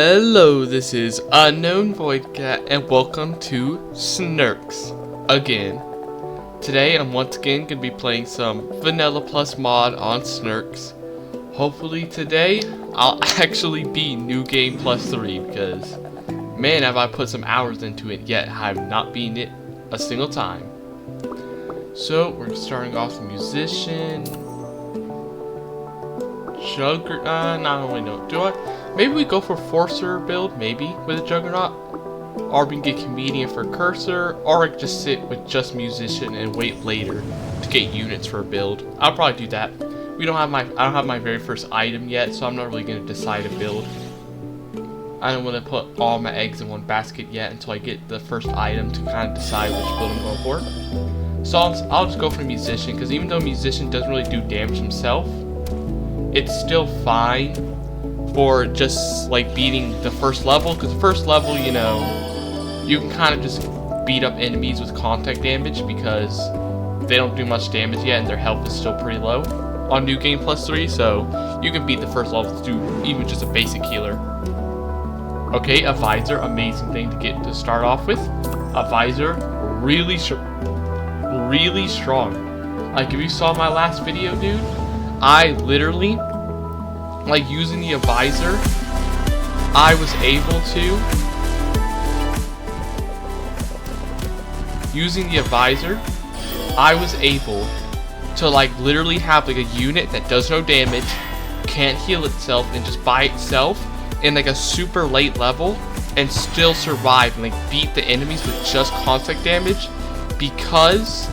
Hello, this is UnknownVoidCat, and welcome to SNKRX again. Today, I'm once again going to be playing some Vanilla Plus mod on SNKRX. Hopefully today, I'll actually beat New Game Plus 3, because, man, have I put some hours into it, yet I have not beaten it a single time. So, we're starting off with Musician. Juggernaut, I don't really know. Do I? Maybe we go for Forcer build, maybe, with a Juggernaut. Or we can get Comedian for Cursor, or I can just sit with just Musician and wait later to get units for a build. I'll probably do that. I don't have my very first item yet, so I'm not really going to decide a build. I don't want to put all my eggs in one basket yet until I get the first item to kind of decide which build I'm going for. So I'll just go for Musician, because even though Musician doesn't really do damage himself, it's still fine for just like beating the first level, because the first level, you know, you can kind of just beat up enemies with contact damage because they don't do much damage yet and their health is still pretty low on New Game Plus 3, so you can beat the first level to do even just a basic healer. Okay, a Visor, amazing thing to get to start off with. A Visor, really strong. Like if you saw my last video, dude, I literally, like using the Visor, I was able to, like literally have like a unit that does no damage, can't heal itself, and just by itself in like a super late level and still survive and like beat the enemies with just contact damage, because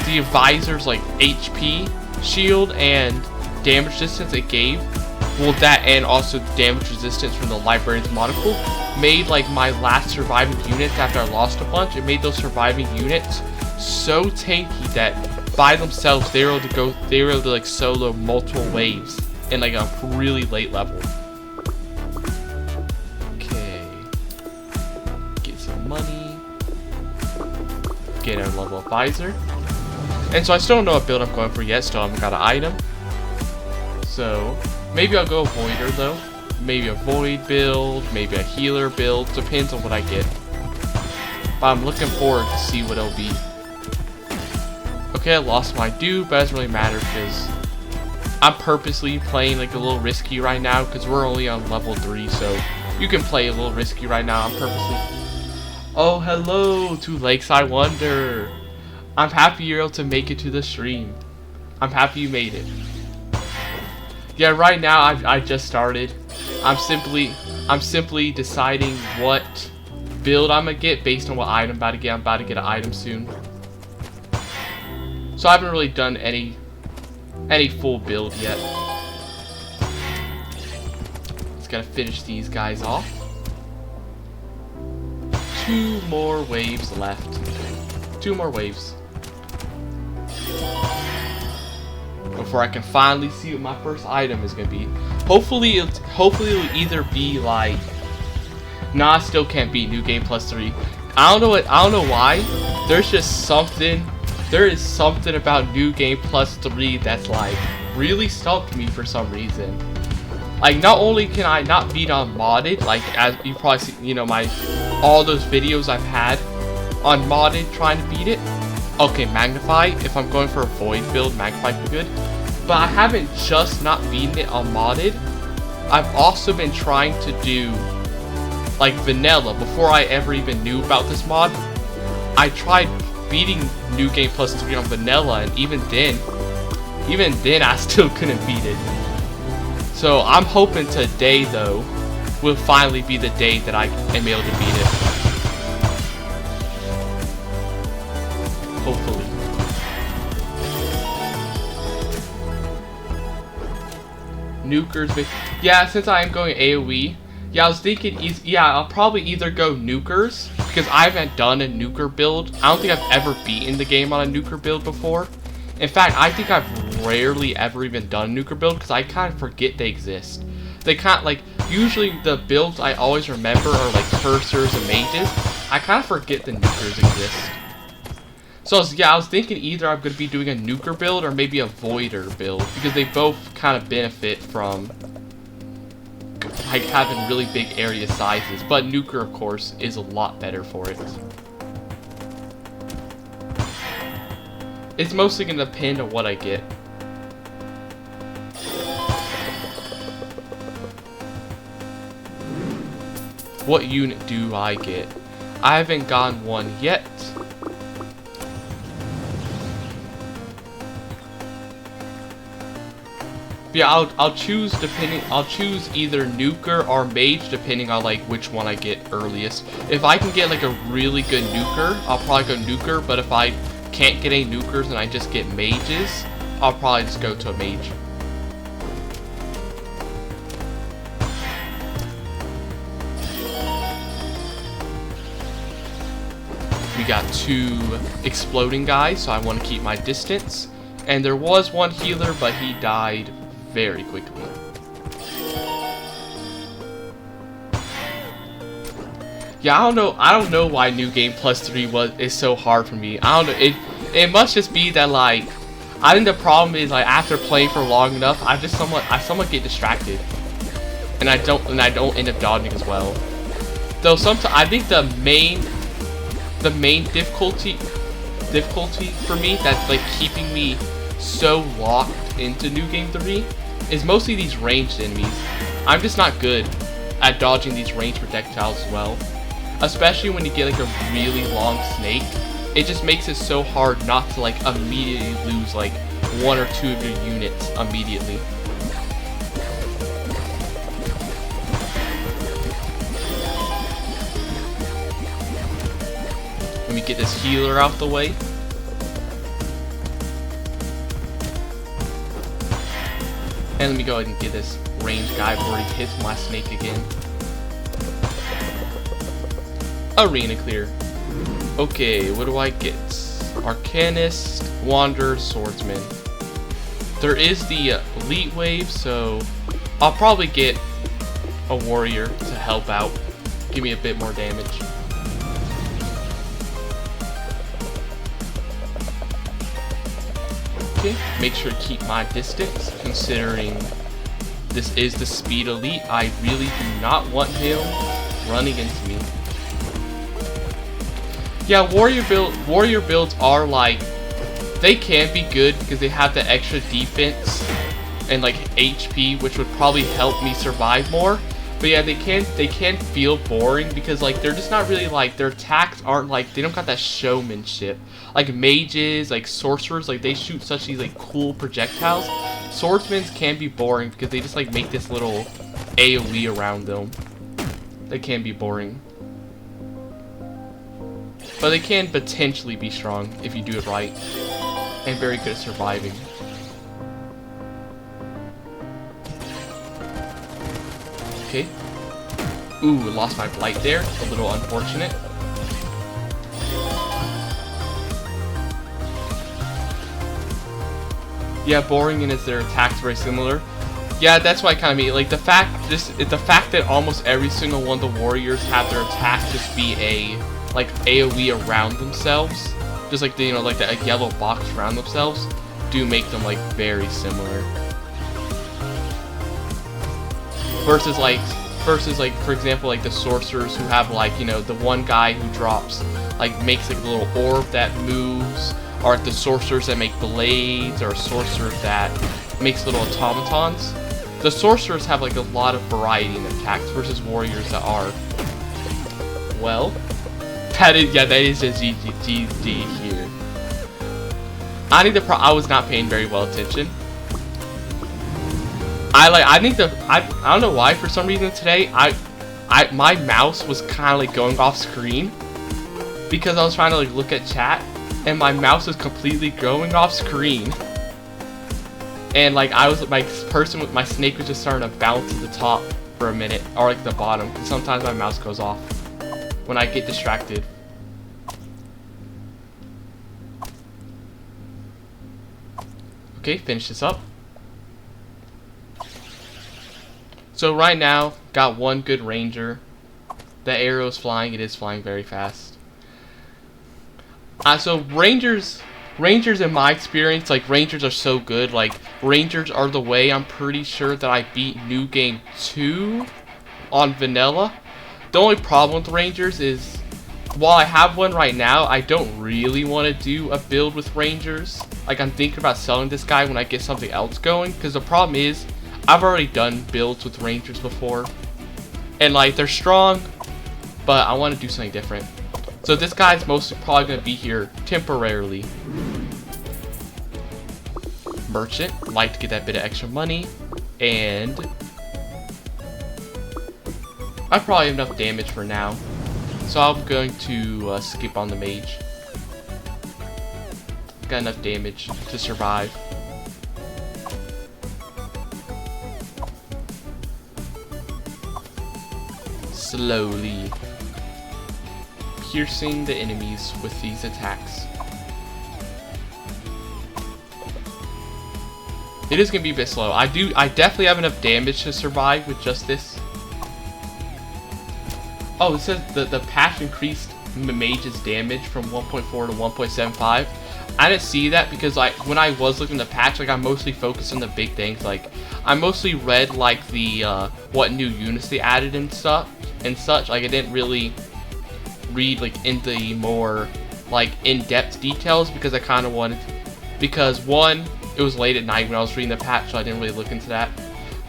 the Visor's like HP shield and damage resistance it gave, well, that and also the damage resistance from the Librarian's Monocle made like my last surviving units after I lost a bunch, it made those surviving units so tanky that by themselves they were able to like solo multiple waves in like a really late level. Okay, get some money, get a level of Visor. And so I still don't know what build I'm going for yet, still haven't got an item. So, maybe I'll go Voider though. Maybe a Void build, maybe a Healer build, depends on what I get. But I'm looking forward to see what it'll be. Okay, I lost my dude, but it doesn't really matter because I'm purposely playing like a little risky right now because we're only on level 3, so you can play a little risky right now. I'm purposely... Oh, hello to Lakeside Wonder. I'm happy you're able to make it to the stream. I'm happy you made it. Yeah, right now I just started. I'm simply deciding what build I'm gonna get based on what item I'm about to get. I'm about to get an item soon. So I haven't really done any full build yet. Just gotta finish these guys off. 2 more waves left. 2 more waves before I can finally see what my first item is gonna be. Hopefully it'll either be like, nah, I still can't beat New Game Plus 3. I don't know why. There is something about New Game Plus 3 that's like really stumped me for some reason. Like, not only can I not beat on modded, like as you probably see, you know, all those videos I've had on modded trying to beat it. Okay, Magnify, if I'm going for a Void build, Magnify could be good. But I haven't just not beaten it on modded. I've also been trying to do, like, Vanilla. Before I ever even knew about this mod, I tried beating New Game Plus 3 on Vanilla, and even then I still couldn't beat it. So I'm hoping today, though, will finally be the day that I am able to beat it. Hopefully. Nukers, yeah, since I am going AoE, yeah, I was thinking, I'll probably either go Nukers, because I haven't done a Nuker build. I don't think I've ever beaten the game on a Nuker build before. In fact, I think I've rarely ever even done a Nuker build, because I kind of forget they exist. They kind of, like, usually the builds I always remember are like Cursors and Mages. I kind of forget the Nukers exist. So yeah, I was thinking either I'm going to be doing a Nuker build or maybe a Voider build, because they both kind of benefit from like having really big area sizes, but Nuker, of course, is a lot better for it. It's mostly going to depend on what I get. What unit do I get? I haven't gotten one yet. Yeah, I'll choose either Nuker or Mage depending on like which one I get earliest. If I can get like a really good Nuker, I'll probably go Nuker, but if I can't get any Nukers and I just get Mages, I'll probably just go to a Mage. We got 2 exploding guys, so I want to keep my distance. And there was one healer, but he died very quickly. Yeah, I don't know why New Game Plus 3 is so hard for me. I don't know. It must just be that like I think the problem is like after playing for long enough, I somewhat get distracted, and I don't end up dodging as well. Though sometimes I think the main difficulty for me that's like keeping me so locked into New Game 3 is mostly these ranged enemies. I'm just not good at dodging these ranged projectiles as well. Especially when you get like a really long snake. It just makes it so hard not to like immediately lose like 1 or 2 of your units immediately. Let me get this healer out the way. And let me go ahead and get this ranged guy before he hits my snake again. Arena clear. Okay, what do I get? Arcanist, Wanderer, Swordsman. There is the elite wave, so I'll probably get a warrior to help out, give me a bit more damage. Okay, make sure to keep my distance, considering this is the speed elite. I really do not want him running into me. Yeah, warrior builds are like, they can be good because they have the extra defense and like HP, which would probably help me survive more. But yeah, they can feel boring because like they're just not really like, their attacks aren't like, they don't got that showmanship. Like mages, like sorcerers, like they shoot such these like cool projectiles. Swordsmen can be boring because they just like make this little AoE around them. They can be boring. But they can potentially be strong if you do it right. And very good at surviving. Okay. Ooh, lost my blight there. A little unfortunate. Yeah, boring, and is their attacks very similar? Yeah, that's what I kind of mean. Like the fact that almost every single one of the warriors have their attack just be a like AoE around themselves, just like the, you know, like a yellow box around themselves, do make them like very similar. Versus like for example like the sorcerers who have like, you know, the one guy who drops like makes like a little orb that moves, or the sorcerers that make blades, or sorcerers that makes little automatons. The sorcerers have like a lot of variety in attacks versus warriors that are, well, that is just GG here. I was not paying very well attention. I don't know why, for some reason today my mouse was kind of like going off screen because I was trying to like look at chat, and my mouse was completely going off screen. And like my snake was just starting to bounce to the top for a minute, or like the bottom, because sometimes my mouse goes off when I get distracted. Okay, finish this up. So right now, got one good ranger. The arrow is flying. It is flying very fast. So rangers in my experience, like rangers are so good. Like rangers are the way I'm pretty sure that I beat New Game 2 on vanilla. The only problem with Rangers is, while I have one right now, I don't really want to do a build with Rangers. Like, I'm thinking about selling this guy when I get something else going, because the problem is, I've already done builds with Rangers before, and like, they're strong, but I want to do something different. So this guy's mostly probably going to be here temporarily. Merchant, like to get that bit of extra money, and I probably have enough damage for now, so I'm going to skip on the mage. Got enough damage to survive. Slowly piercing the enemies with these attacks. It is going to be a bit slow. I definitely have enough damage to survive with just this. Oh, it says the patch increased mage's damage from 1.4 to 1.75. I didn't see that because when I was looking at the patch, like, I'm mostly focused on the big things. Like, I mostly read like the what new units they added and stuff and such. Like, I didn't really read like into the more like in-depth details because I kind of wanted, because one, it was late at night when I was reading the patch, so I didn't really look into that.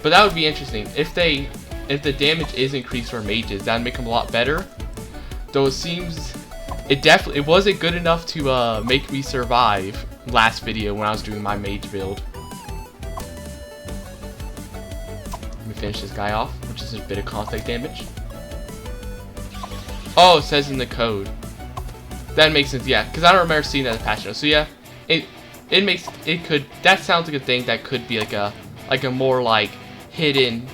But that would be interesting if the damage is increased for mages. That'd make them a lot better. Though it seems it wasn't good enough to make me survive last video when I was doing my mage build. Let me finish this guy off, which is a bit of contact damage. Oh, it says in the code. That makes sense, yeah, because I don't remember seeing that in the patch notes. So yeah, that sounds like a thing that could be like a more like hidden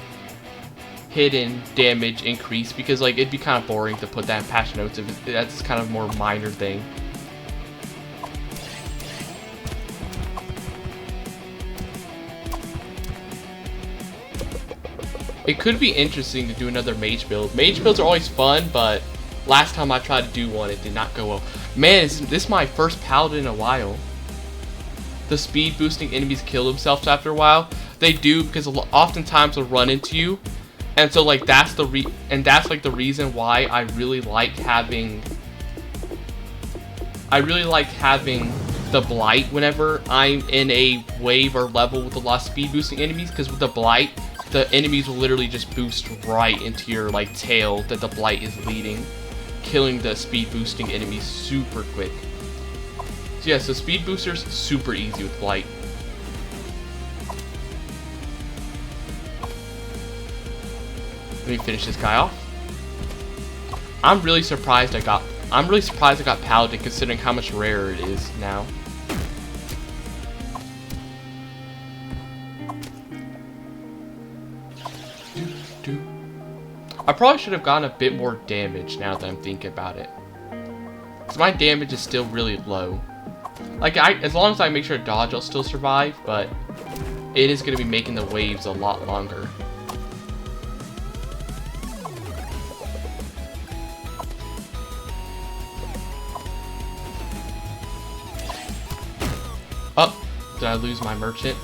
damage increase, because like it'd be kind of boring to put that in patch notes if that's kind of a more minor thing. It could be interesting to do another mage build. Mage builds are always fun, but last time I tried to do one, it did not go well. Man, this is my first paladin in a while. The speed boosting enemies kill themselves after a while. They do, because oftentimes they'll run into you, and so like that's like the reason why I really like having the blight whenever I'm in a wave or level with a lot of speed boosting enemies, because with the blight, the enemies will literally just boost right into your like tail that the blight is leading, killing the speed boosting enemies super quick. So yeah, so speed boosters super easy with blight. Let me finish this guy off. I'm really surprised I got paladin, considering how much rarer it is now. I probably should have gotten a bit more damage now that I'm thinking about it, because my damage is still really low. Like, as long as I make sure to dodge, I'll still survive, but it is going to be making the waves a lot longer. Oh, did I lose my merchant?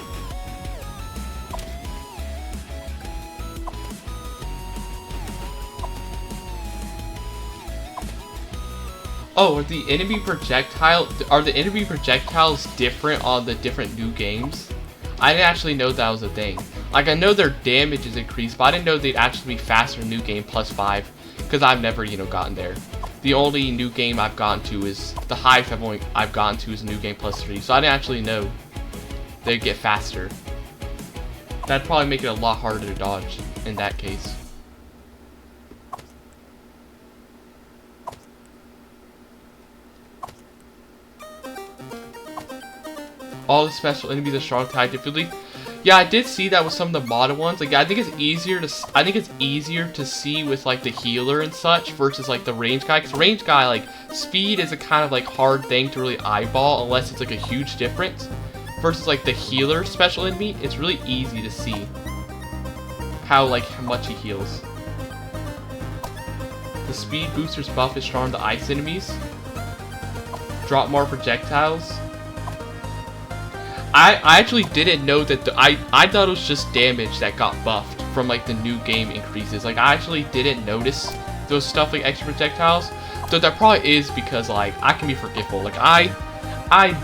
Oh, are the enemy projectiles different on the different new games? I didn't actually know that was a thing. Like, I know their damage is increased, but I didn't know they'd actually be faster in new game +5, because I've never, gotten there. The only new game I've gotten to is the highest I've gotten to is new game +3, so I didn't actually know they'd get faster. That'd probably make it a lot harder to dodge in that case. All the special enemies are strong tag difficulty. Yeah, I did see that with some of the modded ones. Like, I think it's easier to see with like the healer and such versus like the range guy. Because range guy, like, speed is a kind of like hard thing to really eyeball unless it's like a huge difference. Versus like the healer special enemy, it's really easy to see how much he heals. The speed booster's buff is strong to ice enemies. Drop more projectiles. I actually didn't know that I thought it was just damage that got buffed. from like the new game increases. Like I actually didn't notice those stuff like extra projectiles. So that probably is because like I can be forgetful. Like I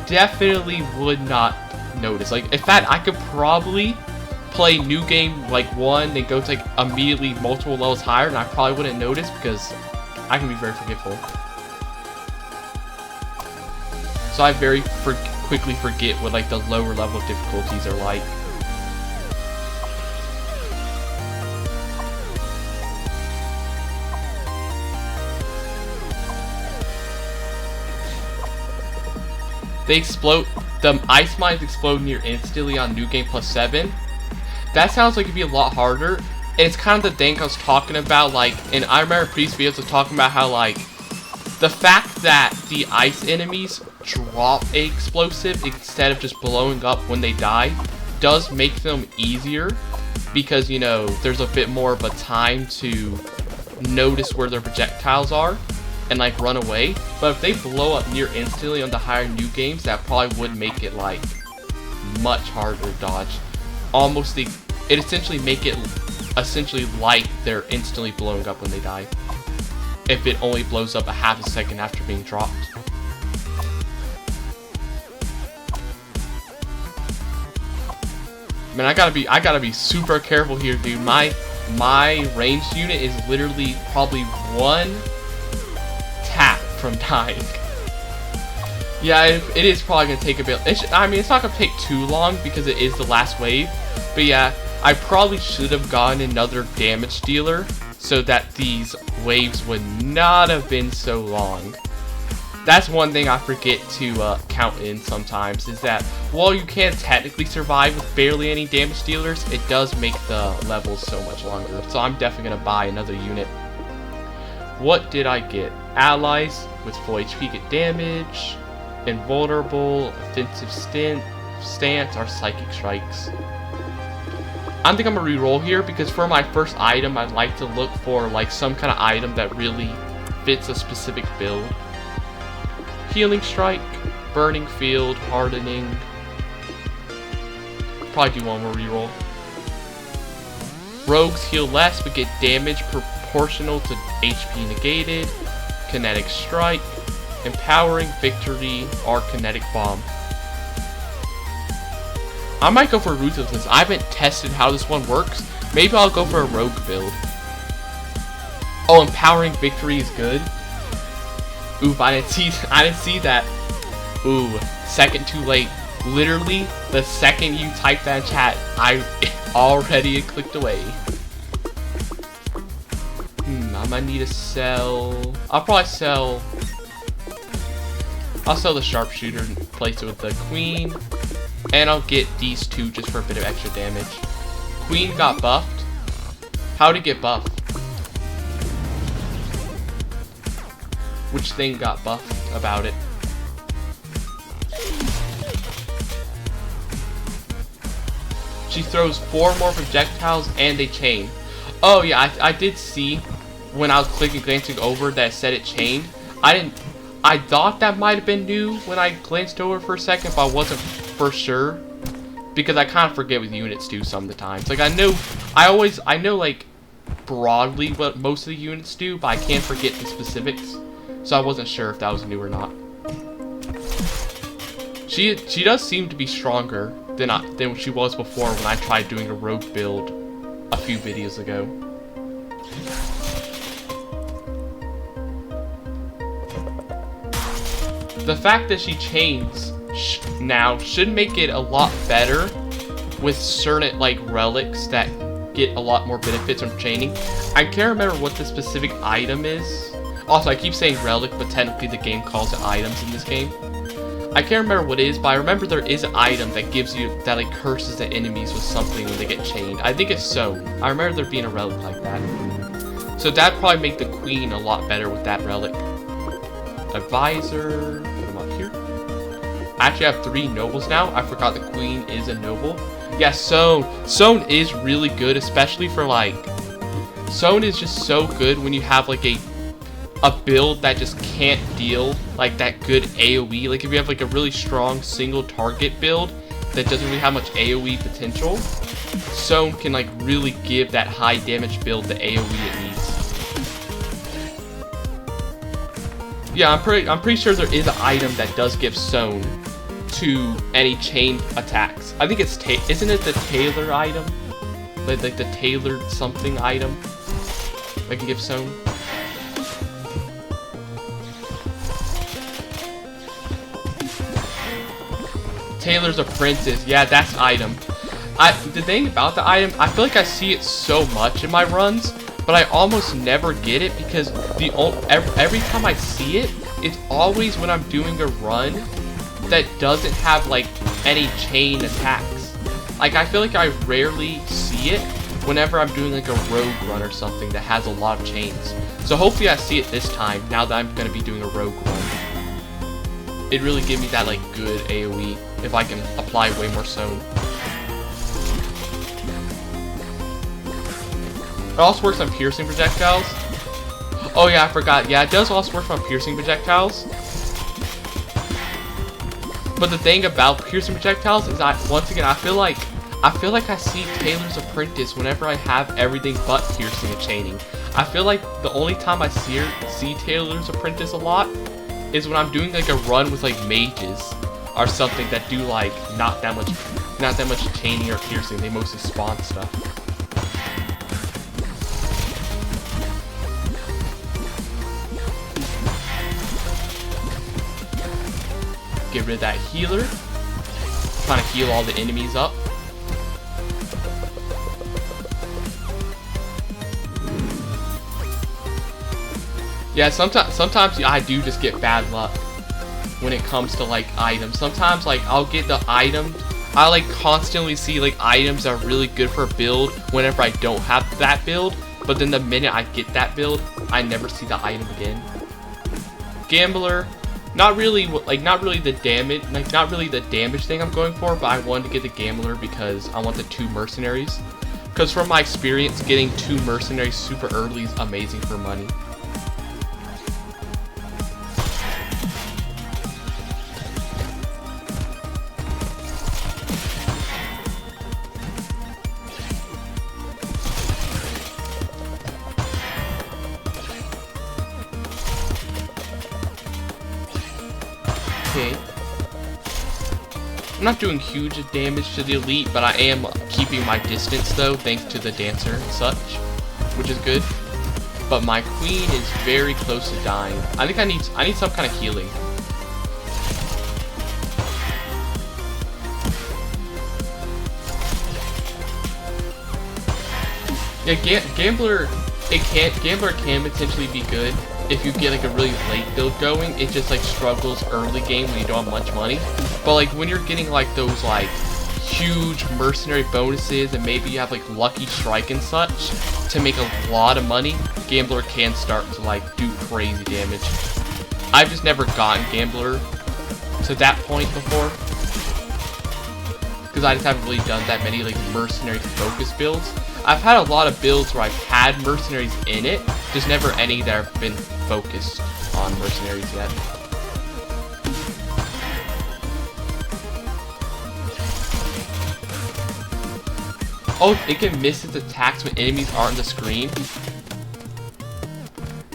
definitely would not notice. Like in fact, I could probably play new game like 1 and go to like immediately multiple levels higher, and I probably wouldn't notice because I can be very forgetful. So I very quickly forget what like the lower level difficulties are like. They explode. The ice mines explode near instantly on New Game Plus 7. That sounds like it'd be a lot harder. And it's kind of the thing I was talking about. Like, and I remember previous videos of talking about how like the fact that the ice enemies drop a explosive instead of just blowing up when they die does make them easier, because you know there's a bit more of a time to notice where their projectiles are and like run away. But if they blow up near instantly on the higher new games, that probably would make it like much harder to dodge. It essentially make it essentially like they're instantly blowing up when they die, if it only blows up a half a second after being dropped. Man, I gotta be super careful here, dude. My ranged unit is literally probably 1 tap from dying. Yeah, it is probably gonna take a bit. I mean, it's not gonna take too long because it is the last wave. But yeah, I probably should have gotten another damage dealer so that these waves would not have been so long. That's one thing I forget to count in sometimes, is that while you can technically survive with barely any damage dealers, it does make the levels so much longer. So I'm definitely gonna buy another unit. What did I get? Allies with full HP get damage, invulnerable, offensive stance, or psychic strikes. I think I'm gonna re-roll here because for my first item, I'd like to look for like some kind of item that really fits a specific build. Healing strike, burning field, hardening. Probably do one more re-roll. Rogues heal less but get damage proportional to HP negated. Kinetic strike, empowering victory, or kinetic bomb. I might go for Ruthlessness. I haven't tested how this one works. Maybe I'll go for a rogue build. Oh, empowering victory is good. Oof, I didn't see that. Ooh, second too late. Literally, the second you typed that in chat, I already clicked away. I might need to sell. I'll sell the sharpshooter and place it with the queen. And I'll get these two just for a bit of extra damage. Queen got buffed. How'd it get buffed? Which thing got buffed about it? She throws 4 more projectiles and a chain. Oh yeah, I did see when I was glancing over that it said it chained. I thought that might have been new when I glanced over for a second, but I wasn't for sure, because I kind of forget with units too some of the times. Like I know like broadly what most of the units do, but I can't forget the specifics. So I wasn't sure if that was new or not. She does seem to be stronger than she was before when I tried doing a rogue build a few videos ago. The fact that she chains now should make it a lot better with certain like relics that get a lot more benefits from chaining. I can't remember what the specific item is. Also, I keep saying relic, but technically the game calls it items in this game. I can't remember what it is, but I remember there is an item that gives you, that like curses the enemies with something when they get chained. I think it's sewn. I remember there being a relic like that. So that'd probably make the queen a lot better with that relic. Advisor, put him up here. I actually have 3 nobles now. I forgot the queen is a noble. Yeah, sewn. Sewn is really good, especially for like, sewn is just so good when you have like a build that just can't deal like that good AoE. Like if you have like a really strong single target build that doesn't really have much AoE potential, Sown can like really give that high damage build the AoE it needs. Yeah, I'm pretty sure there is an item that does give Sown to any chain attacks. I think it's isn't it the Tailor item? Like the tailored something item that can give Sown. Tailor's Apprentice, yeah, that's item. The thing about the item, I feel like I see it so much in my runs, but I almost never get it because every time I see it, it's always when I'm doing a run that doesn't have like any chain attacks. Like I feel like I rarely see it whenever I'm doing like a rogue run or something that has a lot of chains. So hopefully I see it this time now that I'm gonna be doing a rogue run. It really gives me that like good AoE if I can apply way more Sown. It also works on piercing projectiles. Oh yeah, I forgot. Yeah, it does also work on piercing projectiles. But the thing about piercing projectiles is once again I feel like I see Tailor's Apprentice whenever I have everything but piercing and chaining. I feel like the only time I see Tailor's Apprentice a lot is when I'm doing like a run with like mages or something that do like not that much chaining or piercing. They mostly spawn stuff. Get rid of that healer. Trying to heal all the enemies up. Yeah, sometimes I do just get bad luck when it comes to like items. Sometimes like I'll get the item. I like constantly see like items that are really good for a build whenever I don't have that build. But then the minute I get that build, I never see the item again. Gambler. Not really the damage thing I'm going for, but I wanted to get the Gambler because I want the 2 mercenaries. Because from my experience, getting 2 mercenaries super early is amazing for money. Okay. I'm not doing huge damage to the elite, but I am keeping my distance though, thanks to the dancer and such, which is good. But my queen is very close to dying. I think I need some kind of healing. Yeah, Gambler can potentially be good if you get like a really late build going. It just like struggles early game when you don't have much money. But like when you're getting like those like huge mercenary bonuses and maybe you have like lucky strike and such to make a lot of money, Gambler can start to like do crazy damage. I've just never gotten Gambler to that point before because I just haven't really done that many like mercenary focus builds. I've had a lot of builds where I've had mercenaries in it, just never any that have been focused on mercenaries yet. Oh, it can miss its attacks when enemies aren't on the screen.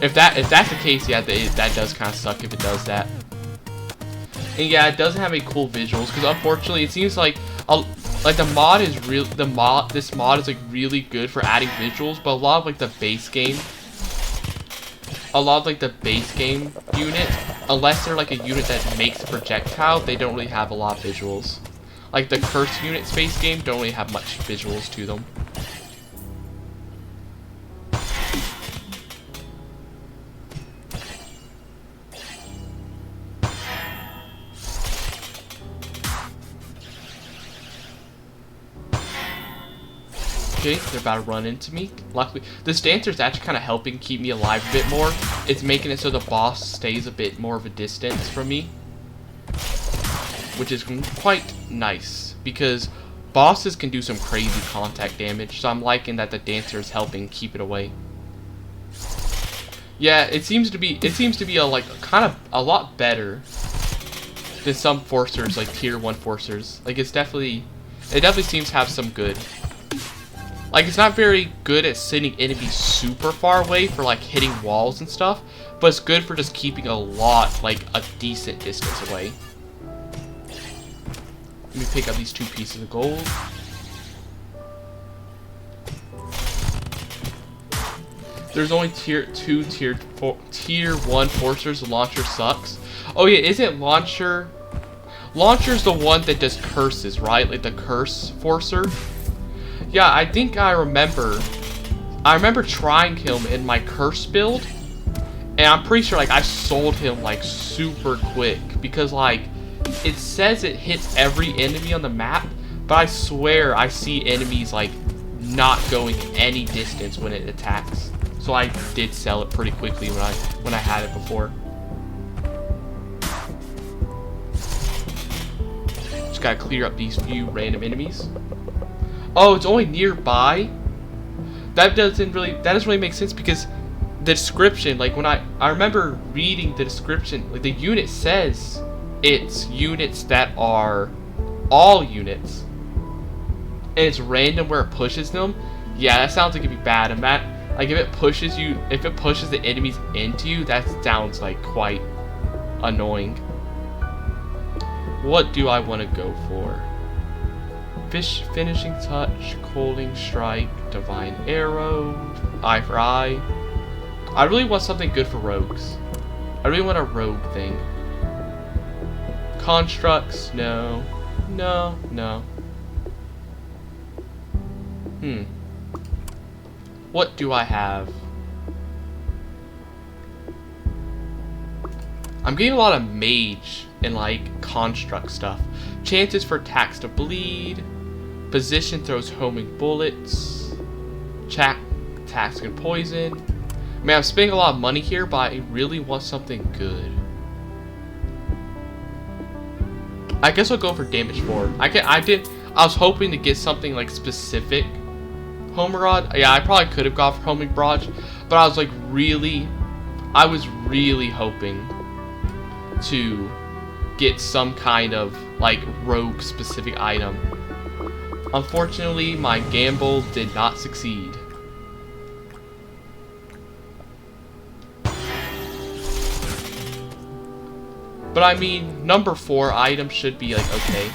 If that's the case, yeah, that does kind of suck if it does that. And yeah, it doesn't have any cool visuals because unfortunately, it seems like the mod is real. This mod is like really good for adding visuals, but a lot of like the base game unit, unless they're like a unit that makes a projectile, they don't really have a lot of visuals. Like the curse unit space game don't really have much visuals to them. Okay, they're about to run into me. Luckily, this dancer is actually kind of helping keep me alive a bit more. It's making it so the boss stays a bit more of a distance from me, which is quite nice because bosses can do some crazy contact damage. So I'm liking that the dancer is helping keep it away. Yeah, it seems to be a lot better than some forcers, like tier 1 forcers. Like it definitely seems to have some good. Like it's not very good at sending enemies super far away for like hitting walls and stuff, but it's good for just keeping a decent distance away. Let me pick up these 2 pieces of gold. There's only tier 1 forcers. The launcher sucks. Oh yeah, isn't launcher's the one that does curses, right? Like the curse forcer. Yeah, I think I remember trying him in my curse build, and I'm pretty sure like I sold him like super quick because like it says it hits every enemy on the map, but I swear I see enemies like not going any distance when it attacks. So I did sell it pretty quickly when I had it before. Just gotta clear up these few random enemies. Oh, it's only nearby? That doesn't really make sense because the description, like when I remember reading the description, like the unit says it's units that are all units. And it's random where it pushes them. Yeah, that sounds like it'd be bad. And that, like if it pushes the enemies into you, that sounds like quite annoying. What do I want to go for? Finishing touch, coaling strike, divine arrow, eye for eye. I really want something good for rogues. I really want a rogue thing. Constructs, no. What do I have? I'm getting a lot of mage and like construct stuff. Chances for attacks to bleed. Position throws homing bullets. Attacks can poison. Man, I'm spending a lot of money here, but I really want something good. I guess I'll go for damage 4. I was hoping to get something like specific. Homing rod. Yeah, I probably could have gone for homing barrage, but I was really hoping to get some kind of like rogue specific item. Unfortunately, my gamble did not succeed. But I mean, number 4 items should be like okay.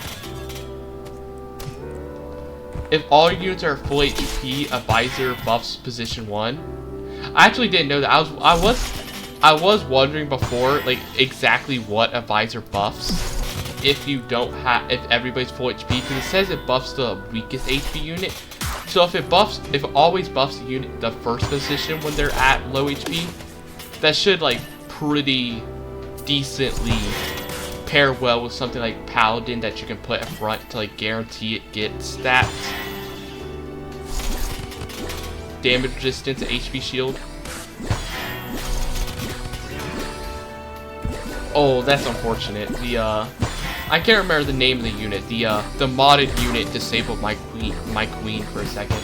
If all units are full HP, a visor buffs position 1. I actually didn't know that. I was wondering before, like exactly what a visor buffs. If everybody's full HP, because it says it buffs the weakest HP unit. So if it always buffs the unit the first position when they're at low HP, that should like pretty decently pair well with something like Paladin that you can put in front to like guarantee it gets stats. Damage resistance, HP shield. Oh, that's unfortunate. I can't remember the name of the unit. The modded unit disabled my queen for a second.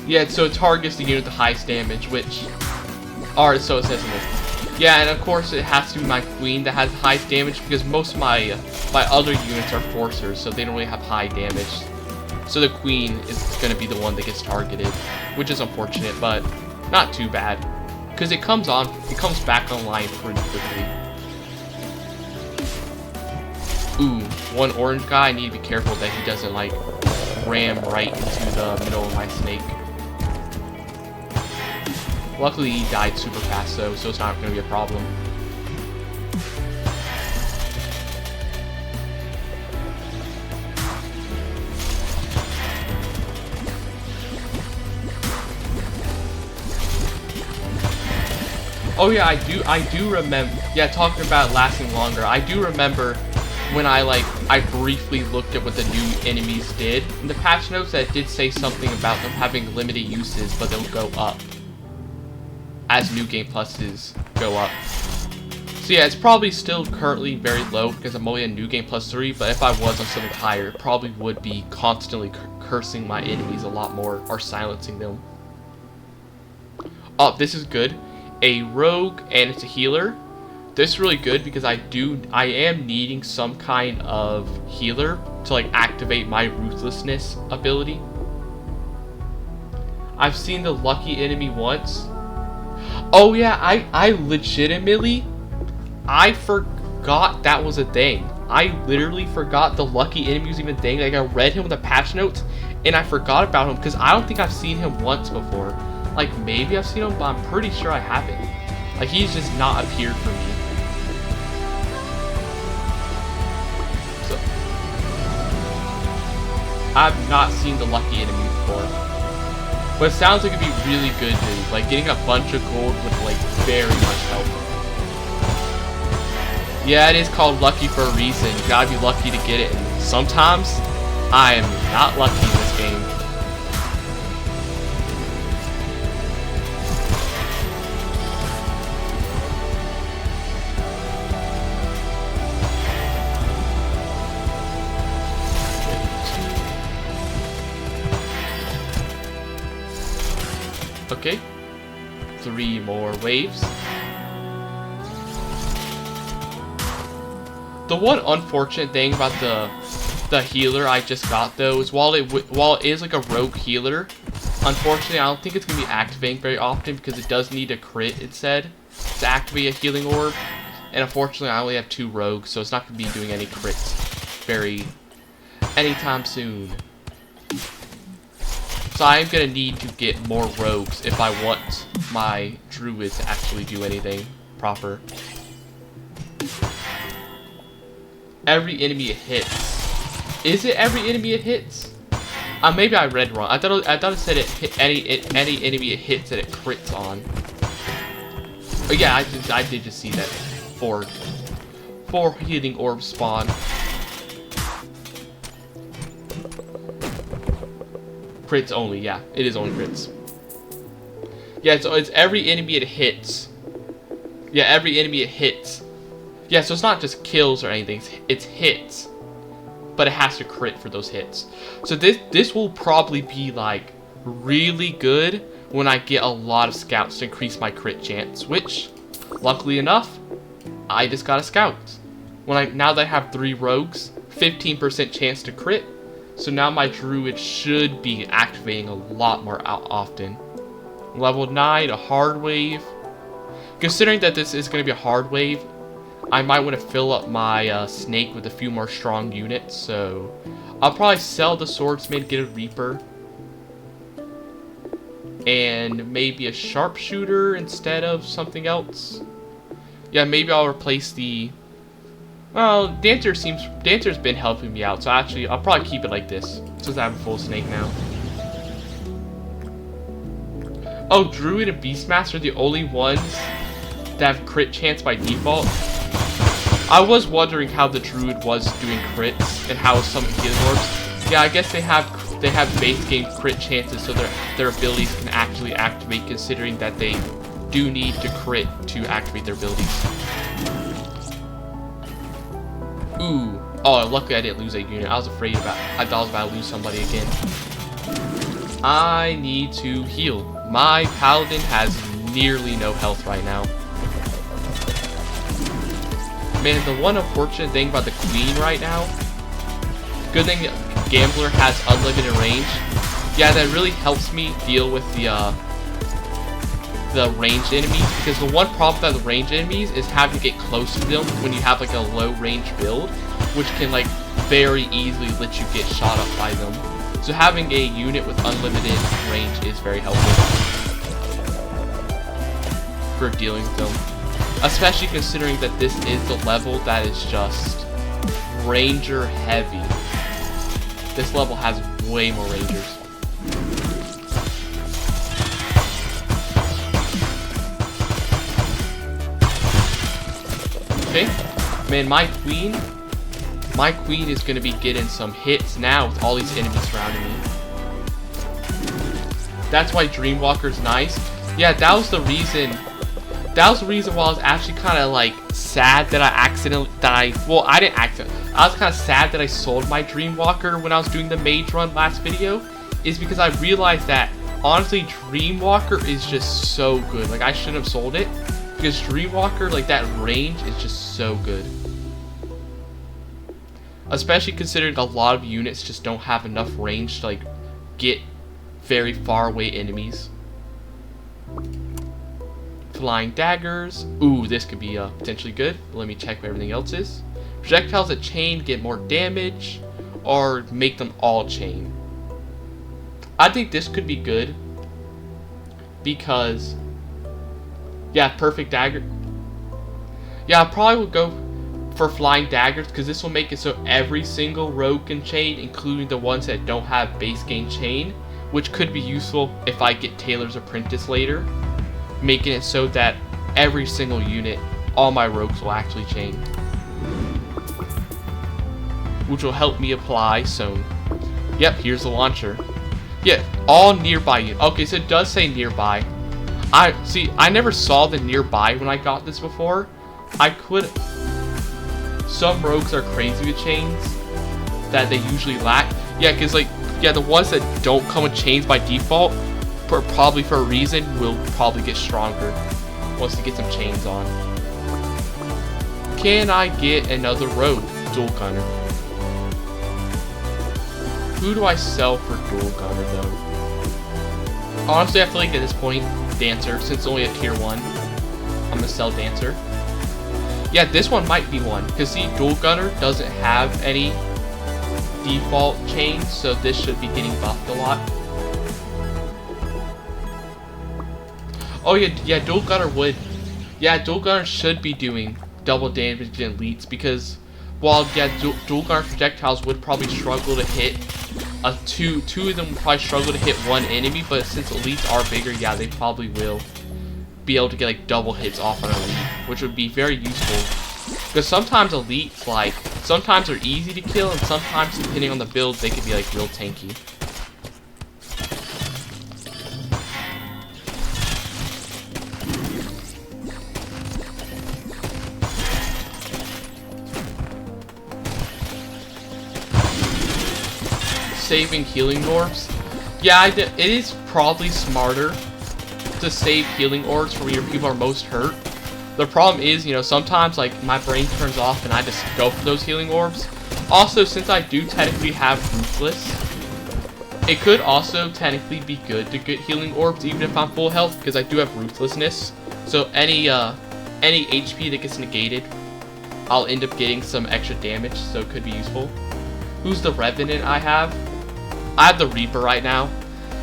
Yeah, so it targets the unit with the highest damage, which... Or so it says in this. Yeah, and of course it has to be my queen that has the highest damage, because most of my other units are forcers, so they don't really have high damage. So the queen is going to be the one that gets targeted, which is unfortunate, but not too bad. Because it comes back online pretty quickly. Ooh, one orange guy, I need to be careful that he doesn't like ram right into the middle of my snake. Luckily he died super fast though, so it's not going to be a problem. Oh yeah, I do remember, yeah, talking about lasting longer, I do remember when I briefly looked at what the new enemies did. In the patch notes that did say something about them having limited uses, but they'll go up as new game pluses go up. So yeah, it's probably still currently very low because I'm only in New Game Plus 3, but if I was on something higher, it probably would be constantly cursing my enemies a lot more, or silencing them. Oh, this is good. A rogue, and it's a healer. This is really good because I am needing some kind of healer to like activate my ruthlessness ability. I've seen the lucky enemy once. Oh yeah, I legitimately, I forgot that was a thing. I literally forgot the lucky enemy was even a thing. Like I read him in the patch notes and I forgot about him because I don't think I've seen him once before. Like maybe I've seen him, but I'm pretty sure I haven't. Like he's just not appeared for me. So I've not seen the lucky enemy before. But it sounds like it'd be really good news. Like getting a bunch of gold would like very much help. Yeah, it is called lucky for a reason. You gotta be lucky to get it. And sometimes I am not lucky in this game. Okay, 3 more waves. The one unfortunate thing about the healer I just got though is while it is like a rogue healer, unfortunately I don't think it's gonna be activating very often because it does need a crit, it said, to activate a healing orb. And unfortunately I only have 2 rogues, so it's not gonna be doing any crits anytime soon. So I am going to need to get more rogues if I want my druid to actually do anything proper. Every enemy it hits. Is it every enemy it hits? Maybe I read wrong. I thought it said it hit any enemy it hits that it crits on. But yeah, I did just see that 4 healing orbs spawn. Crits only, yeah. It is only crits. Yeah, so it's every enemy it hits. Yeah, every enemy it hits. Yeah, so it's not just kills or anything. It's hits. But it has to crit for those hits. So this will probably be like really good when I get a lot of scouts to increase my crit chance. Which, luckily enough, I just got a scout. Now that I have 3 rogues, 15% chance to crit. So now my druid should be activating a lot more often. Level 9, a hard wave. Considering that this is going to be a hard wave, I might want to fill up my snake with a few more strong units. So I'll probably sell the swordsman, get a reaper, and maybe a sharpshooter instead of something else. Yeah, maybe I'll replace the... Well, Dancer's been helping me out, so actually, I'll probably keep it like this, since I have a full snake now. Oh, Druid and Beastmaster are the only ones that have crit chance by default. I was wondering how the Druid was doing crits, and how some healing orbs. Yeah, I guess they have base game crit chances, so their abilities can actually activate, considering that they do need to crit to activate their abilities. Ooh. Oh, luckily I didn't lose a unit. I thought I was about to lose somebody again. I need to heal. My paladin has nearly no health right now. Man, the one unfortunate thing about the queen right now, good thing Gambler has unlimited range. Yeah, that really helps me deal with the ranged enemies, because the one problem with the ranged enemies is having to get close to them when you have like a low range build, which can like very easily let you get shot up by them. So having a unit with unlimited range is very helpful for dealing with them, especially considering that this is the level that is just ranger heavy. This level has way more rangers. Okay, man, my queen is gonna be getting some hits now with all these enemies surrounding me. That's why Dreamwalker's nice. Yeah, that was the reason that was the reason why I was actually kind of like sad that I didn't accidentally. I was kind of sad that I sold my Dreamwalker when I was doing the mage run last video, is because I realized that honestly Dreamwalker is just so good. Like, I shouldn't have sold it, because Dreamwalker, like, that range is just so good. Especially considering a lot of units just don't have enough range to like get very far away enemies. Flying daggers. Ooh, this could be potentially good. Let me check what everything else is. Projectiles that chain get more damage, or make them all chain. I think this could be good because, yeah, perfect dagger. Yeah, I probably would go for flying daggers, because this will make it so every single rogue can chain, including the ones that don't have base game chain, which could be useful if I get Taylor's Apprentice later, making it so that every single unit, all my rogues will actually chain, which will help me apply. So yep, here's the launcher. Yeah, all nearby. Okay, so it does say nearby. I never saw the nearby when I got this before. I could. Some rogues are crazy with chains that they usually lack. Yeah, because like, yeah, the ones that don't come with chains by default, probably for a reason, will probably get stronger once they get some chains on. Can I get another rogue dual gunner? Who do I sell for dual gunner though? Honestly, I feel like at this point, Dancer, since it's only a tier 1, I'm gonna sell Dancer. Yeah, this one might be one, because see, dual gunner doesn't have any default chains, so this should be getting buffed a lot. Oh yeah, dual gunner would. Yeah, dual gunner should be doing double damage to elites, because while yeah, dual gunner projectiles would probably struggle to hit two of them would probably struggle to hit one enemy, but since elites are bigger, yeah, they probably will be able to get like double hits off an elite, which would be very useful. Because sometimes elites, like, sometimes are easy to kill, and sometimes, depending on the build, they can be like real tanky. Saving healing orbs. Yeah, it is probably smarter to save healing orbs for when your people are most hurt. The problem is, you know, sometimes like my brain turns off and I just go for those healing orbs. Also, since I do technically have Ruthless, it could also technically be good to get healing orbs even if I'm full health, because I do have Ruthlessness. So any HP that gets negated, I'll end up getting some extra damage, so it could be useful. Who's the Revenant I have? I have the Reaper right now.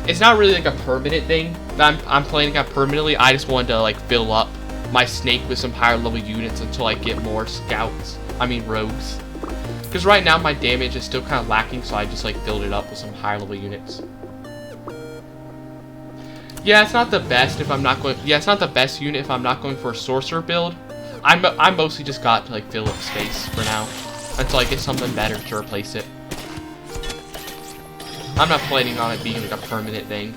It's not really like a permanent thing that I'm playing it permanently. I just wanted to like fill up my snake with some higher level units until I get more rogues. Because right now my damage is still kind of lacking, so I just like filled it up with some higher level units. Yeah, it's not the best if I'm not going. Yeah, it's not the best unit if I'm not going for a sorcerer build. I mostly just got to like fill up space for now until I get something better to replace it. I'm not planning on it being like a permanent thing.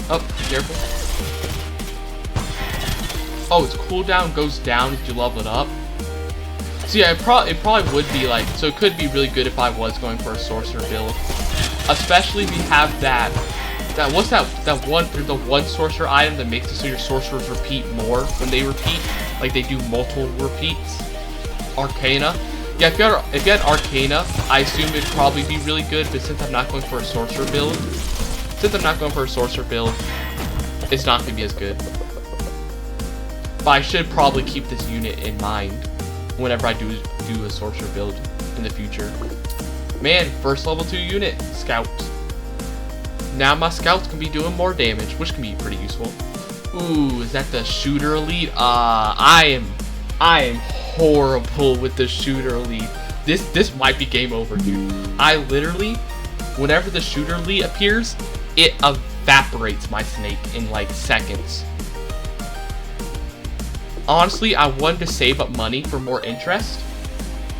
Oh, be careful. Oh, its cooldown goes down if you level it up. So yeah, it probably would be like, so it could be really good if I was going for a sorcerer build. Especially if you have what's the one sorcerer item that makes it so your sorcerers repeat more when they repeat, like they do multiple repeats. Arcana. Yeah, if you had Arcana, I assume it'd probably be really good, but since I'm not going for a sorcerer build, it's not gonna be as good. But I should probably keep this unit in mind whenever I do a sorcerer build in the future. Man, first level 2 unit, Scout. Now my Scouts can be doing more damage, which can be pretty useful. Ooh, is that the Shooter Elite? I am horrible with the Shooter Elite. This might be game over, dude. I literally, whenever the Shooter Elite appears, it evaporates my snake in like seconds. Honestly, I wanted to save up money for more interest,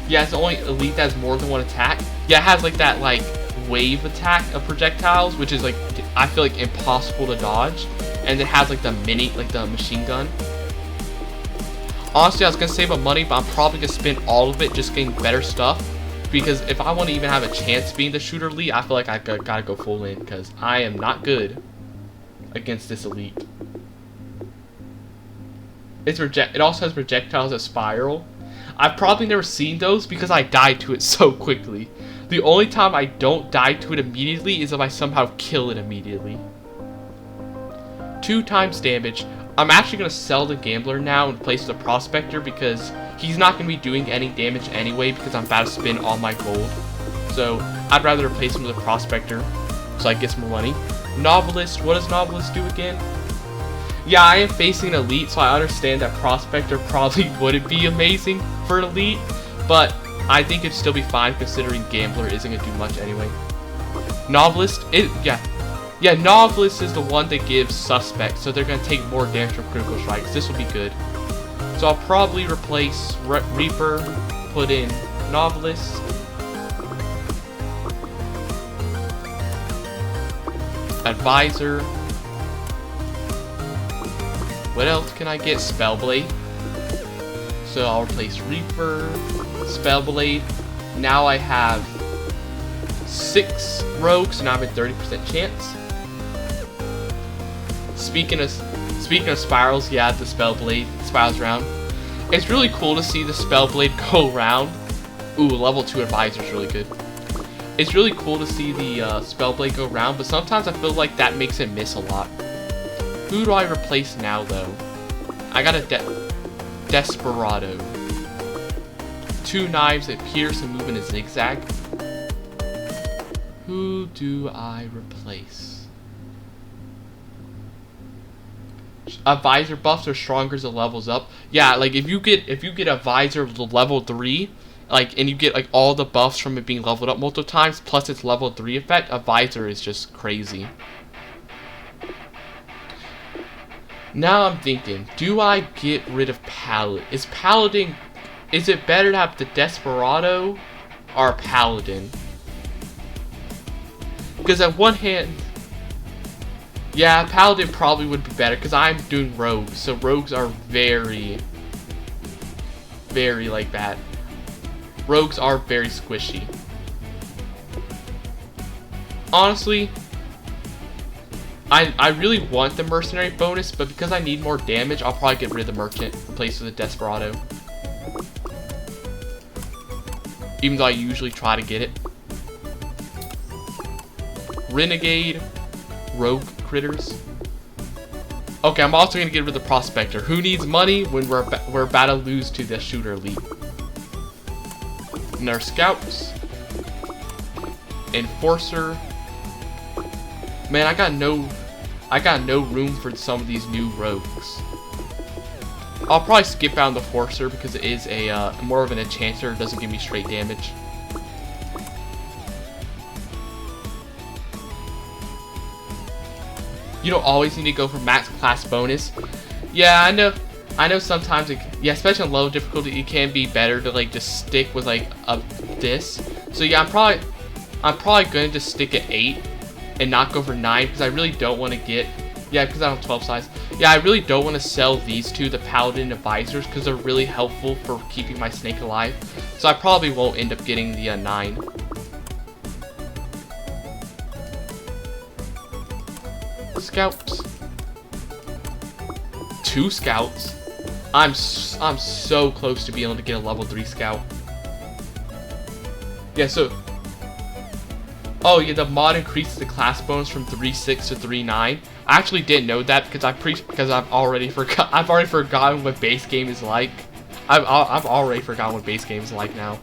Yeah, it's the only elite that has more than one attack. Yeah, it has like that like wave attack of projectiles, which is like, I feel like impossible to dodge. And it has like the machine gun. Honestly, I was gonna save up money, but I'm probably gonna spend all of it just getting better stuff. Because if I want to even have a chance being the shooter elite, I feel like I gotta go full in, because I am not good against this elite. It also has projectiles that spiral. I've probably never seen those because I died to it so quickly. The only time I don't die to it immediately is if I somehow kill it immediately. 2 times damage. I'm actually going to sell the Gambler now in place of the Prospector because he's not going to be doing any damage anyway because I'm about to spend all my gold. So I'd rather replace him with a Prospector so I get some more money. Novelist. What does Novelist do again? Yeah, I am facing an elite, so I understand that Prospector probably wouldn't be amazing for an elite, but I think it'd still be fine considering Gambler isn't going to do much anyway. Novelist, yeah, Novelist is the one that gives Suspect, so they're going to take more damage from critical strikes. This will be good. So I'll probably replace Reaper, put in Novelist. Advisor. What else can I get? Spellblade. So I'll replace Reaper, Spellblade. Now I have 6 rogues, so now I have a 30% chance. Speaking of spirals, yeah, the Spellblade spirals around. It's really cool to see the Spellblade go around. Ooh, level 2 Advisor is really good. It's really cool to see the Spellblade go around, but sometimes I feel like that makes it miss a lot. Who do I replace now, though? I got a Desperado. 2 knives that pierce and move in a zigzag. Who do I replace? Advisor buffs are stronger as it levels up. Yeah, like if you get Advisor level 3, like, and you get like all the buffs from it being leveled up multiple times, plus its level 3 effect, Advisor is just crazy. Now I'm thinking, do I get rid of Paladin? Is it better to have the Desperado or Paladin? Because at one hand, yeah, Paladin probably would be better because I'm doing rogues, so rogues are very, very like that. Rogues are very squishy. Honestly, I really want the Mercenary bonus, but because I need more damage, I'll probably get rid of the Merchant, replace with a Desperado. Even though I usually try to get it. Renegade, Rogue critters. Okay, I'm also gonna get rid of the Prospector. Who needs money when we're about to lose to the Shooter Elite? And our Scouts, Enforcer. Man, I got no room for some of these new rogues. I'll probably skip out on the Enforcer because it is a more of an enchanter. It doesn't give me straight damage. You don't always need to go for max class bonus. Yeah, I know sometimes, yeah, especially on low difficulty, it can be better to like just stick with like this. So yeah, I'm probably going to just stick at 8 and not go for 9 because I really don't want to get, yeah, because I have 12 size. Yeah, I really don't want to sell these two, the Paladin Advisors, because they're really helpful for keeping my snake alive. So I probably won't end up getting the 9. Scouts. 2 scouts. I'm so close to being able to get a level 3 scout. Yeah, so oh yeah, the mod increases the class bonus from 3.6 to 3.9. I actually didn't know that because I've already forgotten what base game is like. I've already forgotten what base game is like now.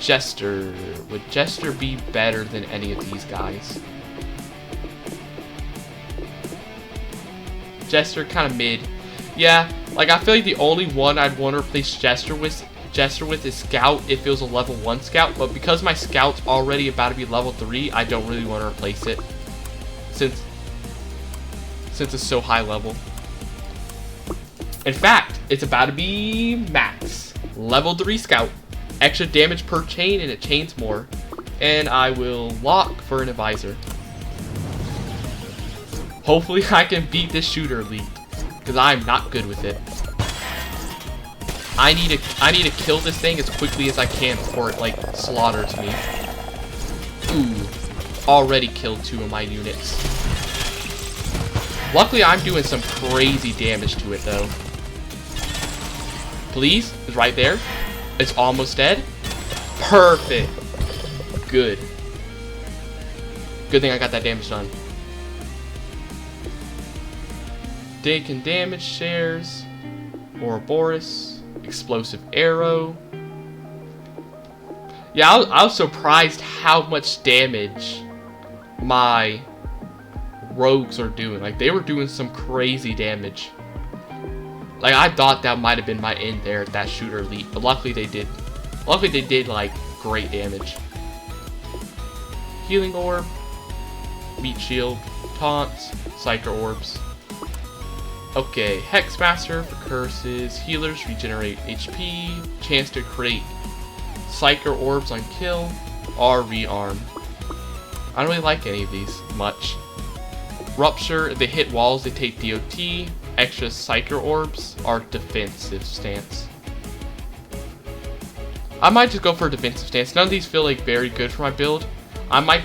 Jester. Would Jester be better than any of these guys? Jester kind of mid. Yeah, like I feel like the only one I'd want to replace Jester with is Scout if it was a level 1 Scout, but because my Scout's already about to be level 3, I don't really want to replace it since it's so high level. In fact, it's about to be max level 3 Scout, extra damage per chain, and it chains more. And I will lock for an advisor. Hopefully I can beat this shooter elite, because I'm not good with it. I need to kill this thing as quickly as I can before it like slaughters me. Ooh, already killed 2 of my units. Luckily I'm doing some crazy damage to it though. Please, it's right there. It's almost dead. Perfect. Good. Good thing I got that damage done. Taking damage shares. Ouroboros. Explosive arrow. Yeah, I was surprised how much damage my rogues are doing. Like, they were doing some crazy damage. Like, I thought that might have been my end there at that shooter elite, but luckily they did. Luckily they did, like, great damage. Healing orb. Meat shield. Taunts. Psyker orbs. Okay, Hexmaster for curses. Healers regenerate HP. Chance to create Psyker orbs on kill. Or rearm. I don't really like any of these much. Rupture, if they hit walls, they take DOT. Extra Psyker orbs are defensive stance. I might just go for a defensive stance. None of these feel like very good for my build. I might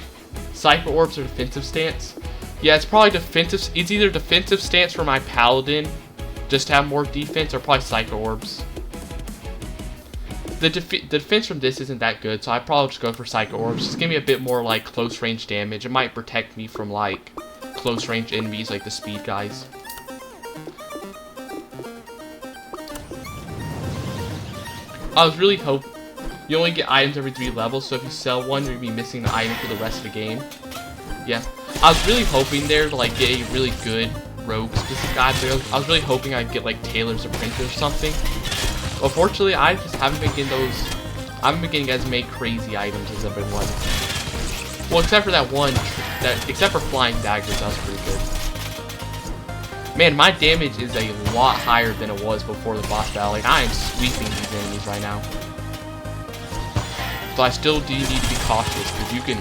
Psyker orbs or defensive stance. Yeah, it's probably defensive. It's either defensive stance for my paladin, just to have more defense, or probably Psyker orbs. The defense from this isn't that good, so I'd probably just go for Psyker orbs. Just give me a bit more like close range damage. It might protect me from like close range enemies like the speed guys. I was really hoping you only get items every 3 levels, so if you sell one, you'll be missing the item for the rest of the game. Yeah, I was really hoping there to like get a really good rogue specific item. I was really hoping I'd get like Tailor's Apprentice or something. Unfortunately, I just haven't been getting those. I haven't been getting as many crazy items as I've been wanting. Well, except for that one, except for flying daggers, that was pretty good. Man, my damage is a lot higher than it was before the boss battle. Like, I am sweeping these enemies right now. So I still do need to be cautious, because you can...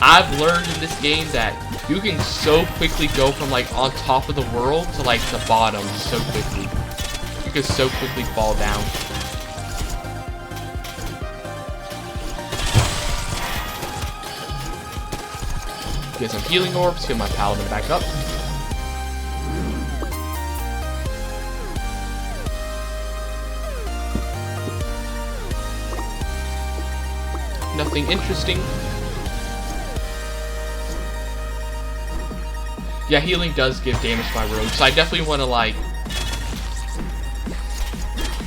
I've learned in this game that you can so quickly go from like on top of the world to like the bottom so quickly. You can so quickly fall down. Get some healing orbs, get my paladin back up. Nothing interesting. Yeah, healing does give damage to my rogue, so I definitely want to like...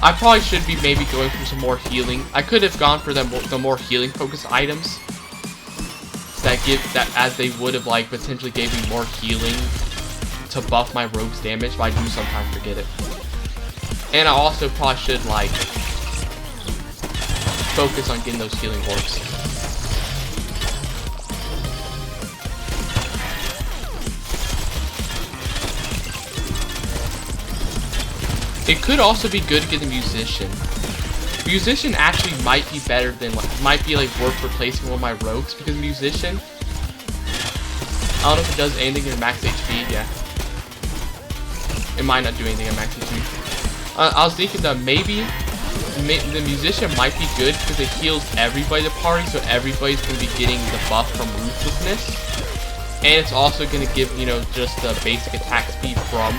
I probably should be maybe going for some more healing. I could have gone for the more healing focused items that as they would have like potentially gave me more healing to buff my rogue's damage, but I do sometimes forget it. And I also probably should like focus on getting those healing orbs. It could also be good to get the Musician. Musician actually might be better than, might be like worth replacing one of my rogues, because Musician, I don't know if it does anything in max HP, yeah. It might not do anything in max HP. I was thinking that maybe the Musician might be good because it heals everybody in the party, so everybody's going to be getting the buff from Ruthlessness. And it's also going to give, you know, just the basic attack speed from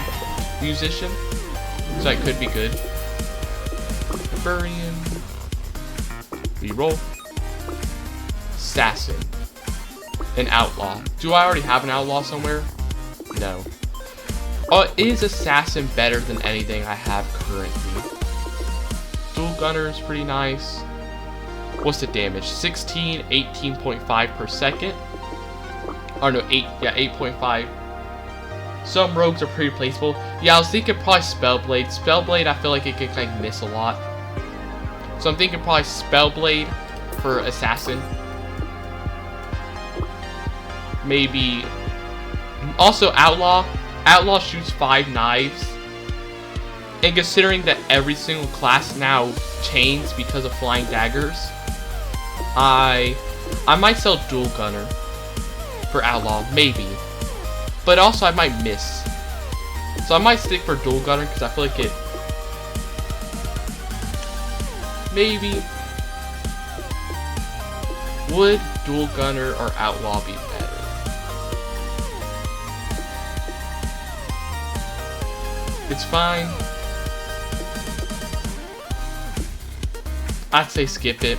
Musician. So that could be good. Barbarian. Reroll. Assassin. An outlaw. Do I already have an outlaw somewhere? No. Oh, is Assassin better than anything I have currently? Dual Gunner is pretty nice. What's the damage? 16, 18.5 per second. Or no, 8.5. Some rogues are pretty replaceable. Yeah, I was thinking probably Spellblade. Spellblade, I feel like it can kind of miss a lot. So I'm thinking probably Spellblade for Assassin. Maybe. Also Outlaw. Outlaw shoots 5 knives. And considering that every single class now chains because of flying daggers, I might sell dual gunner for outlaw, maybe. But also I might miss. So I might stick for dual gunner because I feel like it maybe. Would dual gunner or outlaw be better? It's fine. I'd say skip it.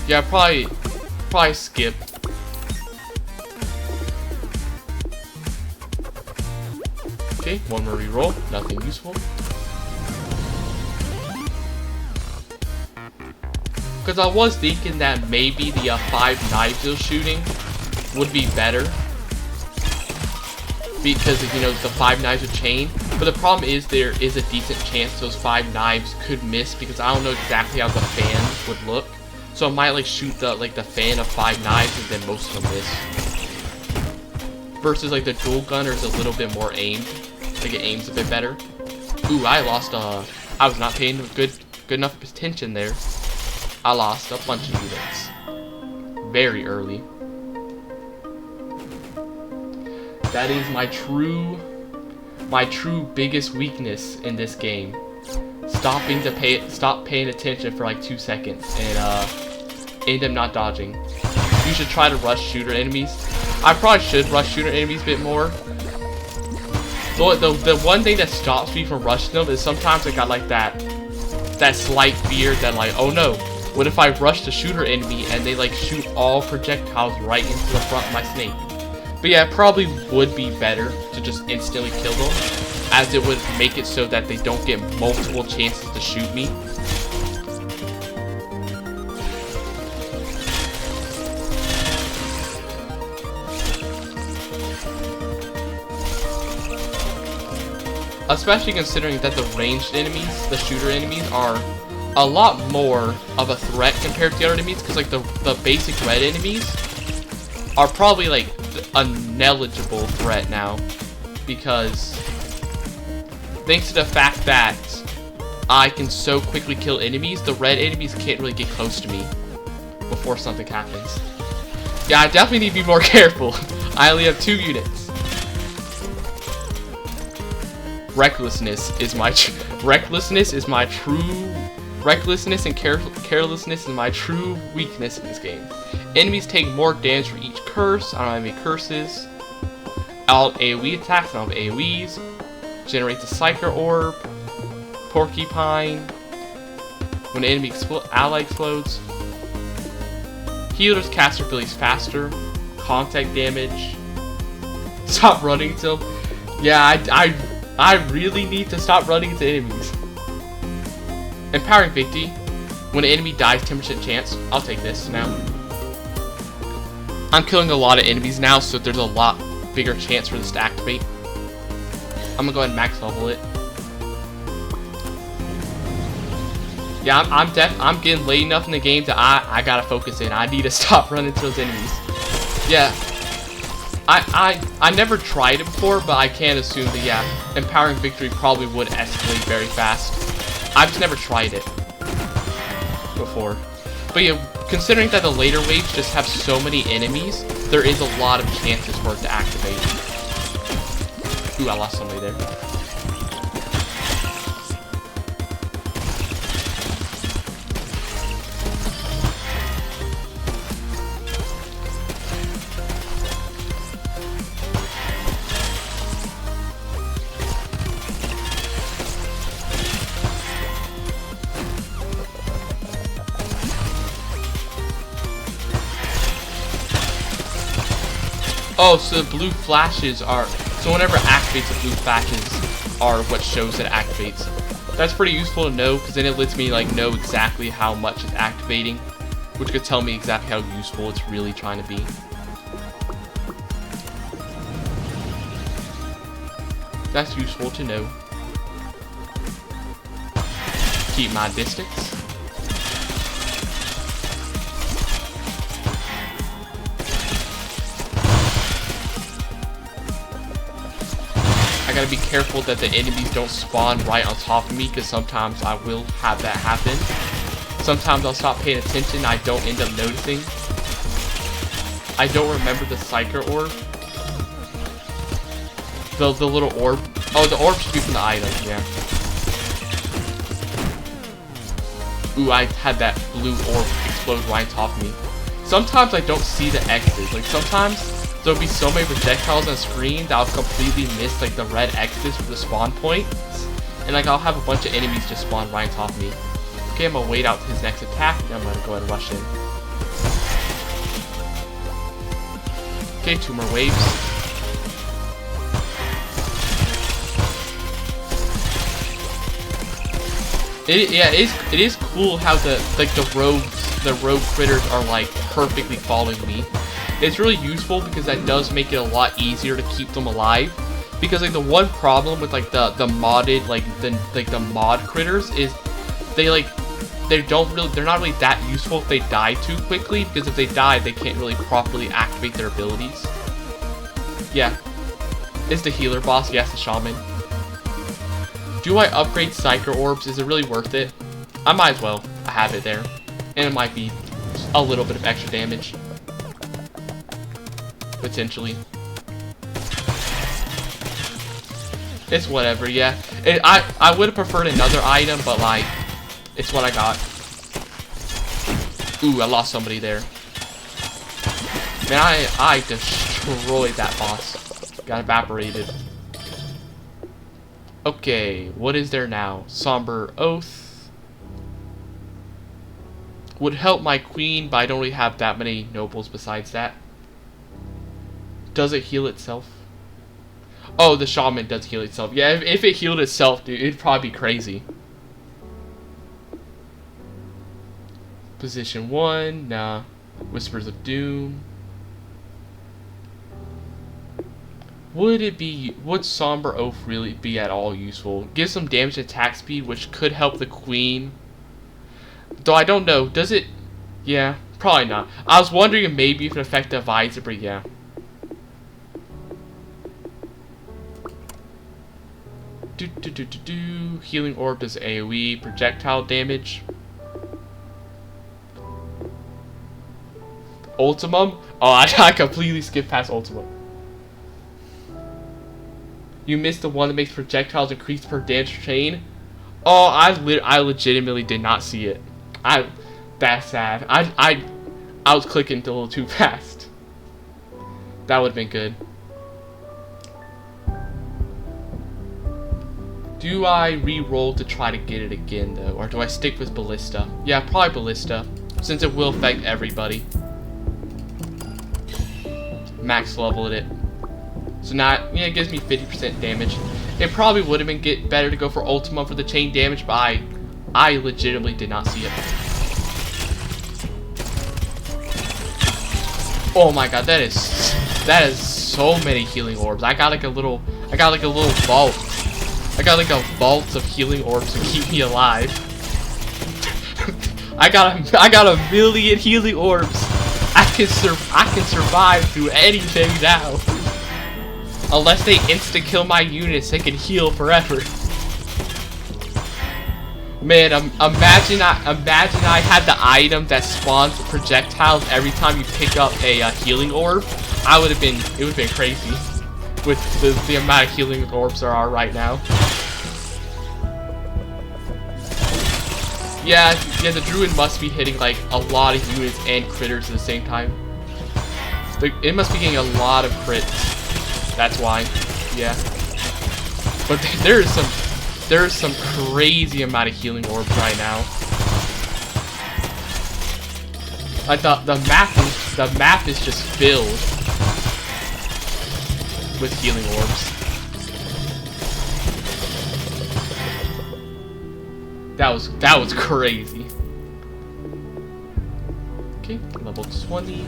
Yeah, probably skip. Okay, one more reroll. Nothing useful. Because I was thinking that maybe the 5 knives you're shooting would be better. Because, you know, the 5 knives are chain. But the problem is there is a decent chance those 5 knives could miss because I don't know exactly how the fan would look. So I might like shoot the fan of 5 knives and then most of them miss. Versus like the dual gunner is a little bit more aimed. Like it aims a bit better. Ooh, I lost I was not paying good enough attention there. I lost a bunch of units. Very early. That is my true biggest weakness in this game. Stop paying attention for like 2 seconds and end up not dodging. You should try to rush shooter enemies. I probably should rush shooter enemies a bit more. The one thing that stops me from rushing them is sometimes I got like that slight fear that like, oh no, what if I rush the shooter enemy and they like shoot all projectiles right into the front of my snake? But yeah, it probably would be better to just instantly kill them, as it would make it so that they don't get multiple chances to shoot me. Especially considering that the ranged enemies, the shooter enemies, are a lot more of a threat compared to the other enemies, because like the basic red enemies are probably like a negligible threat now, because thanks to the fact that I can so quickly kill enemies, the red enemies can't really get close to me before something happens. Yeah, I definitely need to be more careful. I only have 2 units. Recklessness and carelessness is my true weakness in this game. Enemies take more damage for each curse. I don't have any curses. Alt AoE attacks. I don't have AoEs. Generates a Psyker Orb. Porcupine. When an enemy ally explodes. Healers cast their abilities faster. Contact damage. Stop running to them. Yeah, I really need to stop running into enemies. Empowering Victory. When an enemy dies, 10% chance. I'll take this now. I'm killing a lot of enemies now, so there's a lot bigger chance for this to activate. I'm gonna go ahead and max level it. Yeah, I'm getting late enough in the game that I gotta focus in. I need to stop running to those enemies. Yeah. I never tried it before, but I can assume that, yeah, Empowering Victory probably would escalate very fast. I've just never tried it before. But yeah, considering that the later waves just have so many enemies, there is a lot of chances for it to activate. Ooh, I lost somebody there. Oh, so the blue flashes are... So whenever it activates, the blue flashes are what shows that it activates. That's pretty useful to know, because then it lets me like know exactly how much it's activating, which could tell me exactly how useful it's really trying to be. That's useful to know. Keep my distance. I I gotta be careful that the enemies don't spawn right on top of me, because sometimes I will have that happen. Sometimes I'll stop paying attention and I don't end up noticing. I don't remember the Psyker orb. The little orb. Oh, the orb should be from the item, yeah. Ooh, I had that blue orb explode right on top of me. Sometimes I don't see the X's. Like, sometimes there'll be so many projectiles on screen that I'll completely miss, like, the red X's for the spawn points. And, like, I'll have a bunch of enemies just spawn right on top of me. Okay, I'm gonna wait out his next attack, and I'm gonna go ahead and rush in. Okay, 2 more waves. It is cool how the rogue critters are like perfectly following me. It's really useful because that does make it a lot easier to keep them alive. Because like the one problem with like the modded the mod critters is they're not really that useful if they die too quickly, because if they die they can't really properly activate their abilities. Yeah. Is the healer boss? Yes, the shaman. Do I upgrade Psyker orbs? Is it really worth it? I might as well. I have it there. And it might be a little bit of extra damage. Potentially. It's whatever, yeah. I would have preferred another item, but like, it's what I got. Ooh, I lost somebody there. Man, I destroyed that boss. Got evaporated. Okay, what is there now? Somber Oath. Would help my queen, but I don't really have that many nobles besides that. Does it heal itself? Oh, the shaman does heal itself. Yeah, if it healed itself, dude, it'd probably be crazy. Position 1, nah. Whispers of Doom. Would Somber Oath really be at all useful? Give some damage attack speed, which could help the queen. Though I don't know, does it? Yeah, probably not. I was wondering if maybe it could affect the visor, but yeah. Healing orb does AoE, projectile damage. Ultimum? Oh, I completely skipped past Ultimum. You missed the one that makes projectiles increase per damage chain. Oh, I legitimately did not see it. That's sad. I was clicking a little too fast. That would have been good. Do I re-roll to try to get it again though, or do I stick with Ballista? Yeah, probably Ballista, since it will affect everybody. Max leveled it. So now, yeah, it gives me 50% damage. It probably would have been better to go for Ultima for the chain damage, but I legitimately did not see it. Oh my god, that is so many healing orbs. I got like a little vault. I got like a vault of healing orbs to keep me alive. I got a million healing orbs. I can survive through anything now. Unless they insta-kill my units, they can heal forever. Man, imagine I had the item that spawns projectiles every time you pick up a healing orb. It would have been crazy with the amount of healing orbs there are right now. Yeah, the druid must be hitting like a lot of units and critters at the same time. It must be getting a lot of crits. That's why, yeah. But there is some crazy amount of healing orbs right now. Like the map is just filled with healing orbs. That was crazy. Okay, level 20.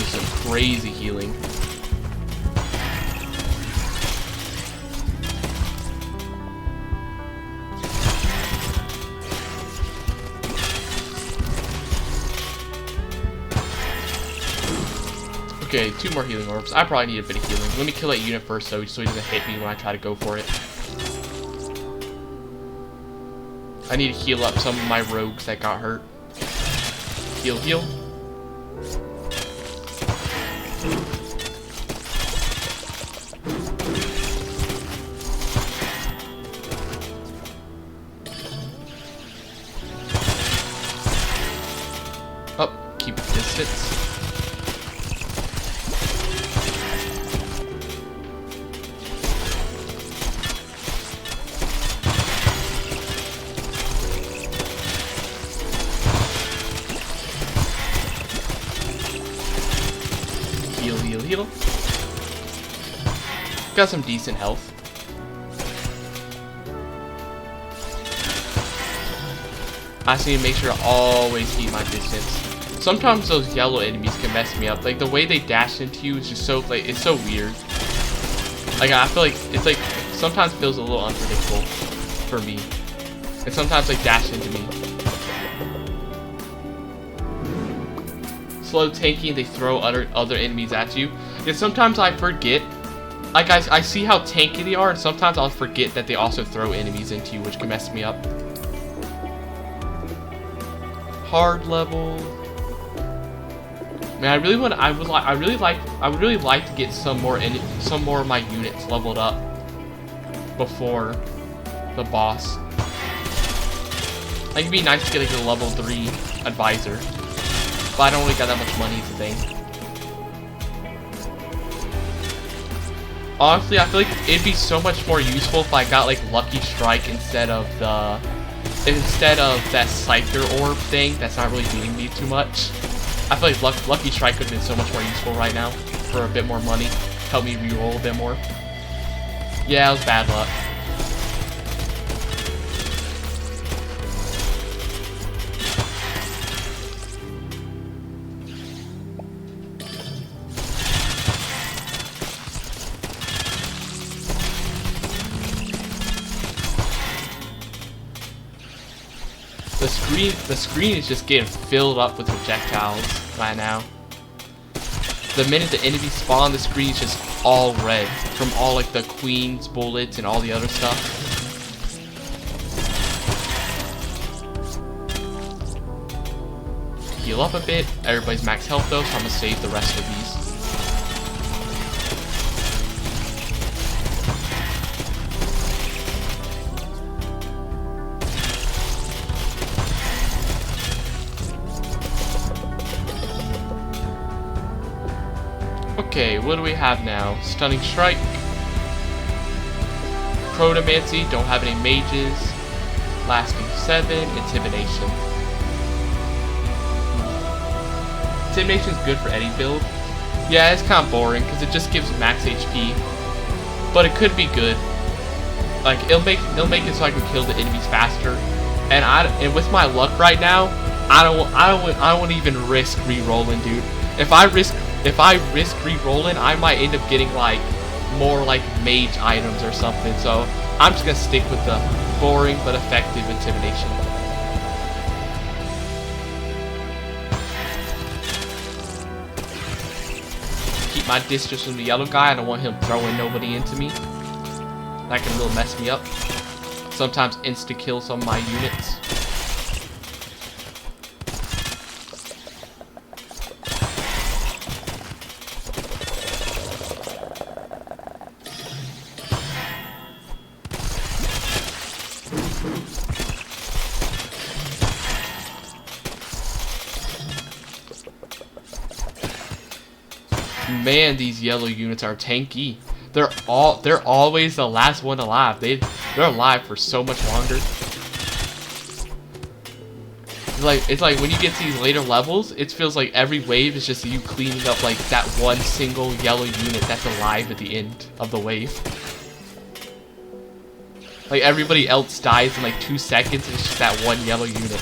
Some crazy healing. Okay, 2 more healing orbs. I probably need a bit of healing. Let me kill that unit first so he doesn't hit me when I try to go for it. I need to heal up some of my rogues that got hurt. Heal, heal. Oh, keep distance. Heal, heal, heal. Got some decent health. I just need to make sure to always keep my distance. Sometimes those yellow enemies can mess me up. Like the way they dash into you is just so like it's so weird. Like I feel like it's like sometimes feels a little unpredictable for me. And sometimes they dash into me. Slow tanking, they throw other enemies at you. And sometimes I forget. Like I see how tanky they are, and sometimes I'll forget that they also throw enemies into you, which can mess me up. Hard level. Man, I would really like to get some more of my units leveled up before the boss. Like it'd be nice to get like a level 3 advisor, but I don't really got that much money is the thing. Honestly, I feel like it'd be so much more useful if I got like Lucky Strike instead of that Scyther orb thing that's not really doing me too much. I feel like Lucky Strike would have been so much more useful right now for a bit more money. Help me reroll a bit more. Yeah, it was bad luck. The screen is just getting filled up with projectiles right now. The minute the enemies spawn, the screen is just all red from all like the queen's bullets and all the other stuff. Heal up a bit. Everybody's max health though, so I'm gonna save the rest of these. Okay, what do we have now? Stunning Strike. Protomancy, don't have any mages. Lasting 7, Intimidation. Intimidation is good for any build. Yeah, it's kind of boring because it just gives max HP. But it could be good. Like it'll make it so I can kill the enemies faster. And with my luck right now, I don't want to even risk re-rolling, dude. If I risk re-rolling, I might end up getting like more like mage items or something. So I'm just gonna stick with the boring but effective Intimidation. Keep my distance from the yellow guy. I don't want him throwing nobody into me. That can really mess me up. Sometimes insta kill some of my units. Man, these yellow units are tanky. They're always the last one alive. They're alive for so much longer. It's like when you get to these later levels, it feels like every wave is just you cleaning up like that one single yellow unit that's alive at the end of the wave. Like everybody else dies in like 2 seconds, and it's just that one yellow unit.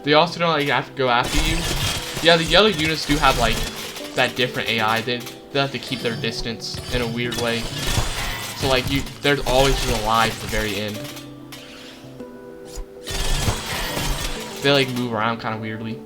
They also don't like have to go after you. Yeah, the yellow units do have like that different AI, they have to keep their distance in a weird way. So like they're always just alive at the very end. They like move around kind of weirdly.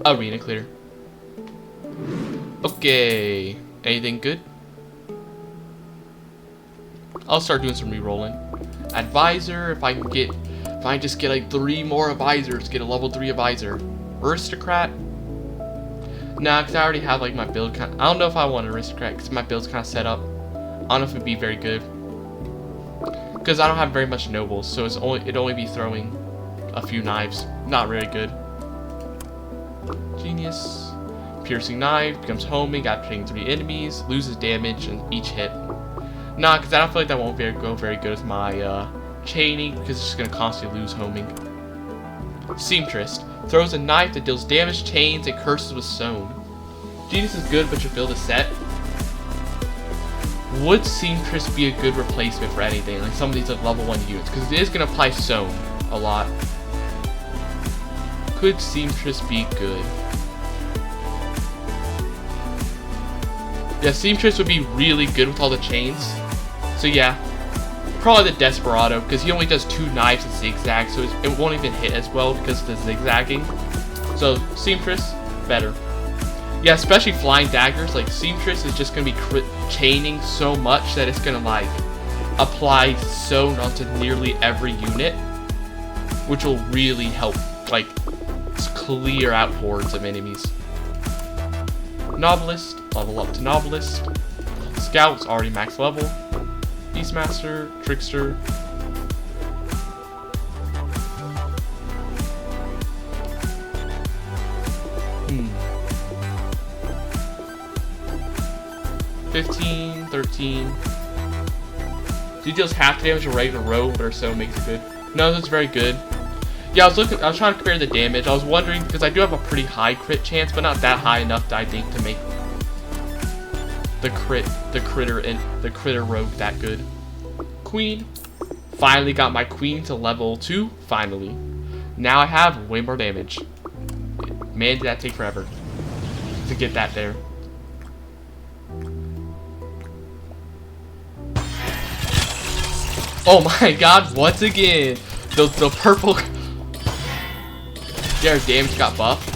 Arena clear. Okay. Anything good? I'll start doing some re-rolling. Advisor, if I just get like 3 more advisors, get a level 3 advisor. Aristocrat? Nah, because I already have like my build kind of, I don't know if I want aristocrat because my build's kind of set up. I don't know if it'd be very good. Because I don't have very much nobles, so it'd only be throwing a few knives. Not really good. Genius. Piercing knife, becomes homing, capturing 3 enemies, loses damage in each hit. Nah, because I don't feel like that won't go very good with my chaining, because it's just going to constantly lose homing. Seamstress. Throws a knife that deals damage, chains, and curses with sewn. Genius is good, but your build is set. Would Seamstress be a good replacement for anything, like some of these like level 1 units? Because it is going to apply sewn a lot. Could Seamstress be good? Yeah, Seamstress would be really good with all the chains. So yeah, probably the Desperado, because he only does 2 knives and zigzag, so it won't even hit as well because of the zigzagging. So Seamstress, better. Yeah, especially flying daggers, like Seamstress is just going to be chaining so much that it's going to like apply sewn onto nearly every unit, which will really help like clear out hordes of enemies. Novelist, level up to Novelist. Scout's already max level. Beastmaster, Trickster. Hmm. 15, 13. He deals half damage to regular rogue, or so makes it good. No, that's very good. Yeah, I was trying to compare the damage. I was wondering, because I do have a pretty high crit chance, but not that high enough, I think, to make the critter rogue that good. Queen. Finally got my queen to level 2, finally. Now I have way more damage. Man, did that take forever to get that there. Oh my god, once again, the purple... Their damage got buffed.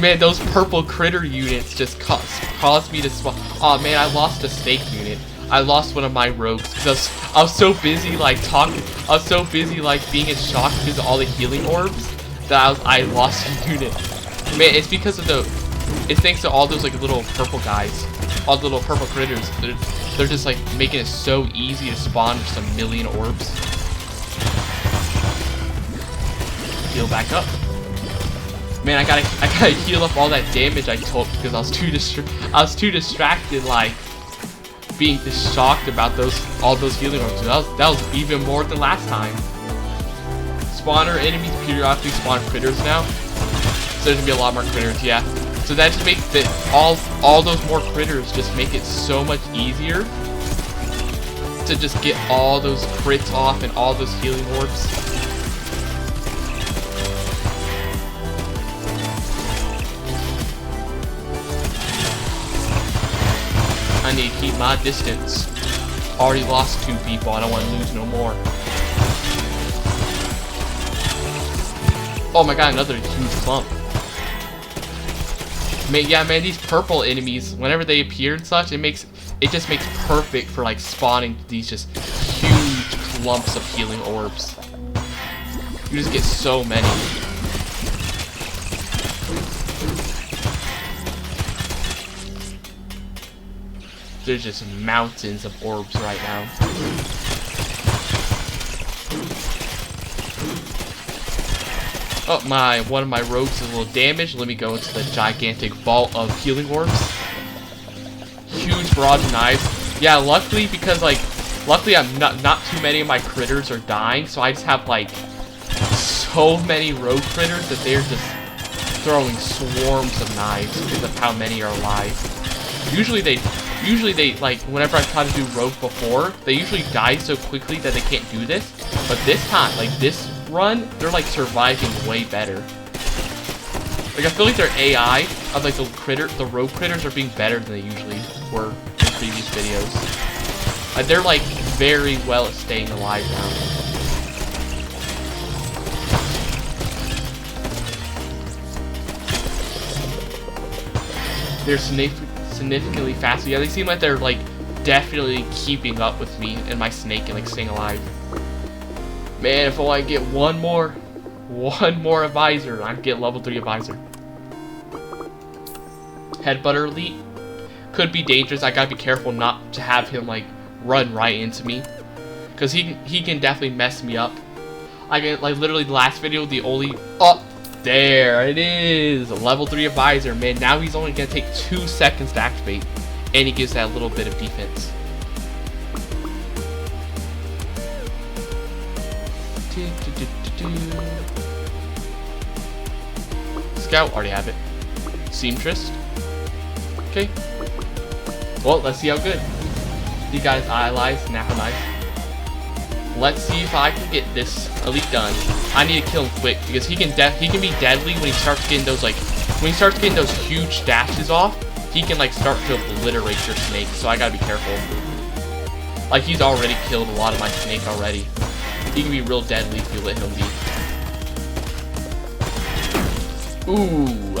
Man, those purple critter units just caused me to spawn. Oh man, I lost a snake unit. I lost one of my rogues because I was so busy like talking. I was so busy like being in shock because of all the healing orbs that I lost a unit. Man, it's because of it's thanks to all those like little purple guys, all the little purple critters. They're just like making it so easy to spawn just a million orbs. Heal back up. Man, I gotta heal up all that damage I took because I was too distracted, like being shocked about all those healing orbs. That was even more than last time. Spawner enemies periodically spawn critters now, so there's gonna be a lot more critters. Yeah, so that just makes all those more critters just make it so much easier to just get all those crits off and all those healing orbs. I need to keep my distance. Already lost 2 people. I don't want to lose no more. Oh my god, another huge clump. Man, yeah, man, these purple enemies, whenever they appear and such, it just makes perfect for like spawning these just huge clumps of healing orbs. You just get so many. There's just mountains of orbs right now. Oh, one of my rogues is a little damaged. Let me go into the gigantic vault of healing orbs. Huge barrage of knives. Yeah, luckily I'm not too many of my critters are dying, so I just have like so many rogue critters that they're just throwing swarms of knives because of how many are alive. Usually they like, whenever I try to do rogue before, they usually die so quickly that they can't do this. But this time, like this run, they're like surviving way better. Like I feel like their AI of like the rogue critters are being better than they usually were in previous videos. Like they're like very well at staying alive now. They're significantly faster. Yeah, they seem like they're like definitely keeping up with me and my snake and like staying alive. Man, if I get one more advisor, I'd get level 3 advisor. Headbutter elite could be dangerous. I gotta be careful not to have him like run right into me, because he can definitely mess me up. I get like literally the last video, the only there it is, a level 3 advisor. Man, now he's only gonna take 2 seconds to activate, and he gives that little bit of defense. Scout, already have it. Seamstress. Okay. Well, let's see how good. You guys idolize Napa Knife. Let's see if I can get this elite done. I need to kill him quick because he can be deadly when he starts getting those those huge dashes off. He can like start to obliterate your snake. So I gotta be careful. Like he's already killed a lot of my snake already. He can be real deadly if you let him be. Ooh,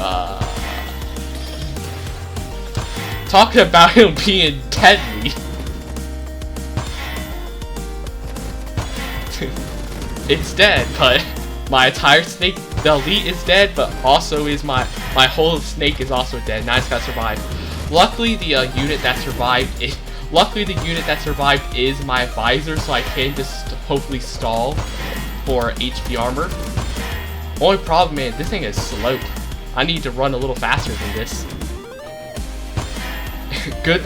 talking about him being deadly. It's dead, but my entire snake, the elite is dead, but also is my whole snake is also dead. Now it's gotta survive. Luckily, the unit that survived is my advisor, so I can just hopefully stall for HP armor. Only problem, man, this thing is slow. I need to run a little faster than this. Good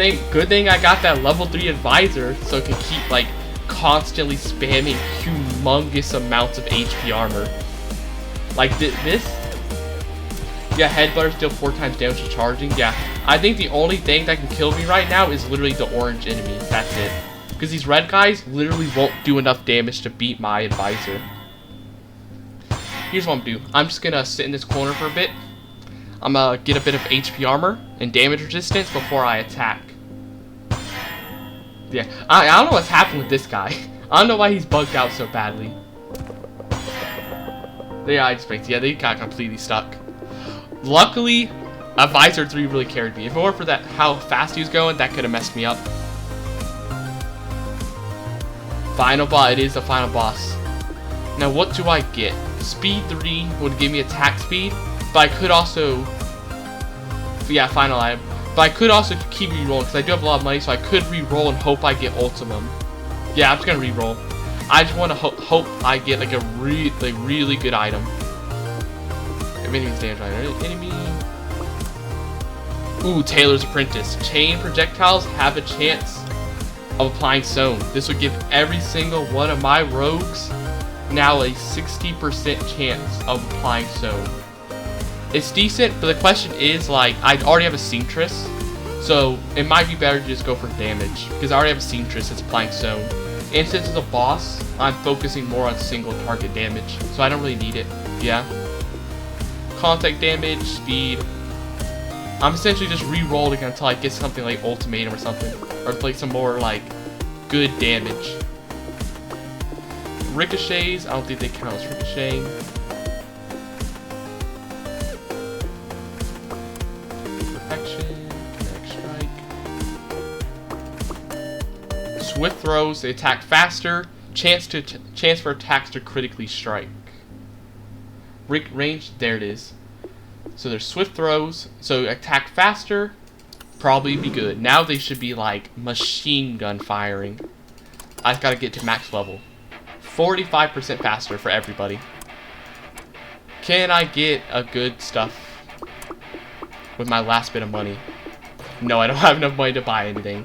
thing I got that level 3 advisor, so it can keep like constantly spamming humongous amounts of HP armor. Like this. Yeah, headbutters deal 4 times damage to charging. Yeah, I think the only thing that can kill me right now is literally the orange enemy. That's it. Because these red guys literally won't do enough damage to beat my advisor. Here's what I'm gonna do. I'm just gonna sit in this corner for a bit. I'm gonna get a bit of HP armor and damage resistance before I attack. Yeah, I don't know what's happened with this guy. I don't know why he's bugged out so badly. Yeah, I expect. Yeah, they got completely stuck. Luckily, Advisor 3 really carried me. If it weren't for that, how fast he was going, that could have messed me up. Final boss. It is the final boss. Now, what do I get? Speed 3 would give me attack speed, but I could also... Yeah, final item. But I could also keep re-rolling, because I do have a lot of money, so I could re-roll and hope I get ultimum. Yeah, I'm just going to re-roll. I just want to hope I get like a really good item. Enemy's damage item. Enemy. Ooh, Taylor's Apprentice. Chain projectiles have a chance of applying Sown. This would give every single one of my rogues now a 60% chance of applying Sown. It's decent, but the question is, like, I already have a Seamstress, so it might be better to just go for damage, because I already have a Seamstress that's applying Sown. And since it's a boss, I'm focusing more on single target damage, so I don't really need it. Yeah. Contact damage, speed. I'm essentially just re-rolling until I get something like Ultimatum or something, or like some more like good damage. Ricochets, I don't think they count as ricocheting. Perfection, connect strike. Swift throws, they attack faster. Chance for attacks to critically strike. Range, there it is. So there's swift throws, so attack faster, probably be good. Now they should be like machine gun firing. I've got to get to max level. 45% faster for everybody. Can I get a good stuff with my last bit of money? No, I don't have enough money to buy anything.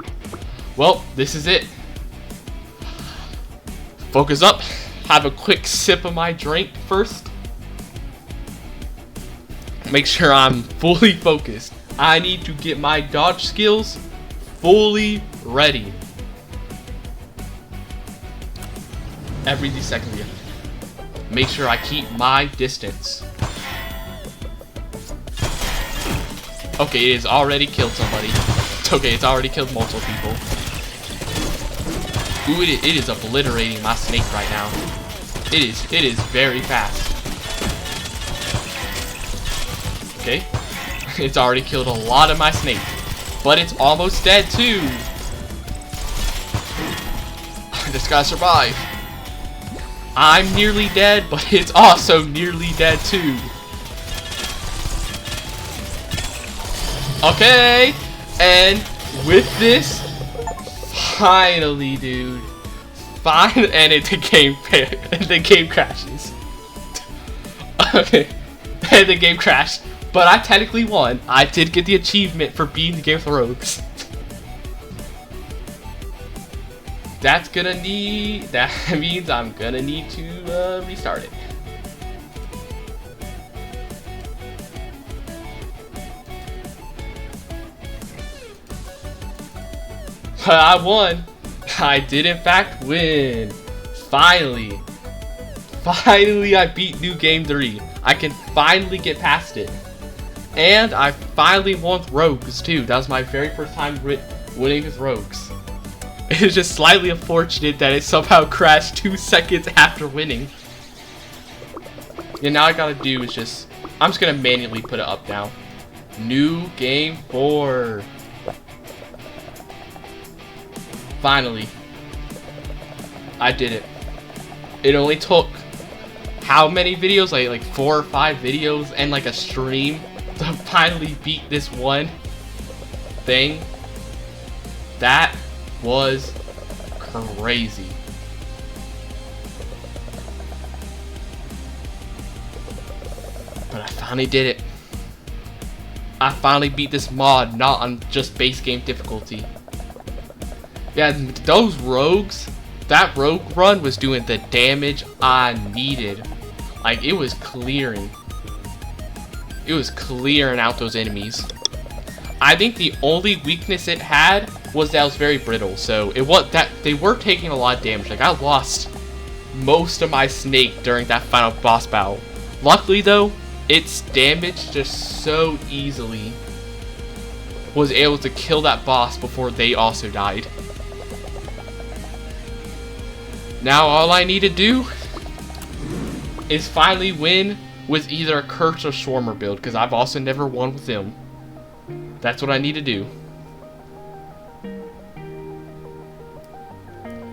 Well, this is it. Focus up. Have a quick sip of my drink first. make sure I'm fully focused. I need to get my dodge skills fully ready. Every second, yeah. Make sure I keep my distance. Okay, it has already killed somebody. It's okay, it's already killed multiple people. Ooh, it is obliterating my snake right now. It is very fast. Okay. It's already killed a lot of my snake. But it's almost dead too. I just gotta survive. I'm nearly dead, but it's also nearly dead too. Okay, and with this, finally, dude, and the game crashes. Okay, and the game crashed, but I technically won. I did get the achievement for beating the game with the rogues. That means I'm gonna need to restart it. But I won. I did in fact win. Finally. Finally I beat New Game 3. I can finally get past it. And I finally won with rogues too. That was my very first time winning with rogues. It is just slightly unfortunate that it somehow crashed 2 seconds after winning. And now all I gotta do is just... I'm just gonna manually put it up now. New Game 4. Finally. I did it. It only took... how many videos? Like 4 or 5 videos and like a stream to finally beat this one thing. That was crazy. But I finally did it. I finally beat this mod, not on just base game difficulty. Yeah, those rogues, that rogue run was doing the damage I needed. Like, it was clearing. It was clearing out those enemies. I think the only weakness it had was that it was very brittle, so it was that they were taking a lot of damage. Like, I lost most of my snake during that final boss battle. Luckily though, its damage just so easily was able to kill that boss before they also died. Now all I need to do is finally win with either a Curse or Swarmer build, because I've also never won with them. That's what I need to do.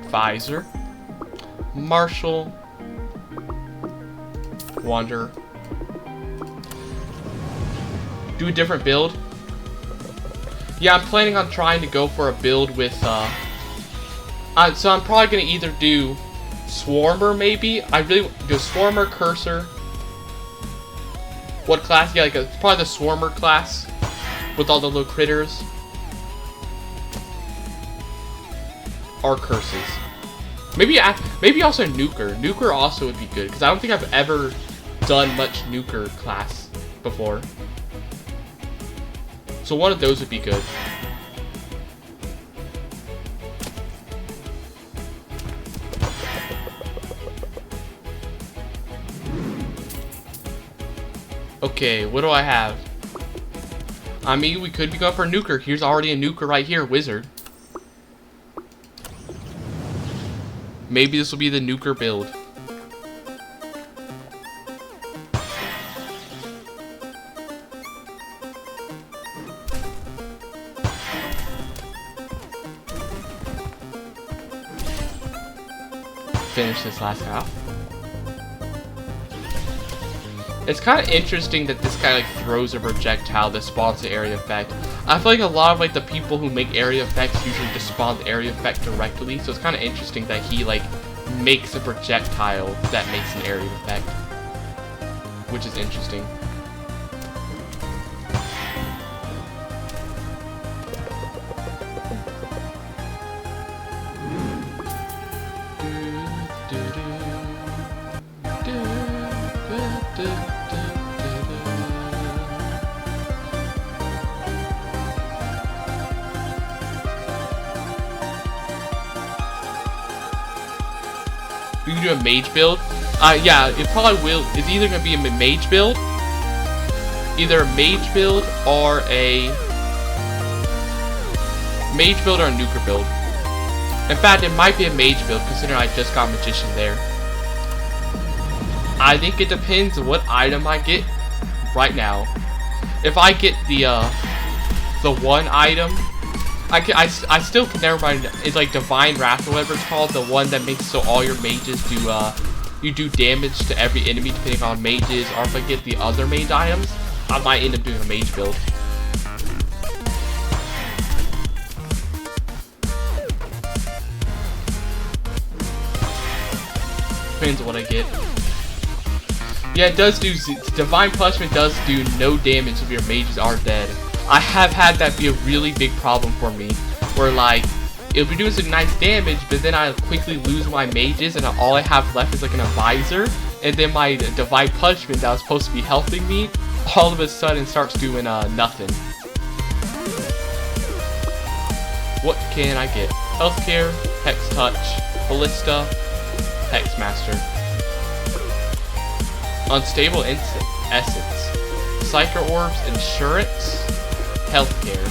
Visor, Marshall, Wander. Do a different build. Yeah, I'm planning on trying to go for a build with, so I'm probably going to either do Swarmer, maybe. I really do Swarmer, Cursor. What class? Yeah, like probably the Swarmer class with all the little critters. Or Curses. Maybe also Nuker. Nuker also would be good, because I don't think I've ever done much Nuker class before. So one of those would be good. Okay, what do I have? I mean, we could be going for a Nuker. Here's already a Nuker right here, Wizard. Maybe this will be the Nuker build. Finish this last half. It's kind of interesting that this guy like throws a projectile that spawns the area effect. I feel like a lot of like the people who make area effects usually just spawn the area effect directly, so it's kind of interesting that he like makes a projectile that makes an area effect, which is interesting. can do a mage build. Yeah, it probably will. It's either gonna be a mage build, or a nuker build. In fact, it might be a mage build, considering I just got magician there. I think it depends on what item I get right now. If I get the one item, I still can never mind. It's like Divine Wrath or whatever it's called, the one that makes so all your mages do you do damage to every enemy depending on mages. Or if I get the other mage items, I might end up doing a mage build. Depends on what I get. Yeah, it does do, Divine Punishment does do no damage if your mages are dead. I have had that be a really big problem for me, where like, it'll be doing some nice damage, but then I quickly lose my mages and all I have left is like an advisor, and then my Divine Punishment that was supposed to be helping me, all of a sudden starts doing nothing. What can I get? Healthcare, Hex Touch, Ballista, Hex Master. Unstable Essence, Psyker Orbs, Insurance, Healthcare.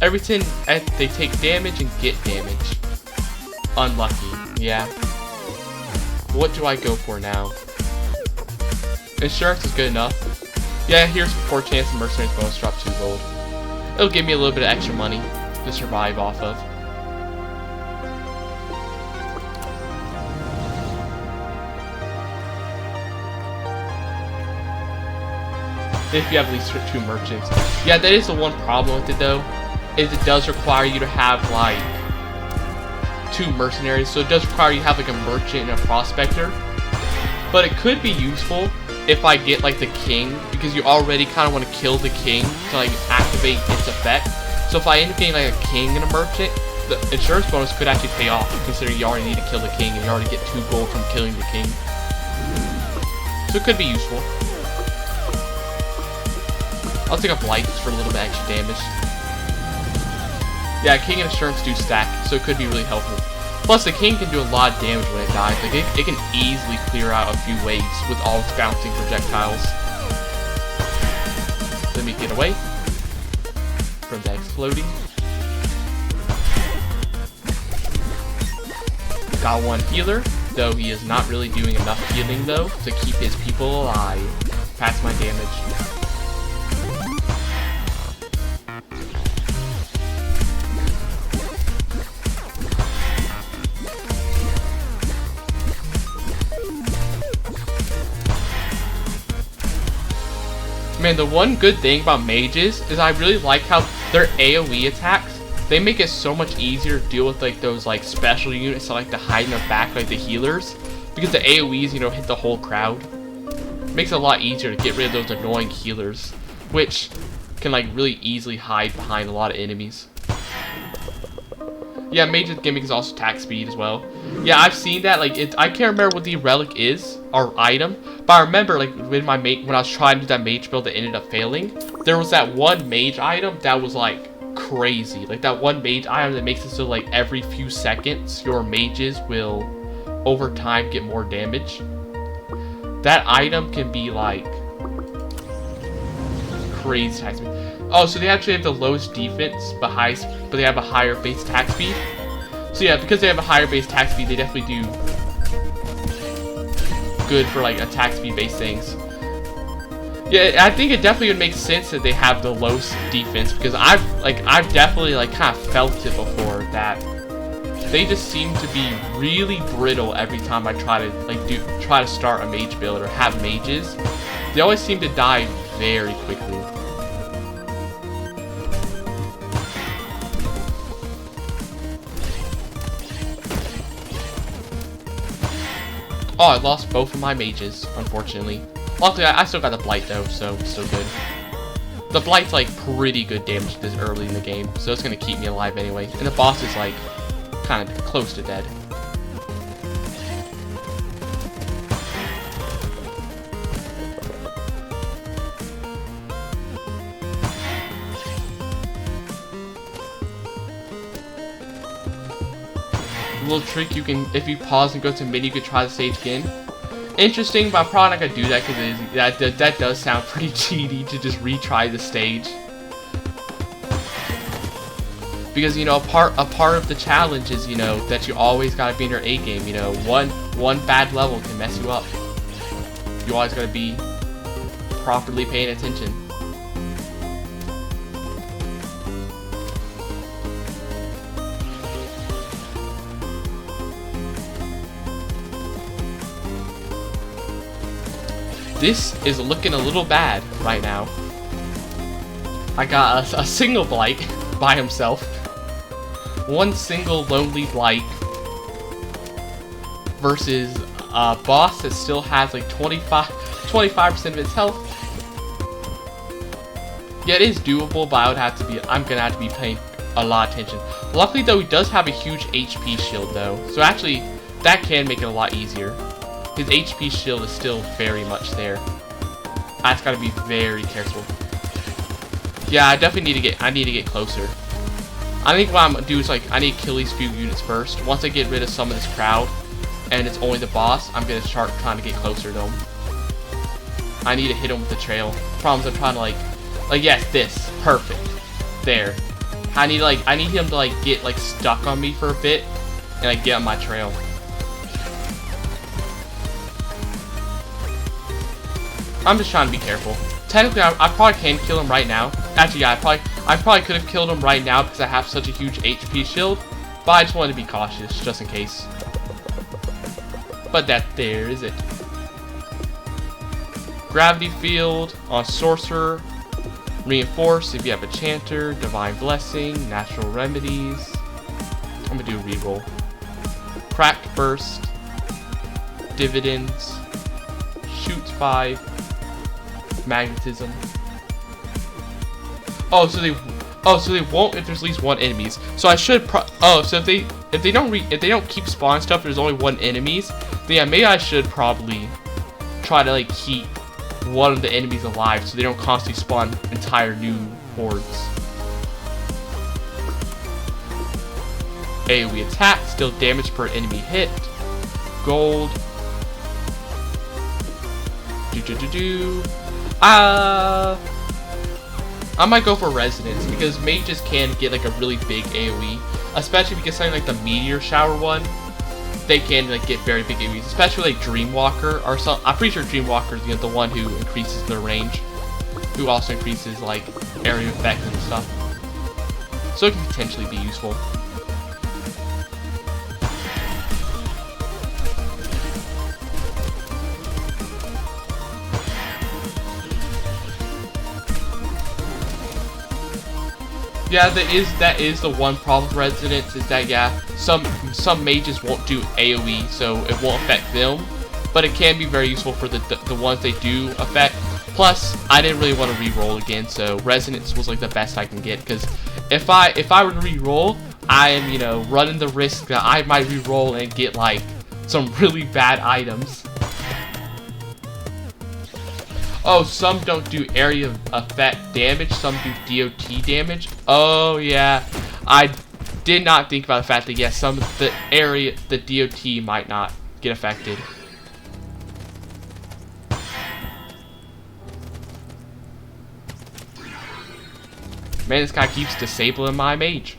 Everything they take damage and get damage. Unlucky, yeah. What do I go for now? Insurance is good enough. Yeah, here's 4 chance of Mercenaries bonus, drop 2 gold. It'll give me a little bit of extra money to survive off of. If you have at least 2 merchants. Yeah, that is the one problem with it though, is it does require you to have like 2 mercenaries, so it does require you to have like a merchant and a prospector. But it could be useful if I get like the king, because you already kind of want to kill the king to like activate its effect. So if I end up getting like a king and a merchant, the insurance bonus could actually pay off, considering you already need to kill the king and you already get 2 gold from killing the king. So it could be useful. I'll take a Blight for a little bit extra damage. Yeah, King and Insurance do stack, so it could be really helpful. Plus, the King can do a lot of damage when it dies. Like, it can easily clear out a few waves with all its bouncing projectiles. Let me get away from that exploding. Got 1 healer, though he is not really doing enough healing, though, to keep his people alive. Pass my damage. Man, the one good thing about mages is I really like how their AoE attacks, they make it so much easier to deal with like those like special units that like to hide in their back, like the healers, because the AoEs, you know, hit the whole crowd. It makes it a lot easier to get rid of those annoying healers, which can like really easily hide behind a lot of enemies. Yeah, mage's gimmick is also attack speed as well. Yeah, I've seen that. Like, I can't remember what the relic is or item, but I remember like when I was trying to do that mage build that ended up failing, there was that one mage item that was like crazy. Like that one mage item that makes it so like every few seconds your mages will over time get more damage. That item can be like crazy attack speed. Oh, so they actually have the lowest defense but they have a higher base attack speed. So yeah, because they have a higher base attack speed, they definitely do good for like attack speed based things. Yeah, I think it definitely would make sense that they have the lowest defense, because I've definitely like kind of felt it before that they just seem to be really brittle every time I try to start a mage build or have mages. They always seem to die very quickly. Oh, I lost both of my mages, unfortunately. Luckily, I still got the Blight though, so still good. The Blight's like pretty good damage this early in the game, so it's gonna keep me alive anyway. And the boss is like kind of close to dead. little trick, you can, if you pause and go to menu, you can try the stage again. Interesting, but I'm probably not gonna do that because that does sound pretty cheaty to just retry the stage. Because, you know, a part of the challenge is, you know, that you always gotta be in your A game. You know, one bad level can mess you up. You always gotta be properly paying attention. This is looking a little bad right now. I got a single blight by himself. One single lonely blight versus a boss that still has like 25% of its health. Yeah, it is doable, but I'm gonna have to be paying a lot of attention. Luckily though, he does have a huge HP shield though, so actually that can make it a lot easier. His HP shield is still very much there. I just gotta be very careful. Yeah, I definitely need to get closer. I think what I'm gonna do is like I need to kill these few units first. Once I get rid of some of this crowd and it's only the boss, I'm gonna start trying to get closer to him. I need to hit him with the trail. Problem is I'm trying to like yes, this. Perfect. There. I need him to like get like stuck on me for a bit and like get on my trail. I'm just trying to be careful. Technically, I probably can kill him right now. Actually, yeah, I probably could have killed him right now because I have such a huge HP shield. But I just wanted to be cautious, just in case. But there is it. Gravity Field on Sorcerer. Reinforce if you have a Chanter. Divine Blessing. Natural Remedies. I'm gonna do a reroll. Cracked Burst. Dividends. Shoots 5. Magnetism. So they won't if there's at least one enemies. So I should so if they don't keep spawning stuff, there's only one enemies. Then yeah, maybe I should probably try to like keep one of the enemies alive so they don't constantly spawn entire new hordes. AoE attack, still damage per enemy hit. Gold. I might go for Resonance because mages can get like a really big AoE, especially because something like the Meteor Shower one, they can like get very big AoEs, especially like Dreamwalker or some. I'm pretty sure Dreamwalker is the one who increases their range, who also increases like area effect and stuff. So it can potentially be useful. Yeah, that is the one problem with Resonance, is that yeah, some mages won't do AoE, so it won't affect them, but it can be very useful for the ones they do affect. Plus, I didn't really want to re-roll again, so Resonance was like the best I can get, because if I were to re-roll, I am, you know, running the risk that I might re-roll and get like some really bad items. Oh, some don't do area effect damage, some do DOT damage. Oh yeah, I did not think about the fact that yes, some of the DOT might not get affected. Man, this guy keeps disabling my mage.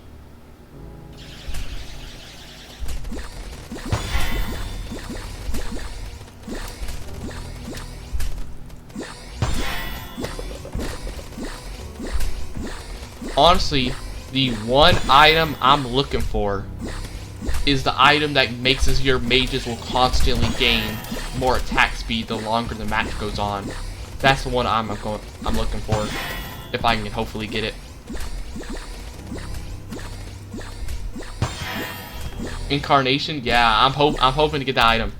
Honestly, the one item I'm looking for is the item that makes your mages will constantly gain more attack speed the longer the match goes on. That's the one I'm looking for, if I can hopefully get it. Incarnation, yeah, I'm hoping to get that item,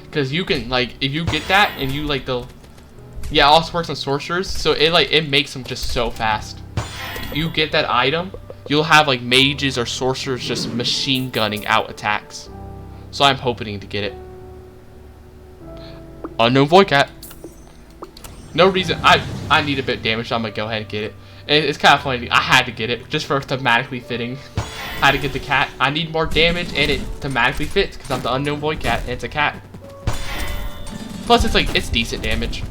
because you can like if you get that and you like it also works on sorcerers, so it makes them just so fast. You get that item, you'll have like mages or sorcerers just machine gunning out attacks. So I'm hoping to get it. UnknownVoidCat. No reason. I need a bit of damage, so I'm gonna go ahead and get it. And it's kind of funny. I had to get it just for thematically fitting. Had to get the cat. I need more damage, and it thematically fits because I'm the unknown void cat, and it's a cat. Plus, it's decent damage.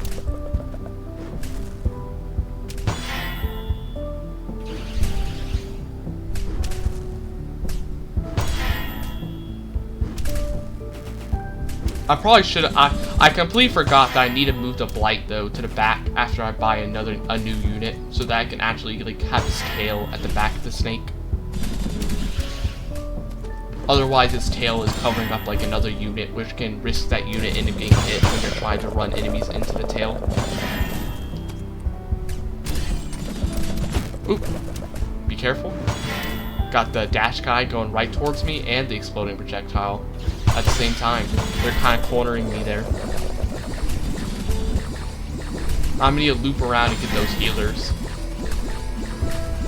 I probably should have. I completely forgot that I need to move the blight though to the back after I buy a new unit, so that I can actually like have its tail at the back of the snake. Otherwise, its tail is covering up like another unit, which can risk that unit into getting hit when you're trying to run enemies into the tail. Oop! Be careful. Got the dash guy going right towards me and the exploding projectile at the same time. They're kind of cornering me there. I'm gonna need to loop around and get those healers.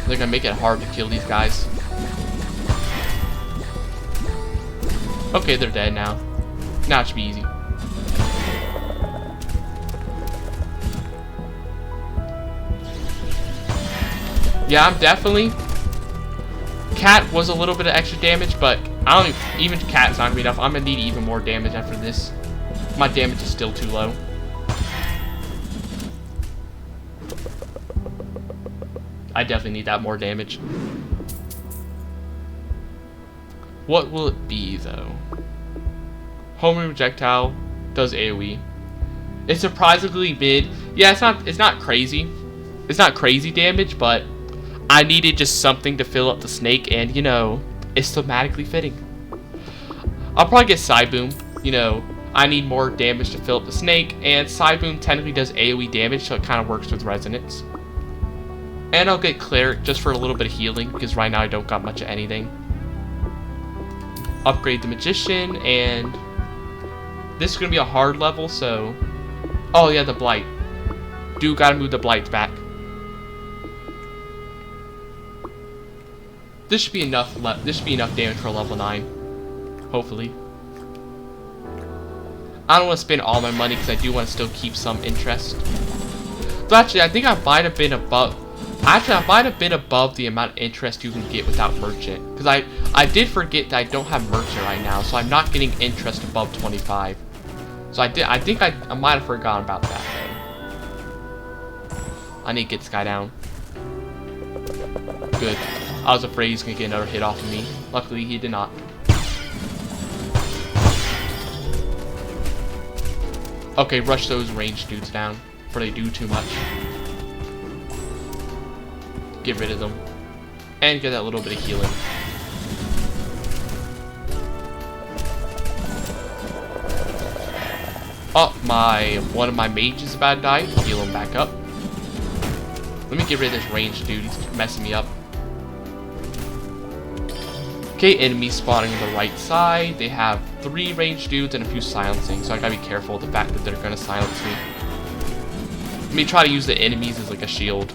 They're gonna make it hard to kill these guys. Okay, they're dead now. Now it should be easy. Yeah, I'm definitely... Cat was a little bit of extra damage, but I don't even cat's not gonna be enough. I'm gonna need even more damage after this. My damage is still too low. I definitely need that more damage. What will it be though? Homing projectile does AoE. It's surprisingly mid. Yeah, it's not crazy. It's not crazy damage, but I needed just something to fill up the snake, and you know, it's thematically fitting. I'll probably get Side Boom. You know, I need more damage to fill up the snake, and Side Boom technically does AoE damage, so it kind of works with resonance. And I'll get Cleric just for a little bit of healing, because right now I don't got much of anything. Upgrade the Magician, and this is gonna be a hard level, so oh yeah, the Blight. Do gotta move the Blights back. This should be enough. This should be enough damage for a level 9, hopefully. I don't want to spend all my money because I do want to still keep some interest. But actually, I think I might have been above. Actually, I might have been above the amount of interest you can get without merchant. Because I did forget that I don't have merchant right now, so I'm not getting interest above 25. So I think I might have forgotten about that though. I need to get this guy down. Good. I was afraid he's gonna get another hit off of me. Luckily, he did not. Okay, rush those ranged dudes down before they do too much. Get rid of them. And get that little bit of healing. Oh, one of my mages is about to die. Heal him back up. Let me get rid of this ranged dude. He's messing me up. Okay, enemies spawning on the right side. They have 3 ranged dudes and a few silencing, so I gotta be careful of the fact that they're gonna silence me. Let me try to use the enemies as like a shield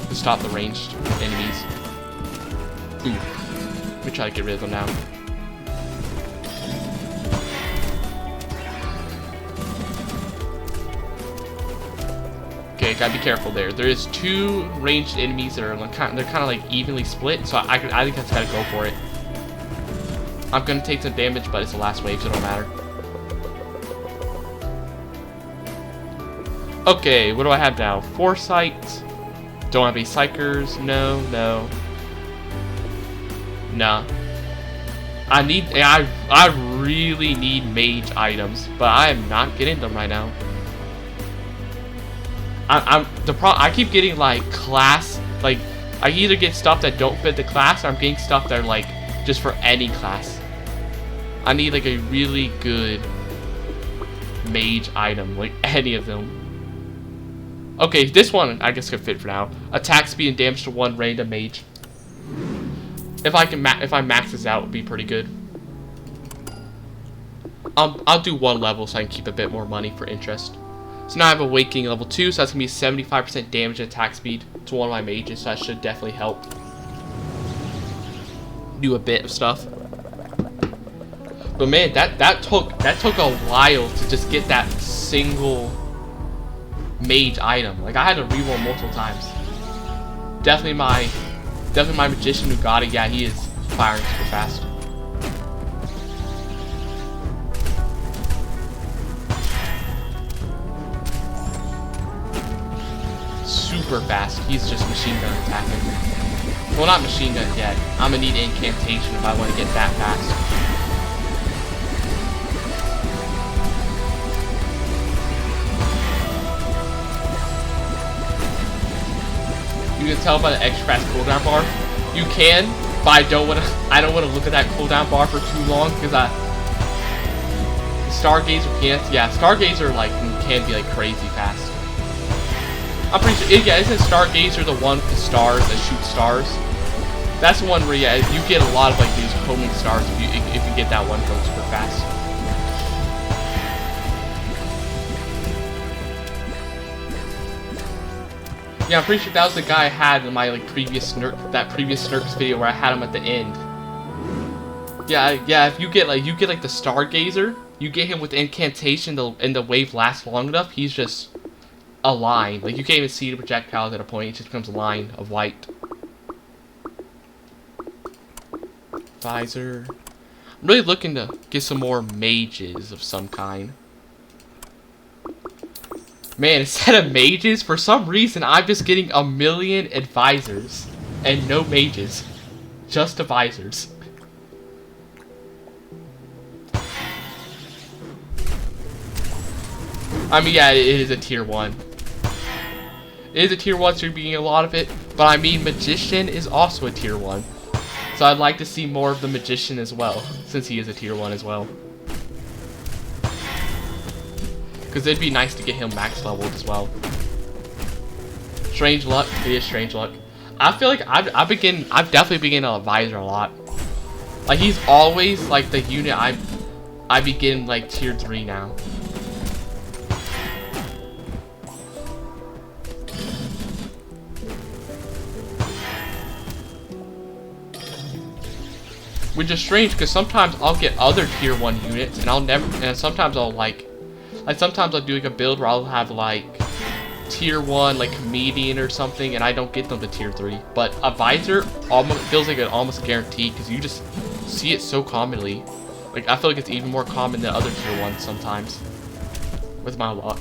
to stop the ranged enemies. Ooh. Let me try to get rid of them now. Okay, gotta be careful there. There is 2 ranged enemies that are kind of like evenly split, so I think I just gotta go for it. I'm gonna take some damage, but it's the last wave, so it don't matter. Okay, what do I have now? Foresight. Don't have any psychers. No. Nah. I really need mage items, but I am not getting them right now. I keep getting like class, like I either get stuff that don't fit the class, or I'm getting stuff that are like just for any class. I need like a really good mage item, like any of them. Okay, this one I guess could fit for now. Attack speed and damage to 1 random mage. If I max this out, it would be pretty good. I'll do 1 level so I can keep a bit more money for interest. So now I have Awakening level 2, so that's gonna be 75% damage and attack speed to one of my mages, so that should definitely help do a bit of stuff. But man, that took a while to just get that single mage item. Like I had to reroll multiple times. Definitely my magician who got it. Yeah, he firing super fast. Super fast. He's just machine gun attacking. Well, not machine gun yet. I'm gonna need incantation if I want to get that fast. You can tell by the extra fast cooldown bar. You can, but I don't want to look at that cooldown bar for too long because Stargazer can't. Yeah, Stargazer like can be like crazy fast. I'm pretty sure. Yeah, isn't Stargazer the one with the stars that shoot stars? That's the one where yeah, you get a lot of like these homing stars if you get that one going super fast. Yeah, I'm pretty sure that was the guy I had in my like previous Snurks video where I had him at the end. Yeah, if you get like the Stargazer, you get him with incantation and the wave lasts long enough, he's just a line. Like you can't even see the projectiles at a point, it just becomes a line of white. Visor. I'm really looking to get some more mages of some kind. Man, instead of mages, for some reason, I'm just getting a million advisors and no mages. Just advisors. I mean, yeah, it is a tier 1. It is a tier 1, so you're getting a lot of it. But I mean, magician is also a tier 1. So I'd like to see more of the magician as well, since he is a tier 1 as well. Because it'd be nice to get him max leveled as well. Strange luck. It is strange luck. I feel like I've definitely been getting an advisor a lot. Like he's always like the unit I begin like tier 3 now. Which is strange because sometimes I'll get other tier 1 units and sometimes I'll sometimes I'll do like a build where I'll have like tier 1 like comedian or something and I don't get them to tier 3. But advisor almost feels like an almost guaranteed because you just see it so commonly. Like I feel like it's even more common than other tier 1s sometimes. With my luck.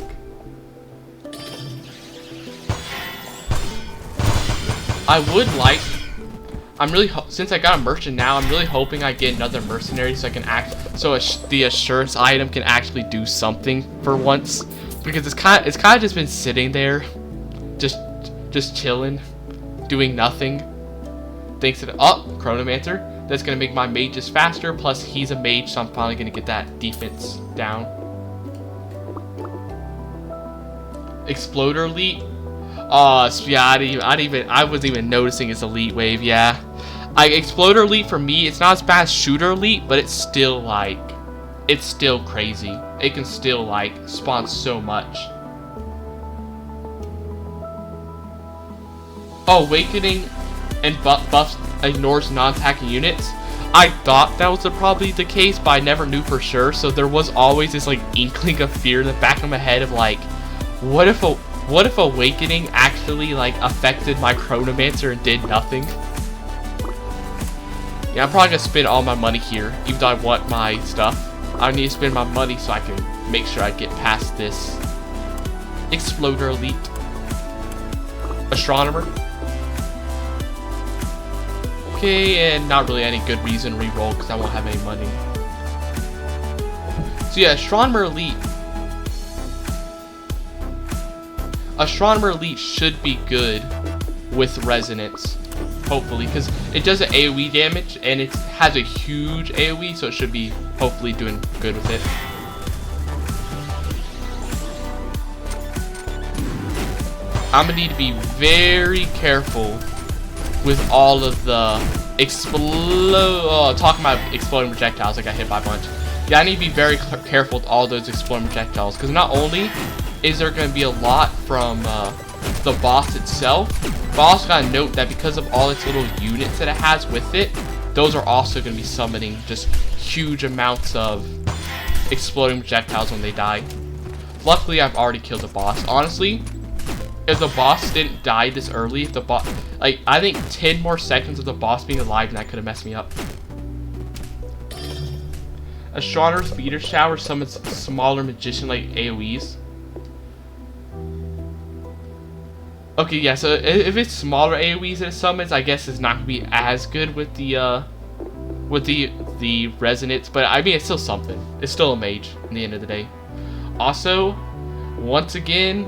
I would like since I got a merchant now, I'm really hoping I get another mercenary so I can the assurance item can actually do something for once, because it's kind of just been sitting there, just chilling, doing nothing. Thanks to Chronomancer, that's gonna make my mages faster. Plus he's a mage, so I'm finally gonna get that defense down. Exploder elite. Yeah, I wasn't even noticing his elite wave. Yeah, Exploder elite for me, it's not as bad as Shooter elite, but it's still crazy. It can still like spawn so much. Oh, Awakening and buffs ignores non-attacking units. I thought that was probably the case, but I never knew for sure. So there was always this like inkling of fear in the back of my head of like, what if Awakening actually like affected my Chronomancer and did nothing? Yeah, I'm probably gonna spend all my money here, even though I want my stuff. I need to spend my money so I can make sure I get past this. Exploder elite. Astronomer. Okay, and not really any good reason to reroll because I won't have any money. So yeah, Astronomer elite. Astronomer elite should be good with resonance, hopefully, because it does an AoE damage and it has a huge AoE, so it should be hopefully doing good with it. I'm gonna need to be very careful with all of the talking about exploding projectiles. I got hit by a bunch. Yeah, I need to be very careful with all those exploding projectiles, because not only is there going to be a lot from the boss itself, but also gotta note that because of all its little units that it has with it, those are also going to be summoning just huge amounts of exploding projectiles when they die. Luckily, I've already killed the boss. Honestly, if the boss didn't die this early, if the boss, like, I think 10 more seconds of the boss being alive and that could have messed me up. A stronger speeder shower summons smaller magician like AoEs. Okay, yeah, so if it's smaller AoEs that it summons, I guess it's not gonna be as good with the resonance, but I mean it's still something. It's still a mage in the end of the day. Also, once again,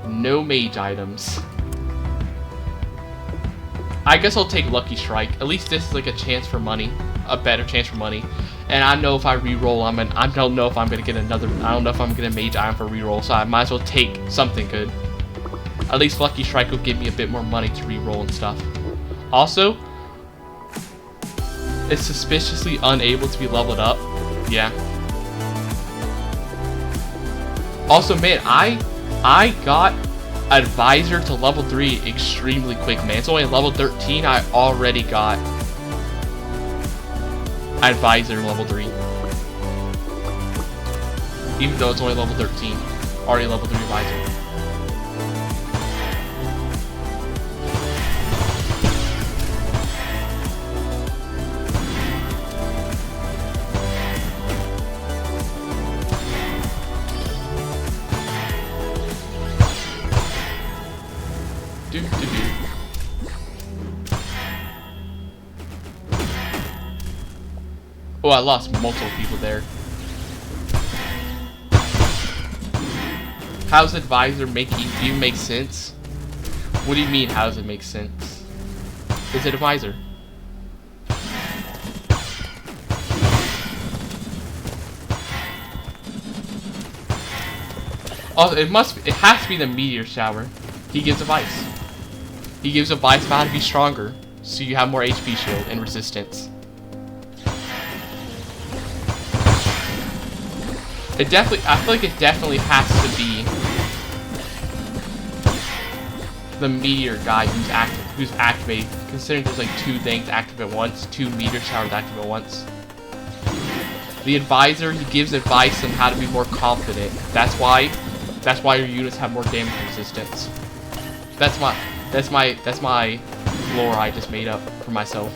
no mage items. I guess I'll take Lucky Strike. At least this is like a chance for money, a better chance for money. And I know if I reroll, I don't know if I'm gonna get another. I don't know if I'm gonna get a mage item for reroll, so I might as well take something good. At least Lucky Strike will give me a bit more money to reroll and stuff. Also, it's suspiciously unable to be leveled up. Yeah. Also, man, I got Advisor to level 3 extremely quick, man. It's only level 13. I already got Advisor level 3. Even though it's only level 13. Already level 3 Advisor. Oh, I lost multiple people there. How's Advisor making you make sense? What do you mean, how does it make sense? Is it Advisor? Oh, it has to be the meteor shower. He gives advice. He gives advice about how to be stronger, so you have more HP shield and resistance. I feel like it definitely has to be the meteor guy who's activated, considering there's like 2 things active at once, 2 meteor showers active at once. The Advisor, he gives advice on how to be more confident. That's why your units have more damage resistance. That's my lore I just made up for myself.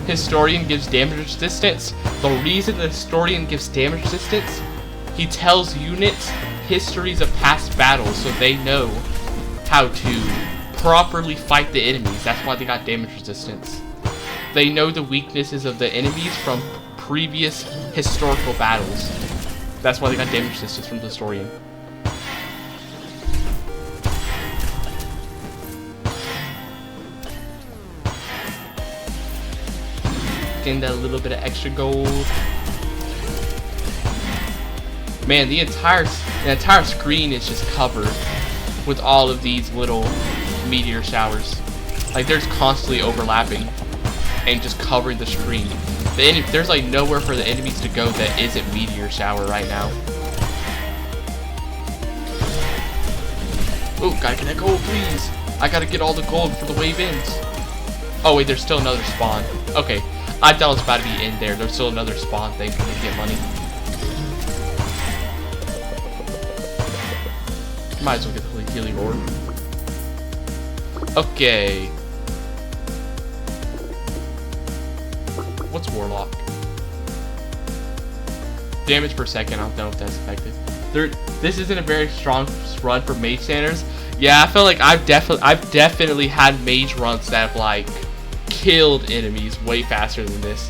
Historian gives damage resistance. The reason the Historian gives damage resistance, he tells units histories of past battles so they know how to properly fight the enemies. That's why they got damage resistance. They know the weaknesses of the enemies from previous historical battles. That's why they got damage resistance from the Historian. Getting that little bit of extra gold. Man, the entire screen is just covered with all of these little meteor showers. Like, there's constantly overlapping and just covering the screen. There's like nowhere for the enemies to go that isn't meteor shower right now. Oh, gotta get that gold, please. I gotta get all the gold for the wave ends. Oh wait, there's still another spawn. Okay. I thought it was about to be in there. There's still another spawn thing for me to get money. Might as well get the healing orb. Okay. What's Warlock? Damage per second. I don't know if that's effective. This isn't a very strong run for mage standards. Yeah, I feel like I've definitely had mage runs that have like killed enemies way faster than this.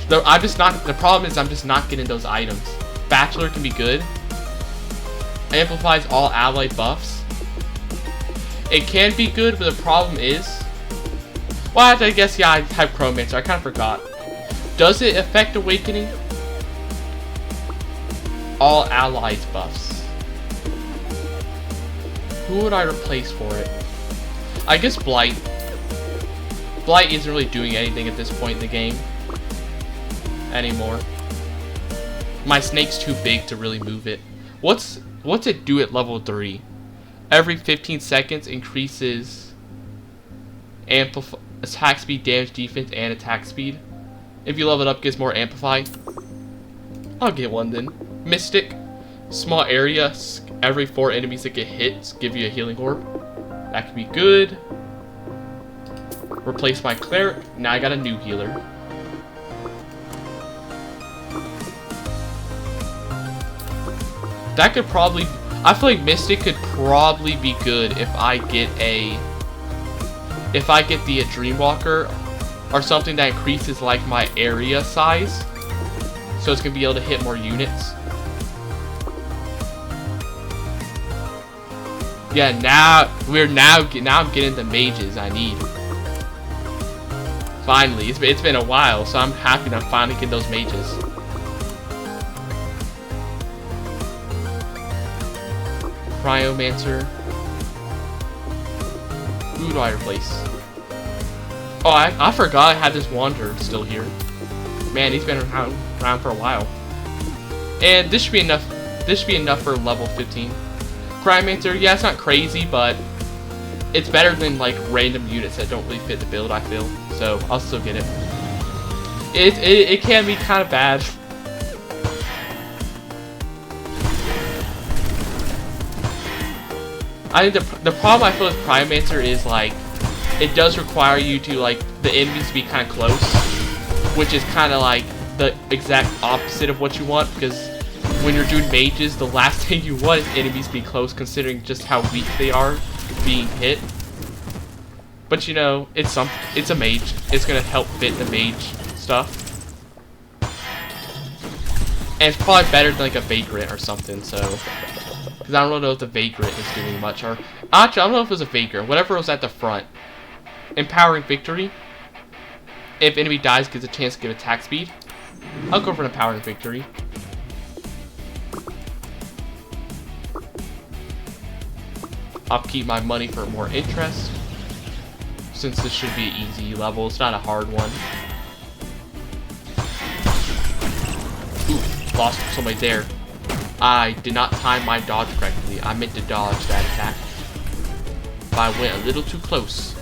Though the problem is I'm just not getting those items. Bachelor can be good. Amplifies all ally buffs. It can be good, but the problem is, well, I guess, yeah, I have Chromancer. I kind of forgot. Does it affect Awakening? All allies buffs. Who would I replace for it? I guess Blight. Blight isn't really doing anything at this point in the game anymore. My snake's too big to really move it. What's it do at level 3? Every 15 seconds increases attack speed, damage, defense, and attack speed. If you level it up, it gets more amplify. I'll get one then. Mystic. Small area. Every 4 enemies that get hit give you a healing orb. That could be good. Replace my cleric. Now I got a new healer. That could probably... I feel like Mystic could probably be good if I get a... If I get the Dreamwalker or something that increases like my area size. So it's going to be able to hit more units. Yeah, now I'm getting the mages I need. Finally, it's been a while, so I'm happy that I'm finally getting those mages. Cryomancer. Who do I replace? Oh, I forgot I had this Wanderer still here. Man, he's been around for a while. And this should be enough. This should be enough for level 15. Cryomancer, yeah, it's not crazy, but it's better than like random units that don't really fit the build, I feel. So I'll still get it. It can be kind of bad. I think the problem I feel with Cryomancer is like it does require you to like the enemies to be kind of close, which is kind of like the exact opposite of what you want, because when you're doing mages, the last thing you want is enemies to be close, considering just how weak they are being hit. But you know, it's a mage. It's gonna help fit the mage stuff, and it's probably better than like a Vagrant or something. So, because I don't really know if the Vagrant is doing much, or actually I don't know if it was a Vagrant. Whatever was at the front. Empowering Victory. If enemy dies, gives a chance to give attack speed. I'll go for an Empowering Victory. I'll keep my money for more interest, since this should be an easy level. It's not a hard one. Ooh, lost somebody there. I did not time my dodge correctly. I meant to dodge that attack, but I went a little too close.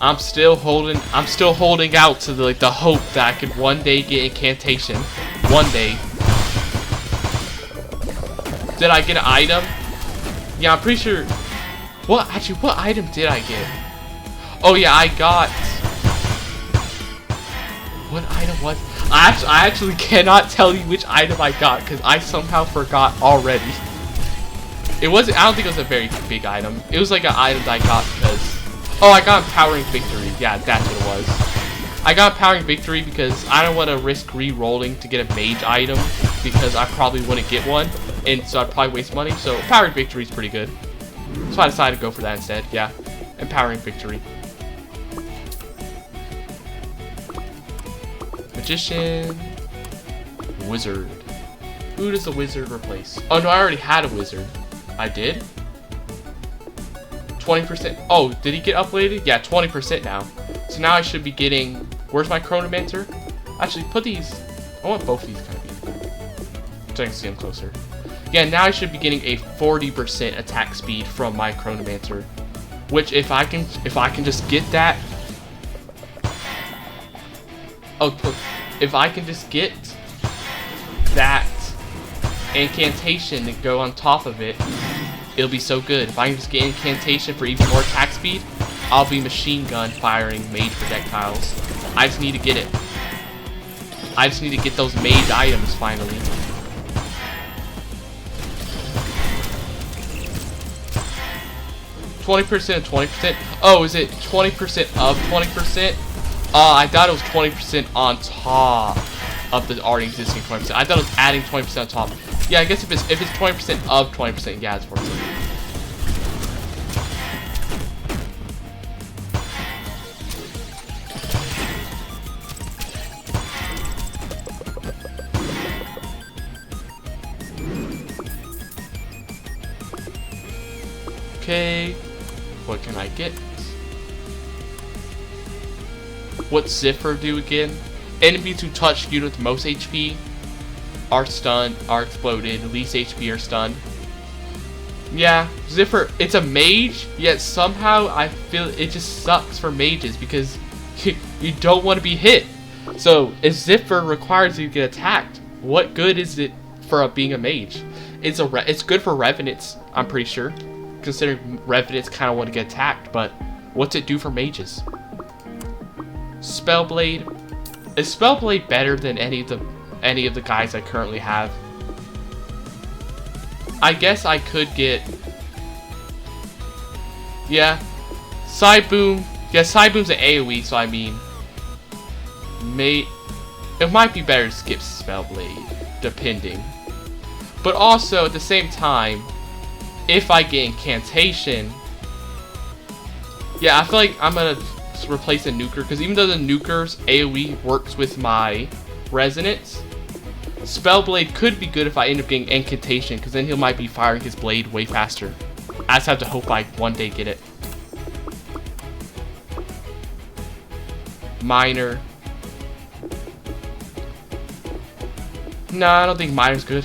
I'm still holding out to the hope that I could one day get Incantation. One day. Did I get an item? Yeah, I'm pretty sure. What item did I get? Oh yeah, I got. What item was? I actually cannot tell you which item I got because I somehow forgot already. It wasn't. I don't think it was a very big item. It was like an item that I got because. Oh, I got Empowering Victory. Yeah, that's what it was. I got Empowering Victory because I don't want to risk re-rolling to get a mage item because I probably wouldn't get one, and so I'd probably waste money. So Empowering Victory is pretty good. So I decided to go for that instead. Yeah, Empowering Victory. Magician. Wizard. Who does the wizard replace? Oh no, I already had a wizard. I did? 20%. Oh, did he get upgraded? Yeah, 20% now. So now I should be getting... Where's my Chronomancer? Actually, put these... I want both of these kind of people, so I can see them closer. Yeah, now I should be getting a 40% attack speed from my Chronomancer. Which, if I can just get that... Oh, if I can just get that Incantation to go on top of it, it'll be so good. If I can just get Incantation for even more attack speed, I'll be machine gun firing mage projectiles. I just need to get it. I just need to get those mage items finally. (20% of 20%? Oh, is it 20% of 20%? I thought it was 20% on top of the already existing 20%. I thought it was adding 20% on top. Yeah, I guess if it's 20% of 20%, yeah, it's worth it. Okay, what can I get? What's Ziffer do again? Enemies who touch units with most HP are stunned, are exploded. Least HP are stunned. Yeah, Ziffer, it's a mage, yet somehow I feel it just sucks for mages because you don't want to be hit. So if Ziffer requires you to get attacked, what good is it for being a mage? It's good for revenants, I'm pretty sure, considering revenants kind of want to get attacked. But what's it do for mages? Spellblade. Is Spellblade better than any of the guys I currently have? I guess I could get... Yeah. Cyboom. Yeah, Cyboom's an AoE, so I mean... It might be better to skip Spellblade, depending. But also, at the same time, if I get Incantation... Yeah, I feel like I'm gonna replace a Nuker, because even though the Nuker's AoE works with my Resonance, Spellblade could be good if I end up getting Incantation, because then he might be firing his blade way faster. I just have to hope I one day get it. Miner. Nah, I don't think Miner's good.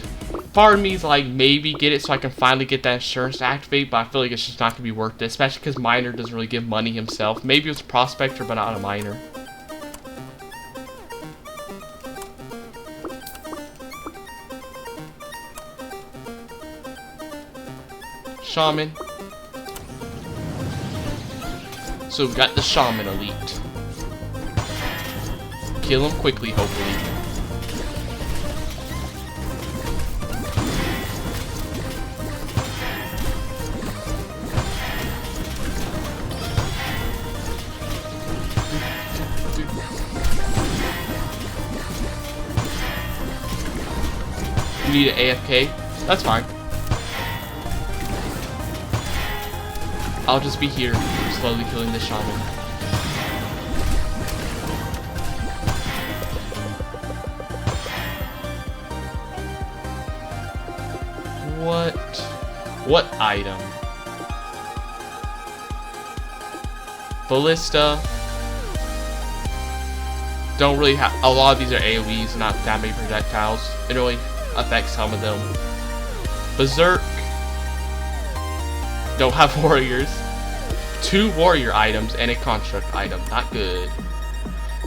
Part of me is like, maybe get it so I can finally get that insurance to activate, but I feel like it's just not going to be worth it, especially because Miner doesn't really give money himself. Maybe it's a Prospector, but not a Miner. Shaman. So we've got the Shaman Elite. Kill him quickly, hopefully. You need an AFK? That's fine. I'll just be here, slowly killing the Shaman. What item? Ballista. Don't really have... A lot of these are AoEs, not that many projectiles. It only affects some of them. Berserk. Don't have warriors. 2 warrior items and a construct item. Not good.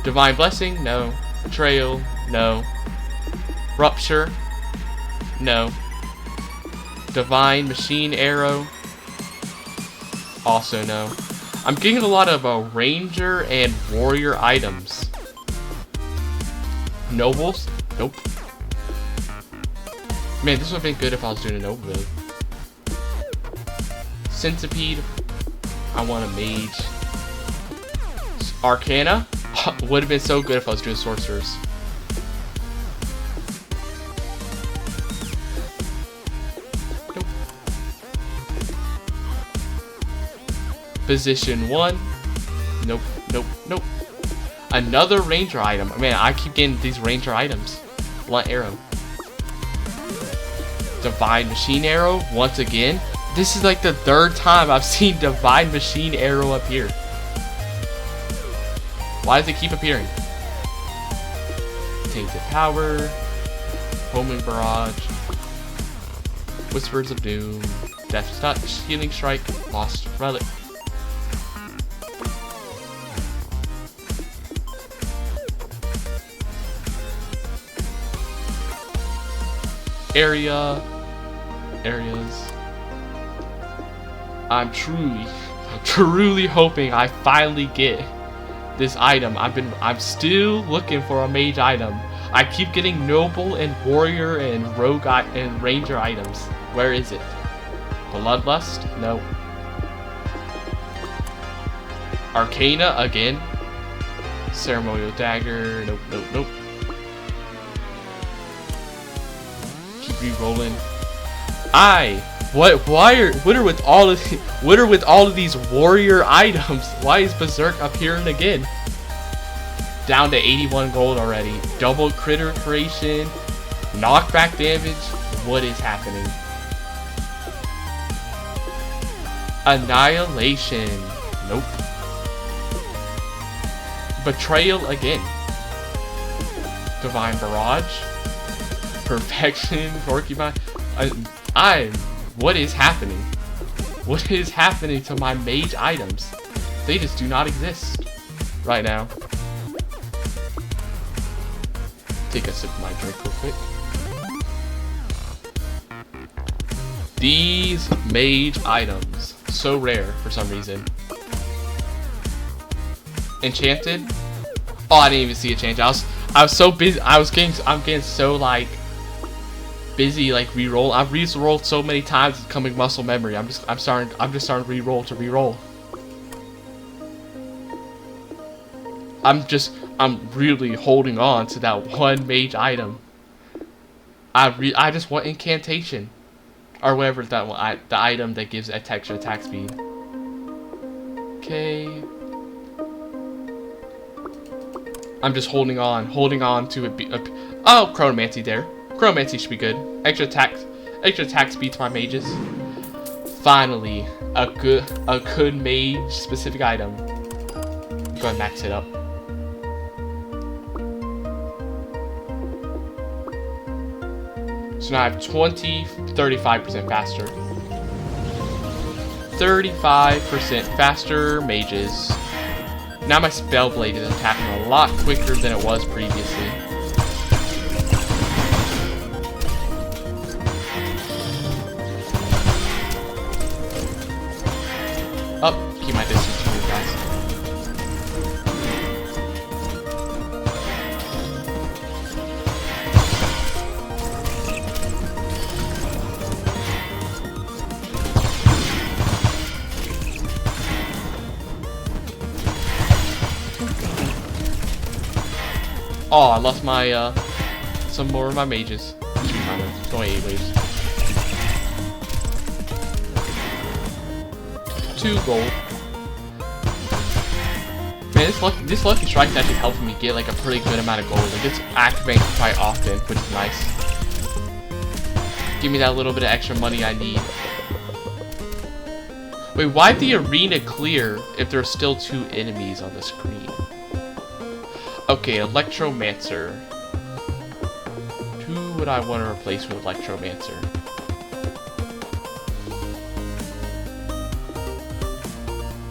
Divine Blessing? No. Betrayal? No. Rupture? No. Divine Machine Arrow? Also no. I'm getting a lot of ranger and warrior items. Nobles? Nope. Man, this would have been good if I was doing a noble build. Centipede. I want a mage. Arcana. Would have been so good if I was doing sorcerers. Nope. Position 1. Nope, nope, nope. Another ranger item. Man, I keep getting these ranger items. Blunt arrow. Divine Machine Arrow once again. This is like the 3rd time I've seen Divine Machine Arrow appear. Why does it keep appearing? Tainted Power, Homing Barrage, Whispers of Doom, Death Touch, Healing Strike, Lost Relic. Areas. I'm truly hoping I finally get this item. I'm still looking for a mage item. I keep getting noble and warrior and rogue and ranger items. Where is it? Bloodlust? No. Arcana again. Ceremonial Dagger. Nope, nope, nope. Keep re-rolling. What are with all of these warrior items? Why is Berserk appearing again? Down to 81 gold already. Double critter creation, knockback damage. What is happening? Annihilation. Nope. Betrayal again. Divine Barrage, Perfection, Porcupine. What is happening? What is happening to my mage items? They just do not exist right now. Take a sip of my drink real quick. These mage items, so rare for some reason. Enchanted? Oh, I didn't even see a change. I was so busy. I'm getting so like busy like re-roll. I've re-rolled so many times, it's becoming muscle memory. I'm just starting to re-roll. I'm really holding on to that one mage item. I just want incantation, or whatever that one, the item that gives extra attack speed. Okay. I'm just holding on to it. Oh, Chronomancy there. Chronomancy should be good. Extra attack speed to my mages. Finally, a good mage specific item. Go ahead and max it up. So now I have 35% faster. 35% faster mages. Now my Spell Blade is attacking a lot quicker than it was previously. Up, keep my distance from you guys. Oh, I lost my, some more of my mages. It's only 8 waves. 2 gold. Man, this lucky strike is actually helping me get like a pretty good amount of gold. Like it's activating quite often, which is nice. Give me that little bit of extra money I need. Wait, why'd the arena clear if there's still 2 enemies on the screen? Okay, Electromancer. Who would I want to replace with Electromancer?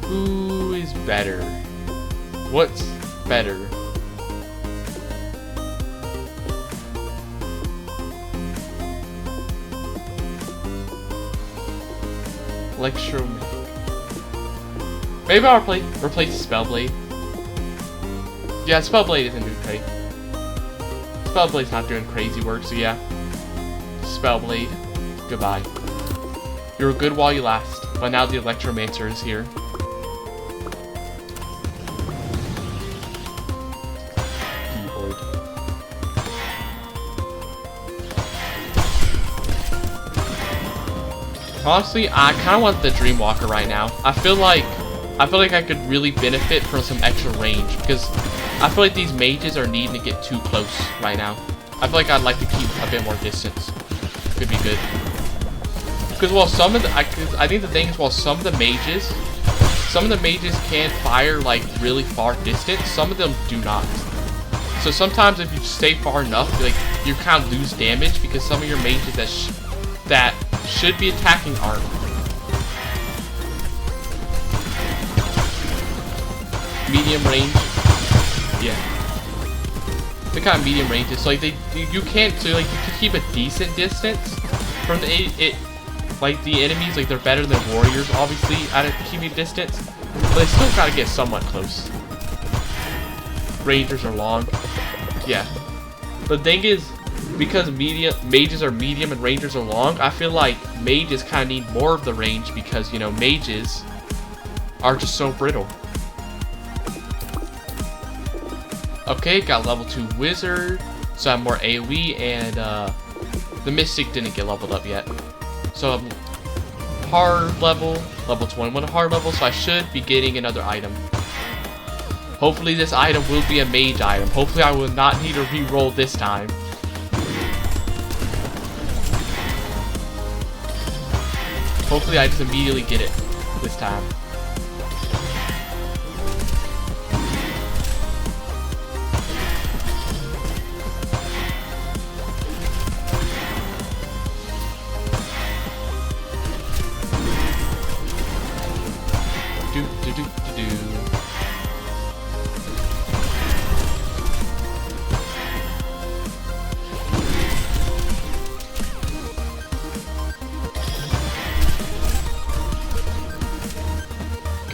Who is better? What's better? Electromancer. Maybe I'll replace the Spellblade. Yeah, Spellblade isn't doing great. Spellblade's not doing crazy work, so yeah. Spellblade, goodbye. You were good while you last, but now the Electromancer is here. Keyboard. Honestly, I kind of want the Dreamwalker right now. I feel like I could really benefit from some extra range, because I feel like these mages are needing to get too close right now. I feel like I'd like to keep a bit more distance. Could be good. Because while some of the, I think the thing is, while some of the mages can fire like really far distance, some of them do not. So sometimes if you stay far enough, like you kind of lose damage because some of your mages that should be attacking aren't. Medium range. Yeah. The kind of medium range is so like you can keep a decent distance from the like the enemies, like they're better than warriors obviously at keeping distance, but they still gotta get somewhat close. Rangers are long. Yeah. The thing is, because mages are medium and rangers are long, I feel like mages kind of need more of the range because, you know, mages are just so brittle. Okay, got level 2 wizard, so I have more AoE, and the mystic didn't get leveled up yet. So hard level 21 hard level, so I should be getting another item. Hopefully this item will be a mage item. Hopefully I will not need to re-roll this time. Hopefully I just immediately get it this time.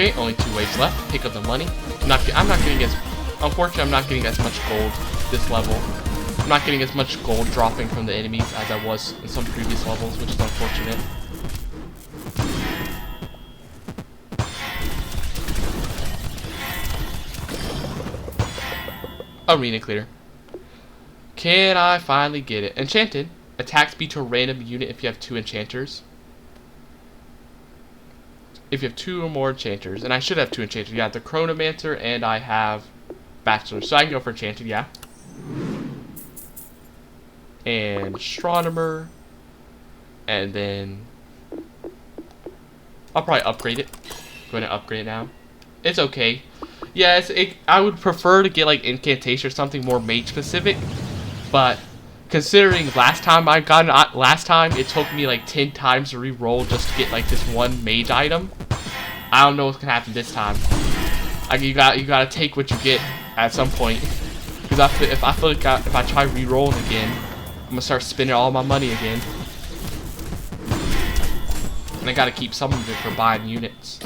Okay, only 2 waves left. Pick up the money. I'm not getting as, unfortunately, I'm not getting as much gold this level. I'm not getting as much gold dropping from the enemies as I was in some previous levels, which is unfortunate. Arena clear. Can I finally get it? Enchanted. Attack speed to a random unit if you have 2 enchanters. If you have 2 or more enchanters, and I should have 2 enchanters. Yeah, the Chronomancer and I have Bachelor, so I can go for enchanted, yeah. And Astronomer, and then I'll probably upgrade it. Go ahead and upgrade it now. It's okay. Yeah, I would prefer to get like incantation or something more mage specific, but considering last time it took me like 10 times to re-roll just to get like this one mage item. I don't know what's gonna happen this time. You gotta take what you get at some point. Because I feel like if I try re-rolling again, I'm gonna start spending all my money again. And I gotta keep some of it for buying units.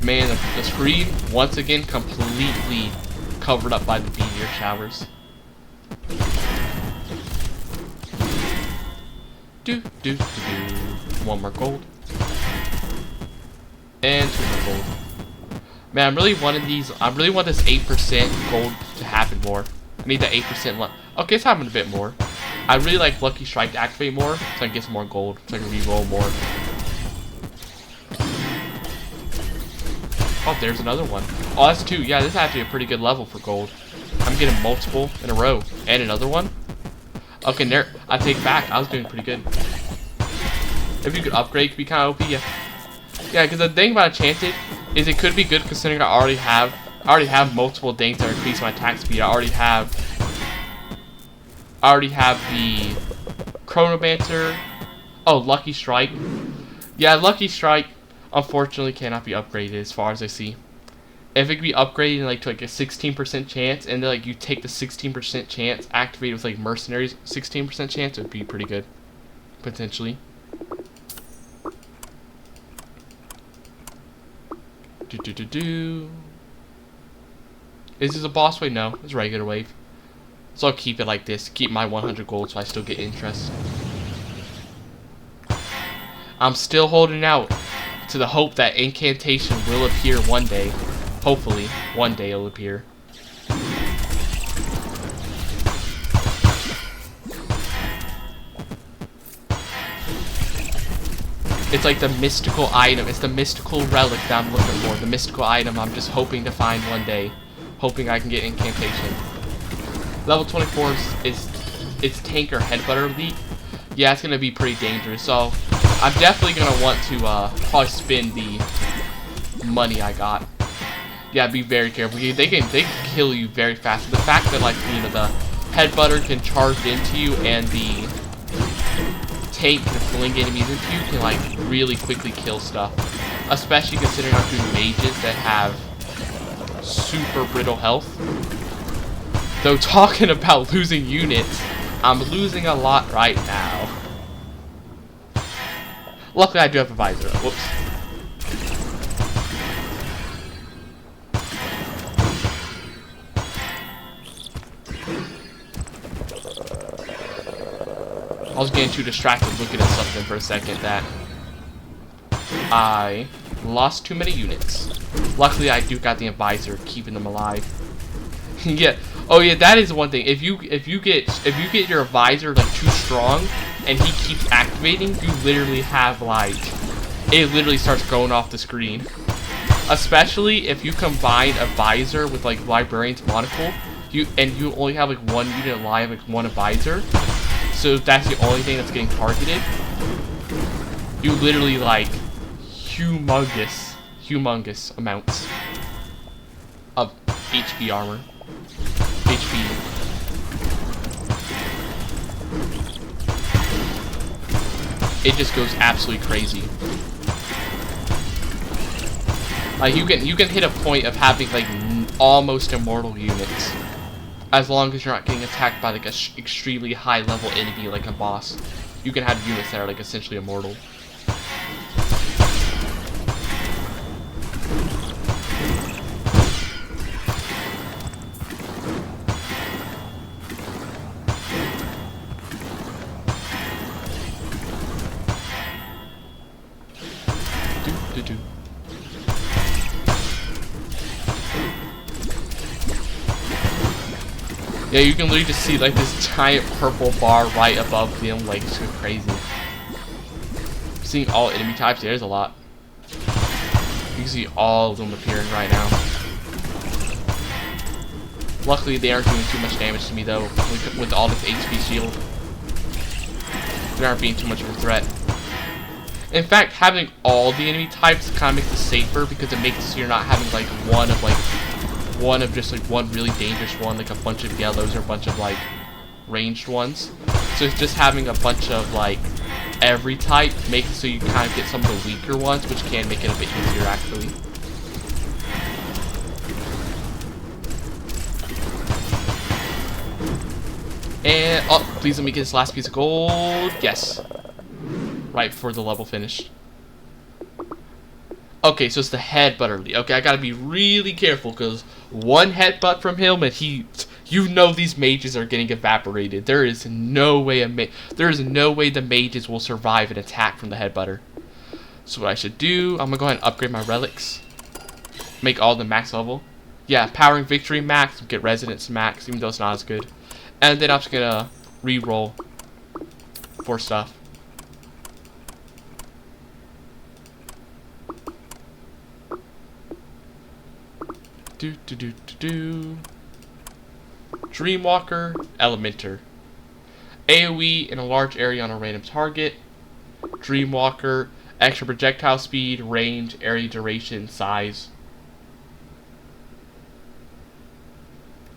Man, the screen once again completely covered up by the meteor showers. One more gold. And 2 more gold. Man, I'm really wanting these. I really want this 8% gold to happen more. I need that 8% left. Okay, it's happening a bit more. I really like Lucky Strike to activate more, so I can get some more gold, so I can re-roll more. Oh, there's another one. Oh, that's 2. Yeah, this is actually a pretty good level for gold. I'm getting multiple in a row. And another one. Okay, there. I take back. I was doing pretty good. If you could upgrade, it could be kind of OP, yeah. Yeah, because the thing about Enchanted is it could be good considering I already have multiple things that increase my attack speed. I already have the Chronomancer. Oh, Lucky Strike. Yeah, Lucky Strike unfortunately cannot be upgraded as far as I see. If it could be upgraded like to like a 16% chance, and then like you take the 16% chance, activate it with like Mercenaries 16% chance, it would be pretty good. Potentially. Is this a boss wave? No, it's a regular wave. So I'll keep it like this. Keep my 100 gold so I still get interest. I'm still holding out to the hope that incantation will appear one day. Hopefully, one day it'll appear. It's like the mystical item. It's the mystical relic that I'm looking for. The mystical item I'm just hoping to find one day. Hoping I can get incantation. Level 24 is tank or headbutter elite. Yeah, it's going to be pretty dangerous. So, I'm definitely going to want to probably spend the money I got. Yeah, be very careful. They can kill you very fast. The fact that, like, you know, the headbutter can charge into you and the tank can fling enemies into you can, like, really quickly kill stuff. Especially considering I'm doing mages that have super brittle health. Though talking about losing units, I'm losing a lot right now. Luckily I do have a visor. Whoops. I was getting too distracted looking at something for a second that I lost too many units. Luckily I do got the advisor keeping them alive. Yeah. Oh yeah, that is one thing. If you get your advisor like too strong and he keeps activating, you literally have like it literally starts going off the screen. Especially if you combine advisor with like librarian's monocle, you only have like one unit alive, like one advisor. So if that's the only thing that's getting targeted, you literally like humongous amounts of HP armor. HP. It just goes absolutely crazy. Like you can hit a point of having like almost immortal units, as long as you're not getting attacked by like a extremely high level enemy like a boss. You can have units that are like essentially immortal. Yeah, you can literally just see like this giant purple bar right above them, like it's crazy. Seeing all enemy types, there's a lot. You can see all of them appearing right now. Luckily, they aren't doing too much damage to me though, with all this HP shield. They aren't being too much of a threat. In fact, having all the enemy types kind of makes it safer because it makes it so you're not having like one of just like one really dangerous one, like a bunch of yellows or a bunch of like ranged ones. So it's just having a bunch of like every type makes it so you kind of get some of the weaker ones, which can make it a bit easier actually. And oh, please let me get this last piece of gold. Yes, right before the level finished. Okay, so it's the headbutt lead. Okay, I gotta be really careful because one headbutt from him and you know these mages are getting evaporated. There is no way the mages will survive an attack from the headbutter. So what I should do, I'm gonna go ahead and upgrade my relics, make all the max level. Yeah, powering victory max, get resonance max, even though it's not as good. And then I'm just gonna re-roll for stuff. Dreamwalker, Elementor. AoE in a large area on a random target. Dreamwalker, extra projectile speed, range, area duration, size.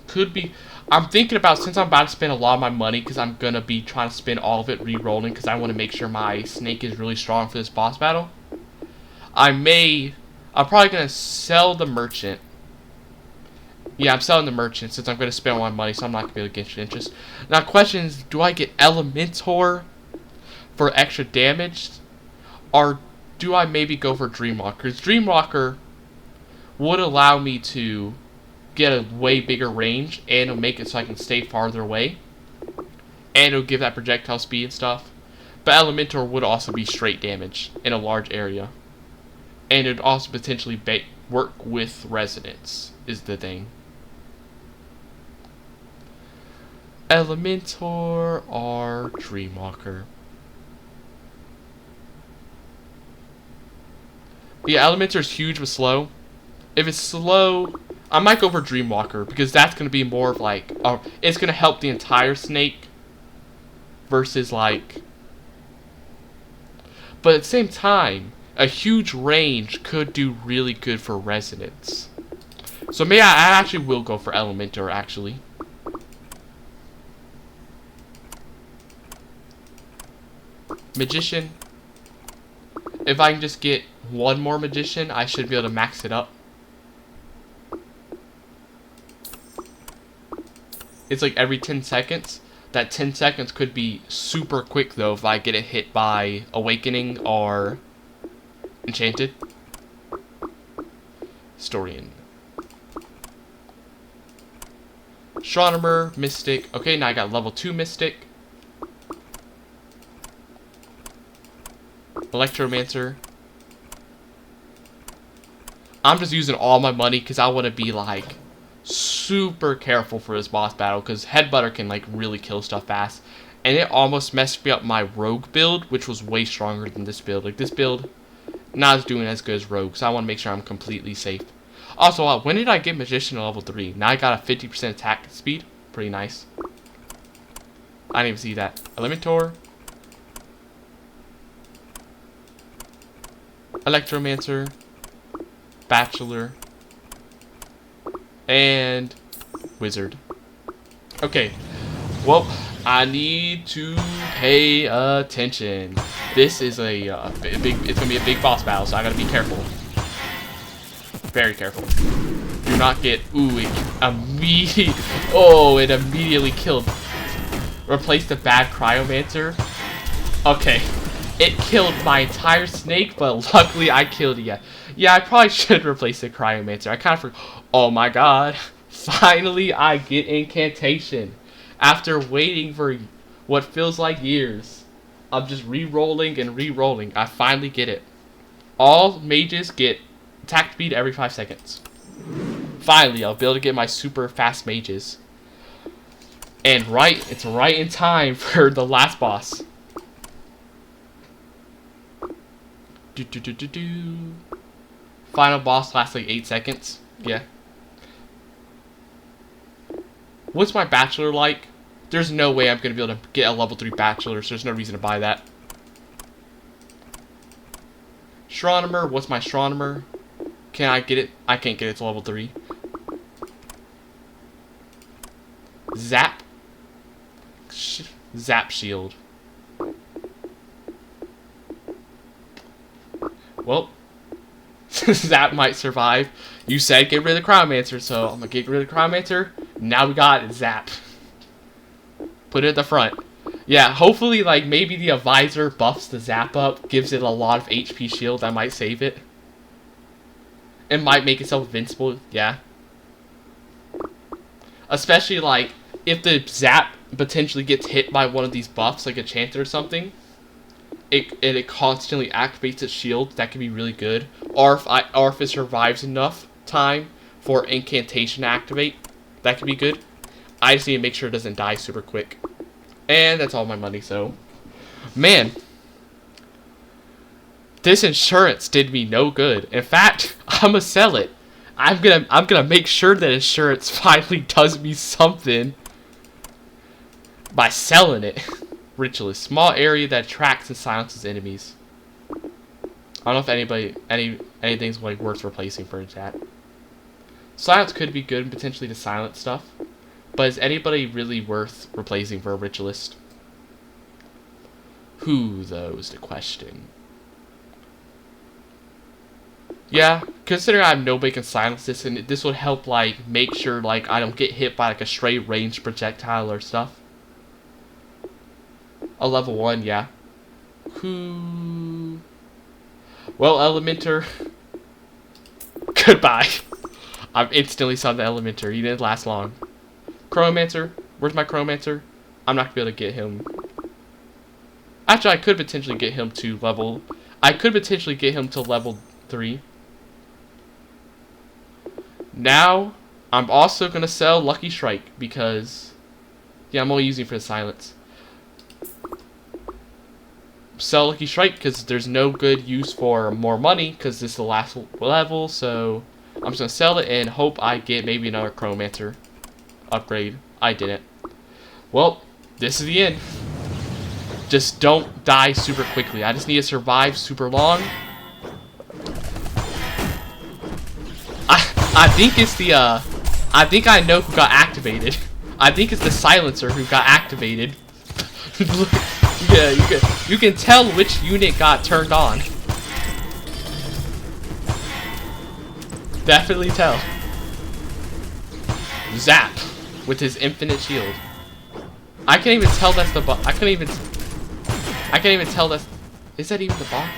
Could be. I'm thinking about, since I'm about to spend a lot of my money, because I'm going to be trying to spend all of it re-rolling, because I want to make sure my snake is really strong for this boss battle. I'm probably going to sell the merchant. Yeah, I'm selling the merchant since I'm going to spend all my money, so I'm not going to be able to get interest. Now, question is, do I get Elementor for extra damage? Or do I maybe go for Dreamwalker? Because Dreamwalker would allow me to get a way bigger range, and it'll make it so I can stay farther away. And it'll give that projectile speed and stuff. But Elementor would also be straight damage in a large area. And it would also potentially work with resonance, is the thing. Elementor or Dreamwalker. Yeah, Elementor is huge but slow. If it's slow, I might go for Dreamwalker because that's going to be more of like, it's going to help the entire snake versus like, but at the same time, a huge range could do really good for resonance. So maybe I actually will go for Elementor actually. Magician. If I can just get one more Magician, I should be able to max it up. It's like every 10 seconds. That 10 seconds could be super quick though if I get it hit by Awakening or Enchanted. Historian. Astronomer, Mystic. Okay, now I got level 2 Mystic. Electromancer. I'm just using all my money because I want to be like super careful for this boss battle because Headbutter can like really kill stuff fast. And it almost messed me up my Rogue build, which was way stronger than this build. Like this build, not as doing as good as Rogue, so I want to make sure I'm completely safe. Also, when did I get Magician to level 3? Now I got a 50% attack speed. Pretty nice. I didn't even see that. Elementor. Electromancer. Bachelor. And Wizard. Okay. Well, I need to pay attention. This is it's gonna be a big boss battle, so I gotta be careful. Very careful. Do not get... Ooh, it immediately killed. Replace the bad Cryomancer. Okay. It killed my entire snake, but luckily I killed it. Yeah, I probably should replace the Cryomancer. I kind of forgot. Oh my god. Finally, I get Incantation. After waiting for what feels like years. I'm just re-rolling and re-rolling. I finally get it. All mages get attack speed every 5 seconds. Finally, I'll be able to get my super fast mages. And it's right in time for the last boss. Final boss lasts like 8 seconds. Yeah. What's my bachelor like? There's no way I'm gonna be able to get a level 3 bachelor, so there's no reason to buy that. Astronomer, what's my astronomer? Can I get it? I can't get it to level 3. Zap. Zap shield. Well, Zap might survive. You said get rid of the Cryomancer, so I'm gonna get rid of the Cryomancer. Now we got Zap. Put it at the front. Yeah, hopefully, like, maybe the Advisor buffs the Zap up, gives it a lot of HP shield. That might save it. It might make itself invincible, yeah. Especially, like, if the Zap potentially gets hit by one of these buffs, like a Chanter or something, it constantly activates its shield. That could be really good. Or if it survives enough time for Incantation to activate, that could be good. I just need to make sure it doesn't die super quick. And that's all my money, so... Man. This insurance did me no good. In fact, I'm gonna sell it. I'm gonna make sure that insurance finally does me something by selling it. Ritualist. Small area that attracts and silences enemies. I don't know if anything's like worth replacing for that. Silence could be good potentially to silence stuff. But is anybody really worth replacing for a Ritualist? Who, though, is the question. Yeah, considering nobody can silence this, and this would help, like, make sure, like, I don't get hit by, like, a stray ranged projectile or stuff. A level 1, yeah. Who... Well, Elementer... Goodbye. I've instantly saw the Elementer. He didn't last long. Chronomancer. Where's my Chronomancer? I'm not gonna be able to get him. Actually, I could potentially get him to level... I could potentially get him to level 3. Now, I'm also gonna sell Lucky Strike because... Yeah, I'm only using for the silence. Sell Lucky Strike because there's no good use for more money because this is the last level, so... I'm just gonna sell it and hope I get maybe another Chronomancer upgrade. I didn't. Well, this is the end. Just don't die super quickly. I just need to survive super long. I think it's the I think I know who got activated. I think it's the silencer who got activated. Yeah, you can tell which unit got turned on. Definitely tell. Zap with his infinite shield. I can't even tell that's the boss. I can't even tell that's... Is that even the boss?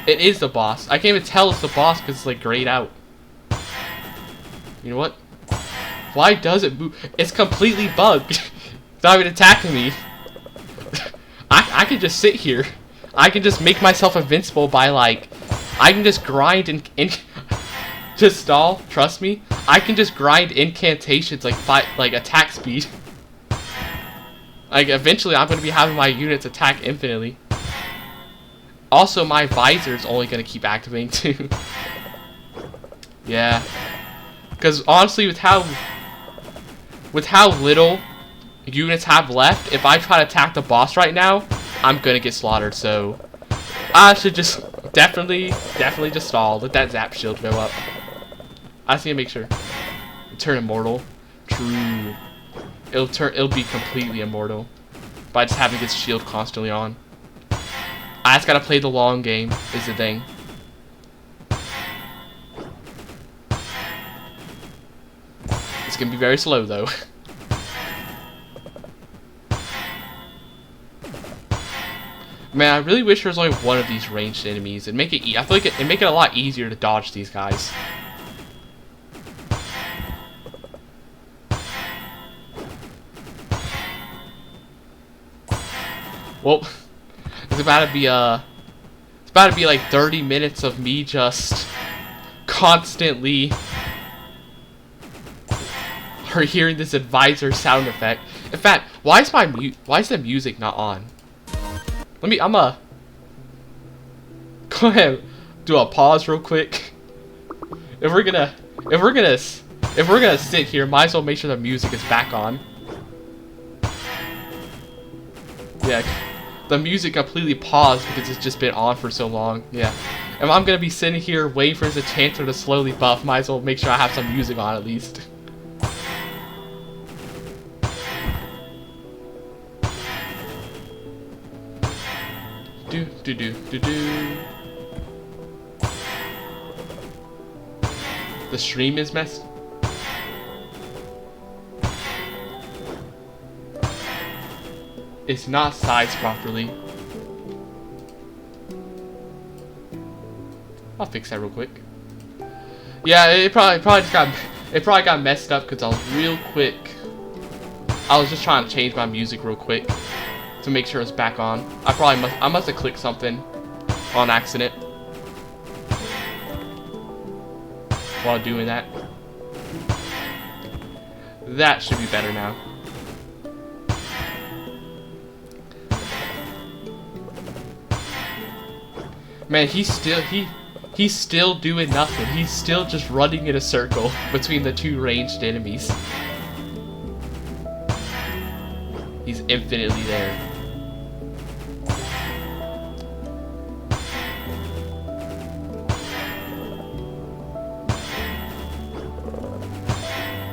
It is the boss. I can't even tell it's the boss because it's like grayed out. You know what? Why does it move? It's completely bugged. It's not even attacking me. I can just sit here. I can just make myself invincible by like... I can just grind and just stall. Trust me. I can just grind incantations like attack speed. Like eventually I'm gonna be having my units attack infinitely. Also my visor's only gonna keep activating too. Yeah. Cause honestly with how little units have left, if I try to attack the boss right now, I'm gonna get slaughtered, so I should just definitely just stall. Let that zap shield go up. I just need to make sure. Turn immortal. True. It'll be completely immortal by just having his shield constantly on. I just gotta play the long game is the thing. It's gonna be very slow though. Man, I really wish there was only one of these ranged enemies. It'd make it. I feel like it'd make it a lot easier to dodge these guys. Well, it's about to be like 30 minutes of me just constantly hearing this advisor sound effect. In fact, why is the music not on? I'ma go ahead, do a pause real quick. If we're gonna sit here, might as well make sure the music is back on. Yeah, the music completely paused because it's just been on for so long. Yeah, if I'm gonna be sitting here waiting for his enchanter to slowly buff, might as well make sure I have some music on at least. Do. The stream is messed. It's not sized properly. I'll fix that real quick. Yeah, it probably got messed up because I was real quick. I was just trying to change my music real quick to make sure it's back on. I must have clicked something on accident while doing that. That should be better now. Man, he's still doing nothing. He's still just running in a circle between the two ranged enemies. He's infinitely there.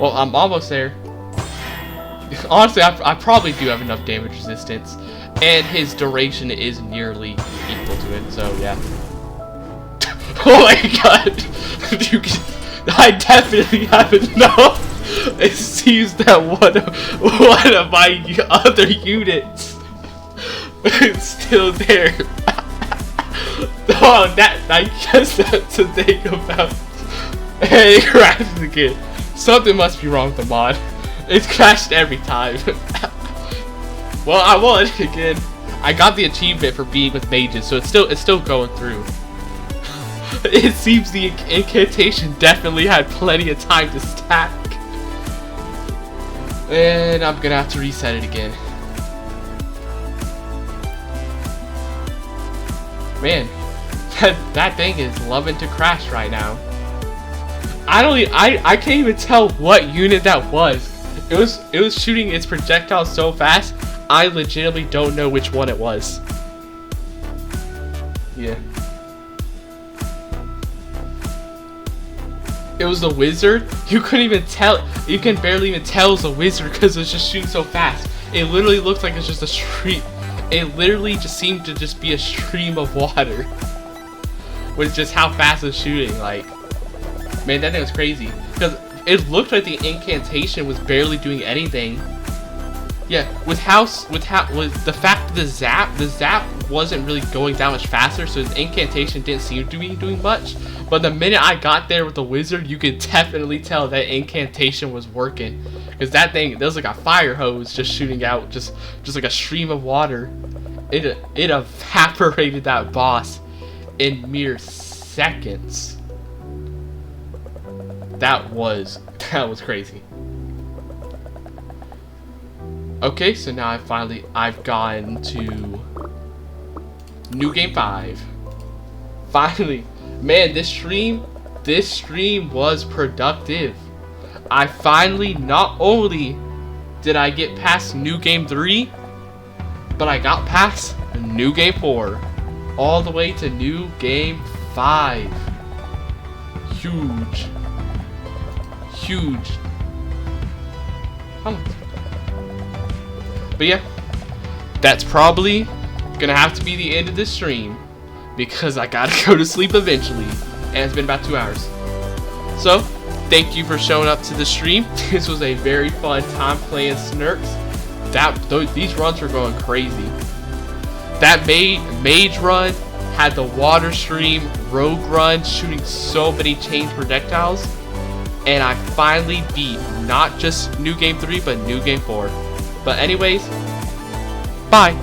Well, I'm almost there. Honestly, I probably do have enough damage resistance, and his duration is nearly equal to it, so yeah. Oh my god! I definitely have enough! It seems that one of my other units is still there. Oh, I guess that's the thing about... Hey, it crashes again. Something must be wrong with the mod. It's crashed every time. Well, I won again. I got the achievement for being with mages, so it's still going through. It seems the incantation definitely had plenty of time to stack. And I'm gonna have to reset it again. Man, that thing is loving to crash right now. I can't even tell what unit that was. It was shooting its projectile so fast, I legitimately don't know which one it was. Yeah. It was the wizard. You couldn't even tell. You can barely even tell it was a wizard because it's just shooting so fast. It literally looks like it's just a stream. It literally just seemed to just be a stream of water. With just how fast it's shooting. Like, man, that thing was crazy. Because it looked like the incantation was barely doing anything. Yeah, with the fact that the zap wasn't really going that much faster, so his incantation didn't seem to be doing much. But the minute I got there with the wizard, you could definitely tell that incantation was working, because that thing, there was like a fire hose just shooting out, just like a stream of water. It evaporated that boss in mere seconds. That was crazy. Okay, so now I've gotten to New Game 5. Finally. Man, this stream was productive. I finally, not only did I get past New Game 3, but I got past New Game 4. All the way to New Game 5. Huge. But yeah, that's probably gonna have to be the end of this stream, because I gotta go to sleep eventually, and it's been about 2 hours. So, thank you for showing up to the stream. This was a very fun time playing Snurks. These runs were going crazy. That mage run had the water stream, rogue run, shooting so many chain projectiles, and I finally beat not just New Game 3 but New Game 4. But anyways, bye.